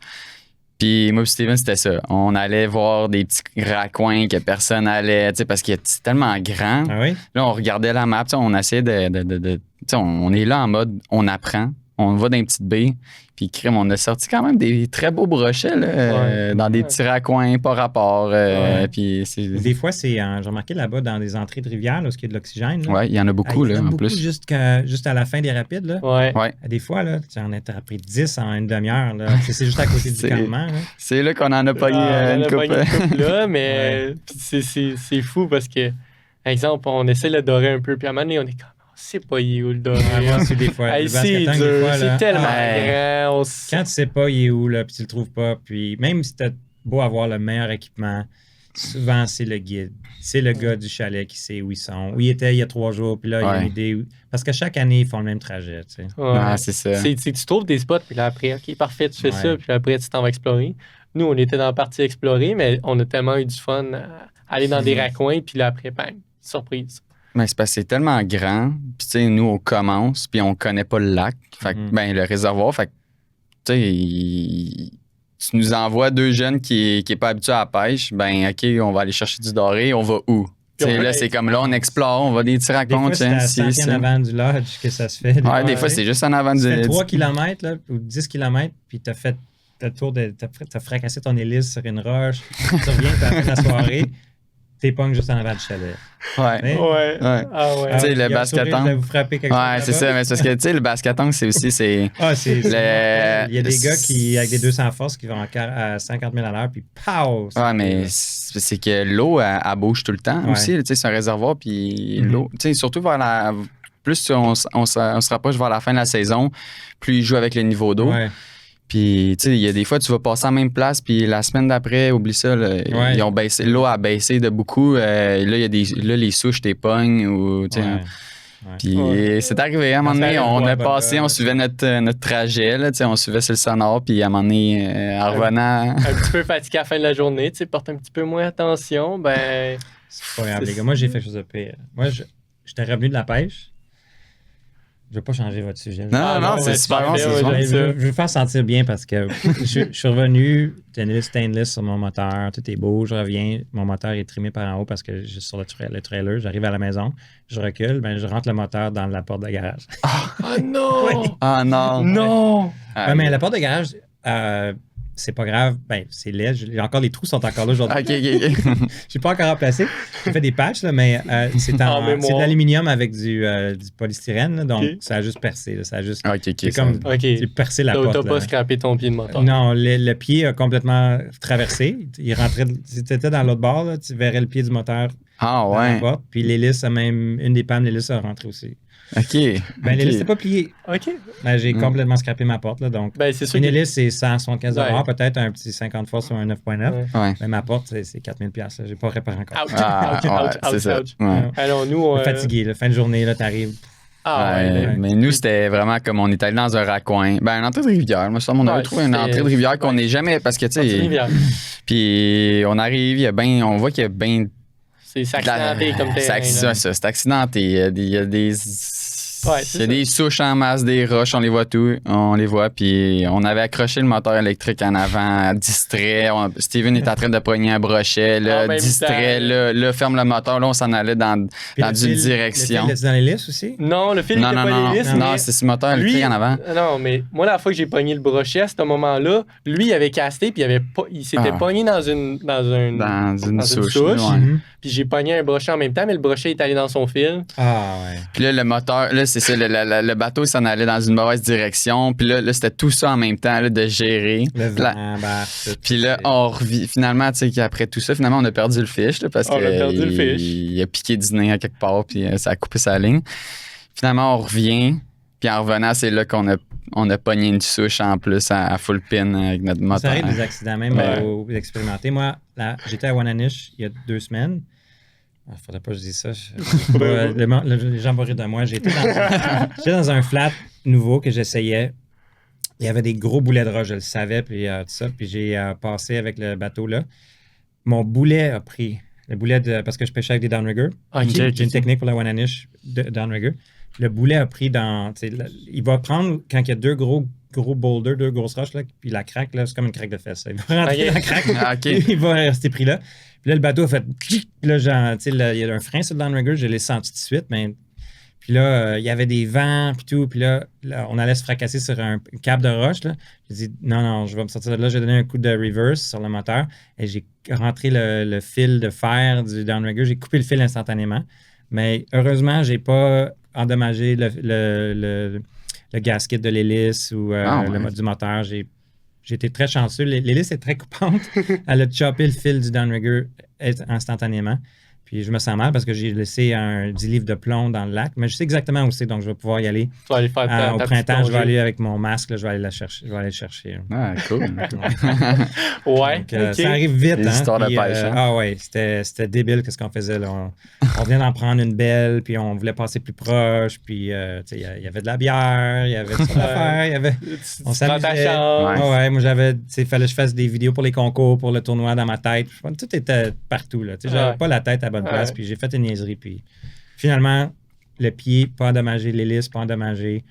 Puis moi et Steven, c'était ça. On allait voir des petits raccoins que personne allait, parce que c'est tellement grand. Ah oui? Là, on regardait la map, on essayait on est là en mode, on apprend, on va dans une petite baie, puis on a sorti quand même des très beaux brochets là, dans des petits raccoins, pas rapport. Puis des fois, j'ai remarqué là-bas dans des entrées de rivière, là, où il y a de l'oxygène. Oui, il y en a beaucoup, là, en plus. Juste à la fin des rapides. Là. Ouais. Des fois, là, tu en as pris 10 en une demi-heure. Là. C'est juste à côté du campement. Là. C'est là qu'on en a pogné une coupe. Là, mais c'est fou parce que, par exemple, on essaie de dorer un peu, puis à un moment donné, on est comme, c'est pas il est où le doré. C'est des fois. C'est dur, c'est tellement grand. Quand tu sais pas il est où, là, puis tu le trouves pas, puis même si t'as beau avoir le meilleur équipement, souvent c'est le guide. C'est le gars du chalet qui sait où ils sont. Où il était il y a 3 jours, puis là, il y a une idée. Parce que chaque année, ils font le même trajet, tu sais. C'est ça. Tu trouves des spots, puis là, après, OK, parfait, tu fais ça, puis après, tu t'en vas explorer. Nous, on était dans la partie explorer, mais on a tellement eu du fun à aller dans des raccoins, puis là, après, bang, surprise. Mais c'est parce que c'est tellement grand. Puis, tu sais, nous, on commence, puis on connaît pas le lac. Fait que, le réservoir. Fait que, tu sais, tu nous envoies 2 jeunes qui n'est pas habitué à la pêche. Ben, OK, on va aller chercher du doré. On va où? Tu sais, là, c'est comme là, on explore, on va des petits racontes. Des fois, c'est en avant du lodge que ça se fait. Des fois, c'est juste en avant du... Tu fais 3 km, là, ou 10 km, puis t'as fait le tour t'as fracassé ton hélice sur une roche. Tu reviens, t'as fait la soirée. t'épongnes juste en avant du chalet. Ouais. Mais- Ouais. Ouais. Ah ouais. Tu sais, il y le a basket sourire, tank. je vais vous frapper quelque chose Ouais, c'est là-bas. ça. Mais c'est parce que, tu sais, le basket-tank, c'est aussi, c'est... Ah, c'est Le- il y a des gars qui, avec des 200 forces qui vont à 50 000 à l'heure, puis pow! Ouais, mais c'est que l'eau, elle bouge tout le temps Ouais. aussi. Tu sais, c'est un réservoir, puis Mhm. l'eau, tu sais, surtout vers la... Plus on se rapproche vers la fin de la saison, plus il joue avec le niveau d'eau. Ouais. Puis, tu sais, il y a des fois, tu vas passer à la même place, puis la semaine d'après, oublie ça, là, Ouais. ils ont baissé, l'eau a baissé de beaucoup. Là, les souches t'épongent, ou, tu sais, Ouais. Puis Ouais. c'est arrivé, à un moment Ça donné, arrive, on ouais, a bon passé, gars, on suivait notre trajet, là, tu sais, on suivait sur le sonore, puis à un moment donné, en revenant... Un petit peu fatigué à la fin de la journée, tu sais, porte un petit peu moins attention, ben. C'est pas grave, les gars. Moi, j'ai fait quelque chose de pire. Moi, j'étais revenu de la pêche. Je veux pas changer votre sujet. Non, Ah, non, non, c'est mais super c'est bon, bien, c'est ouais, bon. j'aime ça. Je veux vous faire sentir bien parce que je suis revenu, stainless sur mon moteur, tout est beau, je reviens, mon moteur est trimé par en haut parce que je suis sur le trailer, j'arrive à la maison, je recule, ben je rentre le moteur dans la porte de garage. Oh non! Ah non! Non! Ah, Ouais, mais la porte de garage, c'est pas grave, ben c'est laid, encore les trous sont encore là aujourd'hui. OK, OK. Je suis pas encore remplacé. J'ai fait des patchs, là, mais c'est En mémoire. c'est de l'aluminium avec du polystyrène, là, donc Ok. ça a juste percé. Là, ça a juste OK, OK. c'est ça- comme Ok. j'ai percé la T'as porte. pas là. scrappé ton pied de moteur. Non, le pied a complètement traversé. Il rentrait, si tu étais dans l'autre bord, là, tu verrais le pied du moteur Ah dans la ouais. porte. Puis l'hélice a même, une des pannes, l'hélice a rentré aussi. OK. Ben, l'hélice n'était OK. pas pliée. Ok. Ben, j'ai Mm. complètement scrappé ma porte. Là, donc, Ben, c'est sûr une que. hélice, c'est 175 Ouais. peut-être un petit 50 force ou un 9.9. Ouais. Ouais. Mais ma porte, c'est 4000 $. J'ai pas réparé encore. Ouch! Ah, ouch, ouais, ouch, c'est ouch, ça. ouch. Ouais. Alors, nous, on. Fatigué, là, fin de journée, là, t'arrives. Ah, ouais. Ouais, là. mais nous, c'était vraiment comme on est allé dans un raccoin. Ben, une entrée de rivière. Moi, ça, on avait Ouais, trouvé une c'était- entrée de rivière qu'on ouais. n'est jamais. Parce que, tu Sortie de sais. rivière. Puis on arrive, on voit qu'il y a bien. C'est accidenté comme C'est terrain. là. ça, c'est accidenté. Il y a des. Ouais, il c'est y a ça. des souches en masse, des roches, on les voit tout. On les voit. Puis on avait accroché le moteur électrique en avant, distrait. Steven est en train de pogner un brochet, En là, même distrait. temps. Là, ferme le moteur. Là, on s'en allait dans Puis une direction. Le fil, dans l'hélice aussi? Non, le fil Non, n'était non, pas non, l'hélice. non, mais c'est ce moteur électrique lui, en avant. Non, mais moi, la fois que j'ai pogné le brochet à ce moment-là, lui, il avait casté, puis il s'était Ah. pogné dans une Dans une souche. souche. là, ouais. Mhm. Puis j'ai pogné un brochet en même temps, mais le brochet est allé dans son fil. Ah, ouais. Puis là, le moteur, là, c'est ça, le bateau, il s'en allait dans une mauvaise direction. Puis là c'était tout ça en même temps, là, de gérer. Le Là- vent, tout. Puis là, on revit. Finalement, tu sais, qu'après tout ça, finalement, on a perdu le fiche, là, parce On a perdu le fiche. il a piqué du nez à quelque part, puis ça a coupé sa ligne. Finalement, on revient. Puis en revenant, c'est là qu'on a pogné une souche en plus à full pin avec notre Ça moteur. arrive des accidents, même Ouais. aux expérimentés. Moi, là, j'étais à Wananish il y a 2 semaines. Il faudrait pas que je dise ça. Les gens vont rire de moi. J'étais dans un flat nouveau que j'essayais. Il y avait des gros boulets de roche, je le savais, puis tout ça. Puis j'ai passé avec le bateau là. Mon boulet a pris. Le boulet parce que je pêchais avec des downriggers. Ok. J'ai une technique pour la Wananish downrigger. Le boulet a pris dans. Il va prendre quand il y a deux gros boulders, deux grosses roches, là, puis la craque, là, c'est comme une craque de fesse. Il va rentrer Ok. dans la craque. Ah, OK. Il va rester pris là. Puis là, le bateau a fait. Puis là, genre, tu sais, là, il y a un frein sur le downrigger, je l'ai senti tout de suite, mais. Puis là, il y avait des vents, puis tout. Puis là, on allait se fracasser sur un câble de roche. Là. J'ai dit, non, je vais me sortir de là. J'ai donné un coup de reverse sur le moteur et j'ai rentré le fil de fer du downrigger. J'ai coupé le fil instantanément. Mais heureusement, j'ai pas endommagé le gasket de l'hélice ou du moteur. J'ai été très chanceux. L'hélice est très coupante. Elle a chopé le fil du downrigger instantanément. Puis je me sens mal parce que j'ai laissé 10 livres de plomb dans le lac. Mais je sais exactement où c'est, donc je vais pouvoir y aller. Tu vas aller faire ta Au petite printemps, je vais plongée. aller avec mon masque, là, je vais aller le chercher. Ah, cool. Ouais. Donc, ok. ça arrive vite. Les Hein? histoires de Puis, pêche, hein? Ah ouais, c'était débile qu'est-ce qu'on faisait. Là. On venait d'en prendre une belle, puis on voulait passer plus proche. Puis tu sais, il y avait de la bière, il y avait de l'affaire, il y avait... Tu On prends ta s'amusait. chance. Ouais. Ouais, moi j'avais, tu sais, fallait que je fasse des vidéos pour les concours, pour le tournoi dans ma tête. Tout était partout, là. Tu sais, j'avais Ouais. pas la tête à la bonne place, Ouais. puis j'ai fait une niaiserie, puis finalement, le pied, pas endommagé, l'hélice, pas endommagé.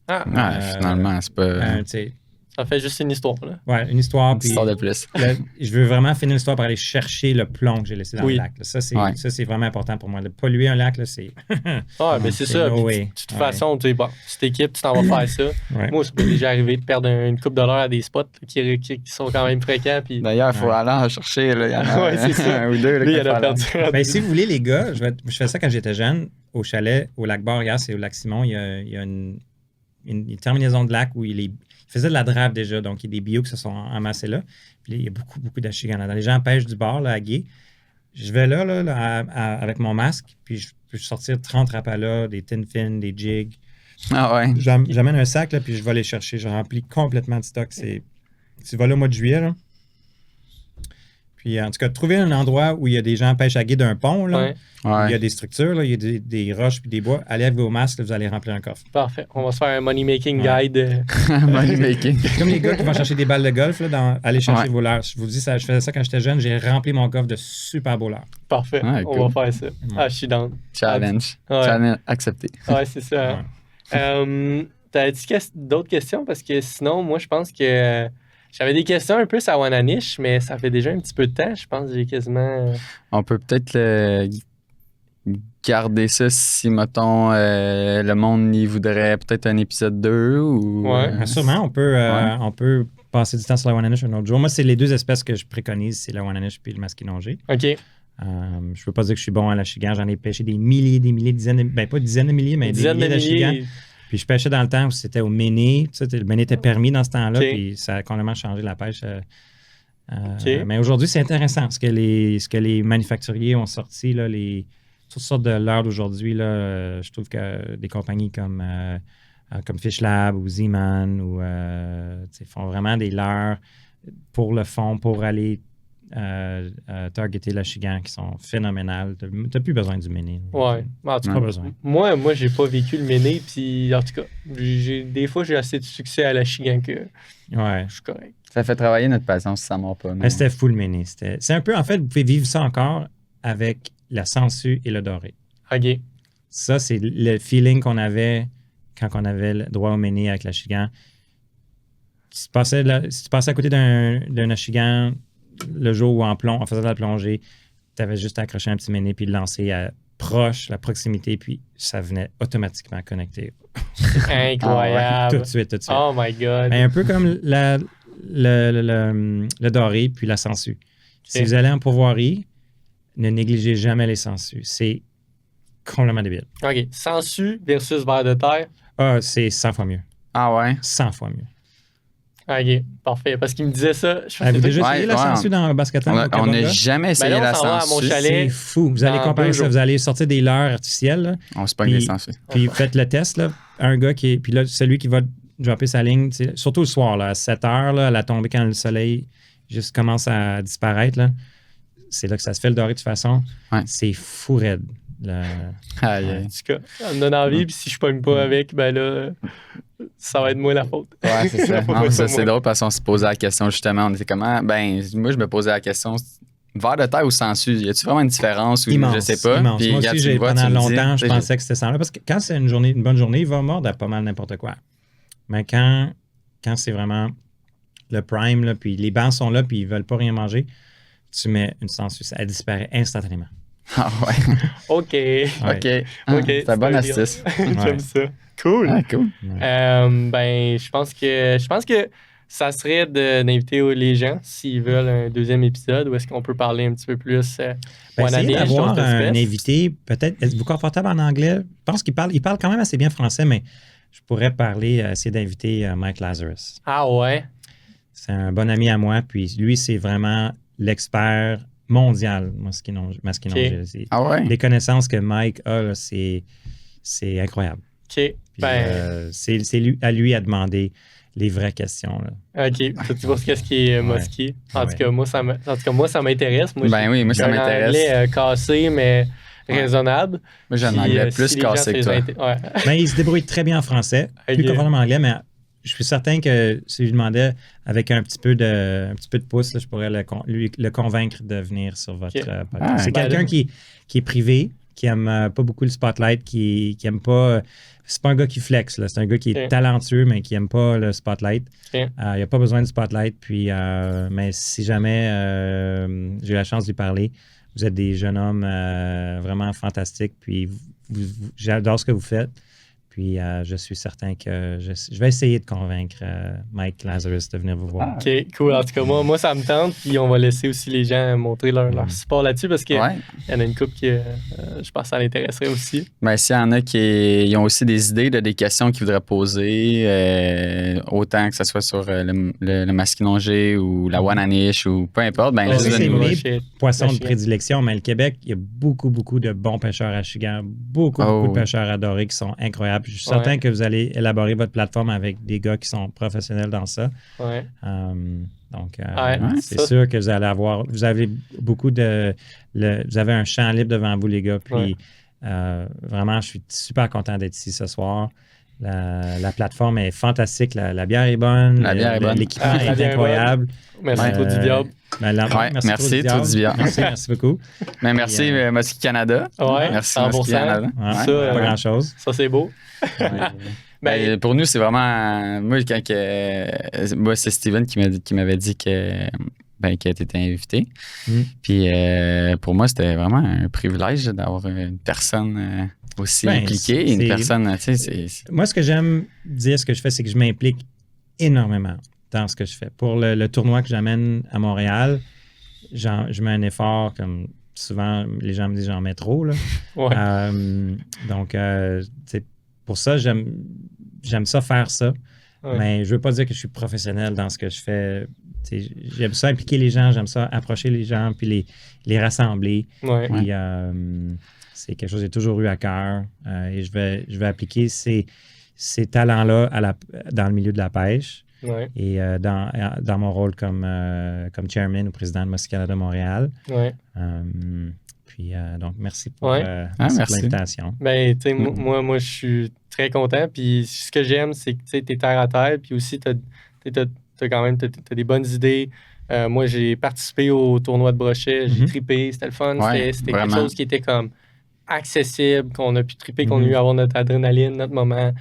Ah. Ouais, finalement, c'est pas. Tu sais, Ça fait juste une histoire, là. Ouais, une histoire. Une Puis histoire de plus. là, je veux vraiment finir l'histoire pour aller chercher le plomb que j'ai laissé dans Oui. le lac. Là. Ça, Ouais. c'est vraiment important pour moi. De polluer un lac, là, c'est. Ah, mais c'est ça. no Puis, way. de toute Ouais. façon, tu sais, bon, si t'équipes, tu t'en vas faire ça. Ouais. Moi, ça m'est déjà arrivé de perdre une coupe de l'heure à des spots qui sont quand même fréquents. Puis D'ailleurs, il faut Ouais. aller en chercher. Là. Il y en a Ouais, c'est ça. un ou deux. Là, lui, il qui en a font perdu. Ben, si vous voulez, les gars, je fais ça quand j'étais jeune, au chalet, au lac Boreas et au lac Simon. Il y a une terminaison de lac où il faisait de la drape déjà, donc il y a des bios qui se sont amassés là. Puis là, il y a beaucoup, beaucoup d'Ashigana. Les gens pêchent du bord là, à gué. Je vais là, avec mon masque, puis je peux sortir 30 rapalas, des tin fins, des jigs. Ah ouais. J'amène un sac, là, puis je vais les chercher. Je remplis complètement de stock. Tu vas là au mois de juillet, là. Puis, en tout cas, trouver un endroit où il y a des gens pêchent à gué d'un pont, là. Ouais, Il y a Ouais. des structures, là, il y a des roches puis des bois. Allez avec vos masques, là, vous allez remplir un coffre. parfait. On va se faire un money-making Ouais. guide. Money making. C'est comme les gars qui vont chercher des balles de golf, là, aller chercher Ouais. vos leurres. Je vous dis, je faisais ça quand j'étais jeune. J'ai rempli mon coffre de super beaux leurres. Parfait. Ouais, On cool. va faire ça. Ah, je suis down. Challenge. Ouais. Challenge accepté. Ouais, c'est ça. T'as-tu d'autres questions? Parce que sinon, moi, je pense que j'avais des questions un peu à Wananish, mais ça fait déjà un petit peu de temps. Je pense que j'ai quasiment. On peut peut-être garder ça si, mettons, le monde y voudrait peut-être un épisode 2 ou... Ouais. Sûrement, on peut passer du temps sur la Wananish un autre jour. Moi, c'est les deux espèces que je préconise, c'est la Wananish et le masquinongé. OK. Je ne veux pas dire que je suis bon à l'achigan. J'en ai pêché des milliers, dizaines, pas dizaines de milliers, mais des Dizaines de milliers d'achigans. milliers. Puis je pêchais dans le temps où c'était au méné. Tu sais, le méné était permis dans ce temps-là, OK. puis ça a complètement changé la pêche. OK. Mais aujourd'hui, c'est intéressant ce que les manufacturiers ont sorti, là, toutes sortes de leurres d'aujourd'hui. Là, je trouve que des compagnies comme Fish Lab ou Z-Man font vraiment des leurres pour le fond, pour aller targeter l'achigan qui sont phénoménales. Tu n'as plus besoin du méné. Ouais. En tout Pas cas, besoin. moi, j'ai pas vécu le méné, puis en tout cas, des fois, j'ai assez de succès à la chigan que Ouais. je suis correct. Ça fait travailler notre patience si ça mord pas. Mais c'était full méné. C'est un peu, en fait, vous pouvez vivre ça encore avec la sangsue et le doré. OK. Ça, c'est le feeling qu'on avait quand on avait le droit au méné avec l'achigan. Si tu passais à côté d'un achigan le jour où en faisant de la plongée, tu avais juste à accrocher un petit méné puis le lancer à la proximité, puis ça venait automatiquement connecter. Incroyable. Tout de suite. Oh my God. Un peu comme le doré puis la sangsue. Si Ok. vous allez en pourvoirie, ne négligez jamais les sangsues. C'est complètement débile. OK. Sangsue versus vers de terre. Ah, c'est 100 fois mieux. Ah ouais? 100 fois mieux. OK. Parfait. Parce qu'il me disait ça. Je Avez-vous déjà Ouais, essayé la ouais, sangsue dans le basket? On n'a jamais essayé là, on la s'en va à mon sangsue. chalet. C'est fou. Vous allez Dans comparer 2 ça. jours. Vous allez sortir des leurres artificielles, là, On se pogne Puis- les sangsues. puis faites le test. Là. Un gars puis là, celui qui va dropper sa ligne, surtout le soir, là, à 7 heures, là, à la tombée quand le soleil juste commence à disparaître, là, c'est là que ça se fait le doré de toute façon. Ouais. C'est fou raide. Aïe, Ouais. aïe. En tout cas, ça me donne envie, puis si je pogne pas avec, ben là, ça va être moi la faute. Ouais, c'est ça. Faut Non, pas ça, ça, c'est moi. drôle parce qu'on se posait la question justement. On était comment? Ben, moi, je me posais la question. Vers de terre ou sangsue, y a-tu vraiment une différence ou Immense, je sais pas? immense. Puis, Moi regarde, aussi, tu le vois, pendant tu me dis, longtemps, je tu sais, pensais que c'était ça. Parce que quand c'est une bonne journée, il va mordre à pas mal n'importe quoi. Mais quand c'est vraiment le prime, là, puis les bancs sont là, puis ils veulent pas rien manger, tu mets une sangsue, elle disparaît instantanément. Ah ouais. OK. Ouais. OK. Ah, OK. c'est un bon un astuce. deal. J'aime ça. Cool. Ah, cool. Ben, je pense que ça serait d'inviter les gens s'ils veulent un deuxième épisode où est-ce qu'on peut parler un petit peu plus Ben, Wananish, essayez d'avoir d'autres un espèces. invité, peut-être, êtes-vous confortable en anglais? Je pense qu'il parle quand même assez bien français, mais je pourrais essayer d'inviter Mike Lazarus. Ah ouais? C'est un bon ami à moi, puis lui, c'est vraiment l'expert mondial, masquinongé. Ah ouais? Les connaissances que Mike a, là, c'est incroyable. OK. Puis, Ben, c'est à lui à demander les vraies questions. Là. OK. Tu vois qu'est-ce qui est Ouais. mosqué. En Ouais. tout cas, moi, ça m'intéresse. Moi, Ben oui, moi, ça j'ai un m'intéresse. anglais cassé, mais Ouais. raisonnable. Moi, j'ai un Puis, anglais si plus les gens cassé que se toi. les ouais. Mais il se débrouille très bien en français, plus Ok. confortable en anglais, mais je suis certain que si je lui demandais avec un petit peu de pouce, là, je pourrais le convaincre de venir sur votre Ok. podcast. Ah, c'est ben quelqu'un là. qui est privé, qui aime pas beaucoup le spotlight, qui aime pas. C'est pas un gars qui flex, là. C'est un gars qui est talentueux, mais qui aime pas le spotlight. Il n'y a pas besoin de spotlight. Puis, mais si jamais j'ai eu la chance de lui parler, vous êtes des jeunes hommes vraiment fantastiques. Puis, j'adore ce que vous faites. Puis, je suis certain que je vais essayer de convaincre Mike Lazarus de venir vous voir. OK, cool. En tout cas, moi, ça me tente. Puis, on va laisser aussi les gens montrer leur support là-dessus parce qu'il y en a une couple qui, je pense, ça l'intéresserait aussi. Ben, s'il y en a qui ont aussi des idées, des questions qu'ils voudraient poser, autant que ce soit sur le masquinongé ou la Wananiche ou peu importe, ben, juste c'est de nous. mes poissons de prédilection, mais le Québec, il y a beaucoup, beaucoup de bons pêcheurs à Chigan, beaucoup de pêcheurs adorés qui sont incroyables. Je suis certain que vous allez élaborer votre plateforme avec des gars qui sont professionnels dans ça. Ouais. Donc, c'est sûr que vous allez avoir... Vous avez beaucoup de... vous avez un champ libre devant vous, les gars. Puis, vraiment, je suis super content d'être ici ce soir. La plateforme est fantastique. La bière est bonne. La bière est bonne. L'équipement est incroyable. Merci trop du diable. Merci trop du diable. Merci beaucoup. Mais merci Muskie Canada. Merci 100%. Muskie Canada. Ça, pas grand-chose. Ça, c'est beau. Ben, pour nous, c'est vraiment... Moi, c'est Steven qui m'avait dit que tu étais invité. Puis pour moi, c'était vraiment un privilège d'avoir une personne aussi impliquée. Une personne, tu sais, Moi, ce que j'aime dire, ce que je fais, c'est que je m'implique énormément dans ce que je fais. Pour le tournoi que j'amène à Montréal, je mets un effort comme... Souvent, les gens me disent j'en mets trop. Là. Donc, pour ça, j'aime ça faire ça. Mais je ne veux pas dire que je suis professionnel dans ce que je fais. J'aime ça impliquer les gens, j'aime ça approcher les gens puis les rassembler. Puis, c'est quelque chose que j'ai toujours eu à cœur. Et je vais appliquer ces talents-là dans le milieu de la pêche. Et dans mon rôle comme chairman ou président de Muskie Canada Montréal. Puis, donc, merci pour l'invitation. Ben, tu sais, moi, je suis très content. Puis, ce que j'aime, c'est que tu es terre à terre. Puis aussi, tu as quand même des bonnes idées. Moi, j'ai participé au tournoi de brochet. J'ai trippé. C'était le fun. C'était quelque chose qui était comme accessible, qu'on a pu tripper, qu'on a eu à avoir notre adrénaline, notre moment.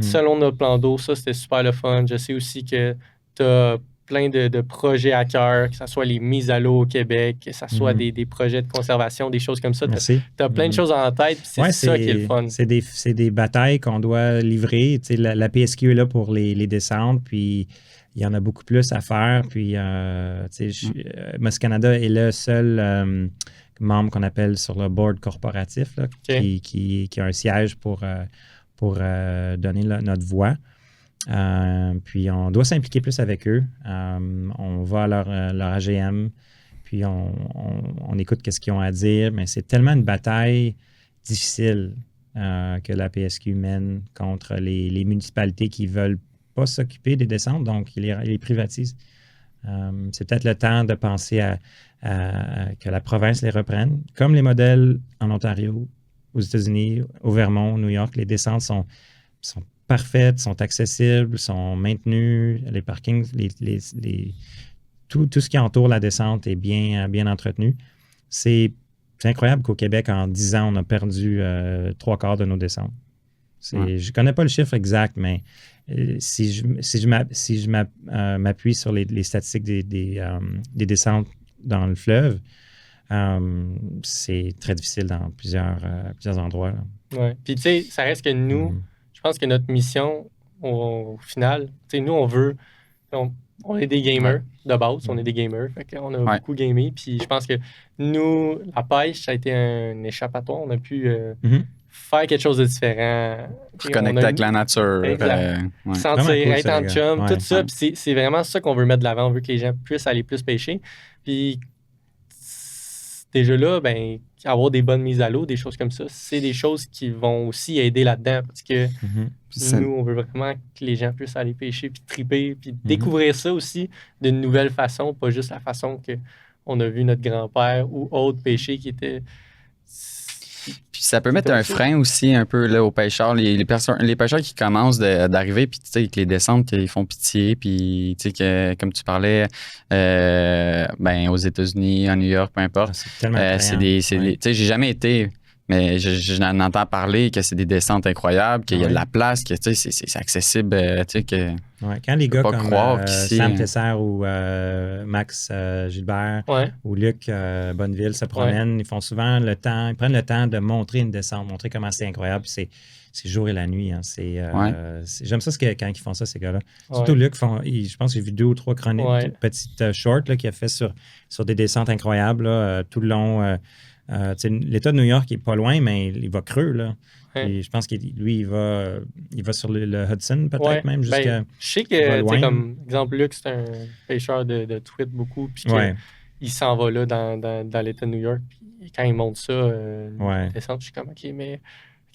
Selon notre plan d'eau, ça, c'était super le fun. Je sais aussi que tu as plein de projets à cœur, que ce soit les mises à l'eau au Québec, que ce soit des projets de conservation, des choses comme ça. Tu as plein de choses en tête, puis c'est ça qui est le fun. C'est des batailles qu'on doit livrer. La PSQ est là pour les descendre, puis il y en a beaucoup plus à faire. Puis, Muskie Canada est le seul membre qu'on appelle sur le board corporatif, là, qui a un siège pour donner notre voix. Puis on doit s'impliquer plus avec eux. On va à leur AGM, puis on écoute ce qu'ils ont à dire, mais c'est tellement une bataille difficile que la PSQ mène contre les municipalités qui ne veulent pas s'occuper des descentes, donc ils les privatisent. C'est peut-être le temps de penser à que la province les reprenne, comme les modèles en Ontario, aux États-Unis, au Vermont, au New York. Les descentes sont parfaites, sont accessibles, sont maintenues. Les parkings, tout ce qui entoure la descente est bien entretenu. C'est incroyable qu'au Québec, en 10 ans, on a perdu 3/4 de nos descentes. Je ne connais pas le chiffre exact, mais si je m'appuie sur les statistiques des descentes dans le fleuve, c'est très difficile dans plusieurs endroits. Oui. Puis, tu sais, ça reste que nous, je pense que notre mission, au final, tu sais, nous, on est des gamers de base, on est des gamers. Fait qu'on a beaucoup gamé. Puis, je pense que nous, la pêche, ça a été un échappatoire. On a pu faire quelque chose de différent. Reconnecter avec la nature. Sentir, être en chum, tout ça. Puis, c'est vraiment ça qu'on veut mettre de l'avant. On veut que les gens puissent aller plus pêcher. Puis, déjà là, ben, avoir des bonnes mises à l'eau, des choses comme ça, c'est des choses qui vont aussi aider là-dedans parce que nous, on veut vraiment que les gens puissent aller pêcher puis triper puis découvrir ça aussi d'une nouvelle façon, pas juste la façon qu'on a vu notre grand-père ou autre pêcher qui était... Puis ça peut mettre un frein aussi un peu là, aux pêcheurs. Les pêcheurs qui commencent d'arriver, puis tu sais, avec les descentes, ils font pitié, puis tu sais, comme tu parlais, aux États-Unis, à New York, peu importe. C'est tu sais, j'ai jamais été, Mais j'en entends parler que c'est des descentes incroyables, qu'il y a de la place, que c'est accessible. Que quand les gars pas comme croire Sam Tesser ou Max Gilbert ou Luc Bonneville se promènent, ils font souvent ils prennent le temps de montrer une descente, montrer comment c'est incroyable. C'est jour et la nuit. Hein. J'aime ça quand ils font ça, ces gars-là. Surtout Luc, je pense que j'ai vu 2 ou 3 chroniques, petites shorts qu'il a fait sur des descentes incroyables là, tout le long. L'État de New York n'est pas loin, mais il va creux. Là. Et je pense qu'il il va sur le Hudson, peut-être même, jusqu'à. Je sais que, comme exemple, Luc, c'est un pêcheur de tweets beaucoup, puis il s'en va là dans l'État de New York. Puis quand il monte ça, descente, je suis comme, OK, mais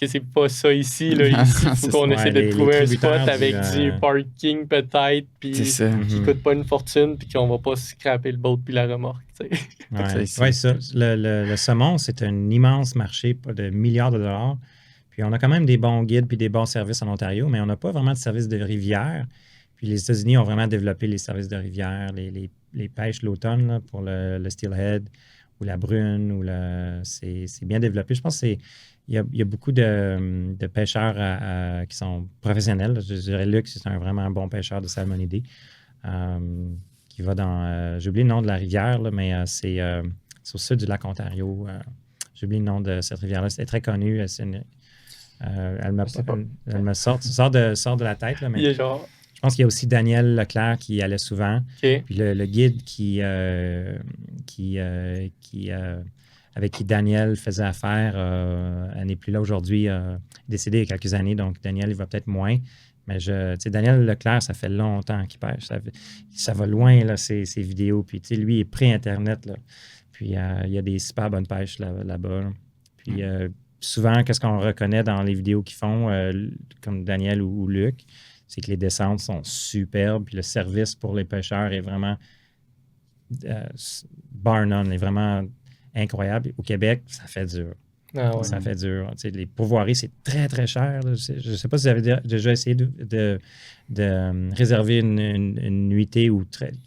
que c'est pas ça ici. Là. Ici, il faut qu'on essaie de trouver un spot avec du parking, peut-être, puis qui coûte pas une fortune, puis qu'on va pas scraper le boat puis la remorque. Ça. Le saumon, c'est un immense marché de milliards de dollars. Puis on a quand même des bons guides puis des bons services en Ontario, mais on n'a pas vraiment de services de rivière. Puis les États-Unis ont vraiment développé les services de rivière, les pêches l'automne pour le steelhead ou la brune. C'est bien développé. Je pense qu'il y a beaucoup de pêcheurs qui sont professionnels. Je dirais Luc, c'est un vraiment bon pêcheur de salmonidés qui va dans... j'ai oublié le nom de la rivière, là, mais c'est au sud du lac Ontario. J'ai oublié le nom de cette rivière-là. C'est très connu. Elle me sort de la tête. Là, mais je pense qu'il y a aussi Daniel Leclerc qui y allait souvent. Puis le guide avec qui Daniel faisait affaire, elle n'est plus là aujourd'hui, décédé il y a quelques années, donc Daniel, il va peut-être moins. Mais Daniel Leclerc, ça fait longtemps qu'il pêche. Ça va loin, là, ses vidéos. Puis lui, il est pré-Internet. Là. Puis il y a des super bonnes pêches là-bas. Là. Puis souvent, qu'est-ce qu'on reconnaît dans les vidéos qu'ils font, comme Daniel ou Luc, c'est que les descentes sont superbes. Puis le service pour les pêcheurs est vraiment bar none, est vraiment incroyable. Au Québec, ça fait dur. Ça fait dur. Les pourvoiries, c'est très, très cher. Là. Je ne sais pas si vous avez déjà essayé de réserver une nuitée ou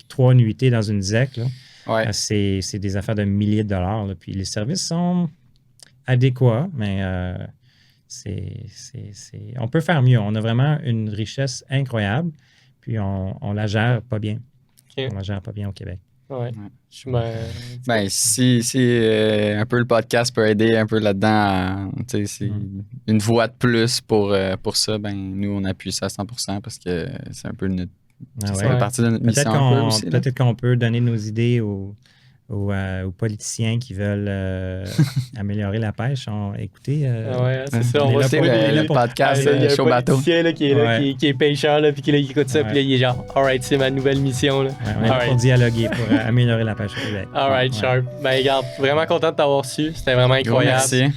3 nuitées dans une ZEC. Là. C'est des affaires de milliers de dollars. Là. Puis les services sont adéquats, mais on peut faire mieux. On a vraiment une richesse incroyable, puis on la gère pas bien. On la gère pas bien au Québec. Si un peu le podcast peut aider un peu là-dedans, c'est une voix de plus pour ça, nous, on appuie ça à 100% parce que c'est un peu ça fait partie de notre mission. Peut-être qu'on peut donner nos idées aux politiciens qui veulent améliorer la pêche. Écoutez, c'est ça. On va écouter le podcast Chaud Bateau. Il y a un politicien qui est pêcheur, puis qui écoute ça, puis là, il est genre, alright, c'est ma nouvelle mission. Là. On est là pour dialoguer, pour améliorer la pêche au Québec. Alright, sharp. Regarde, vraiment content de t'avoir reçu. C'était vraiment incroyable. Merci.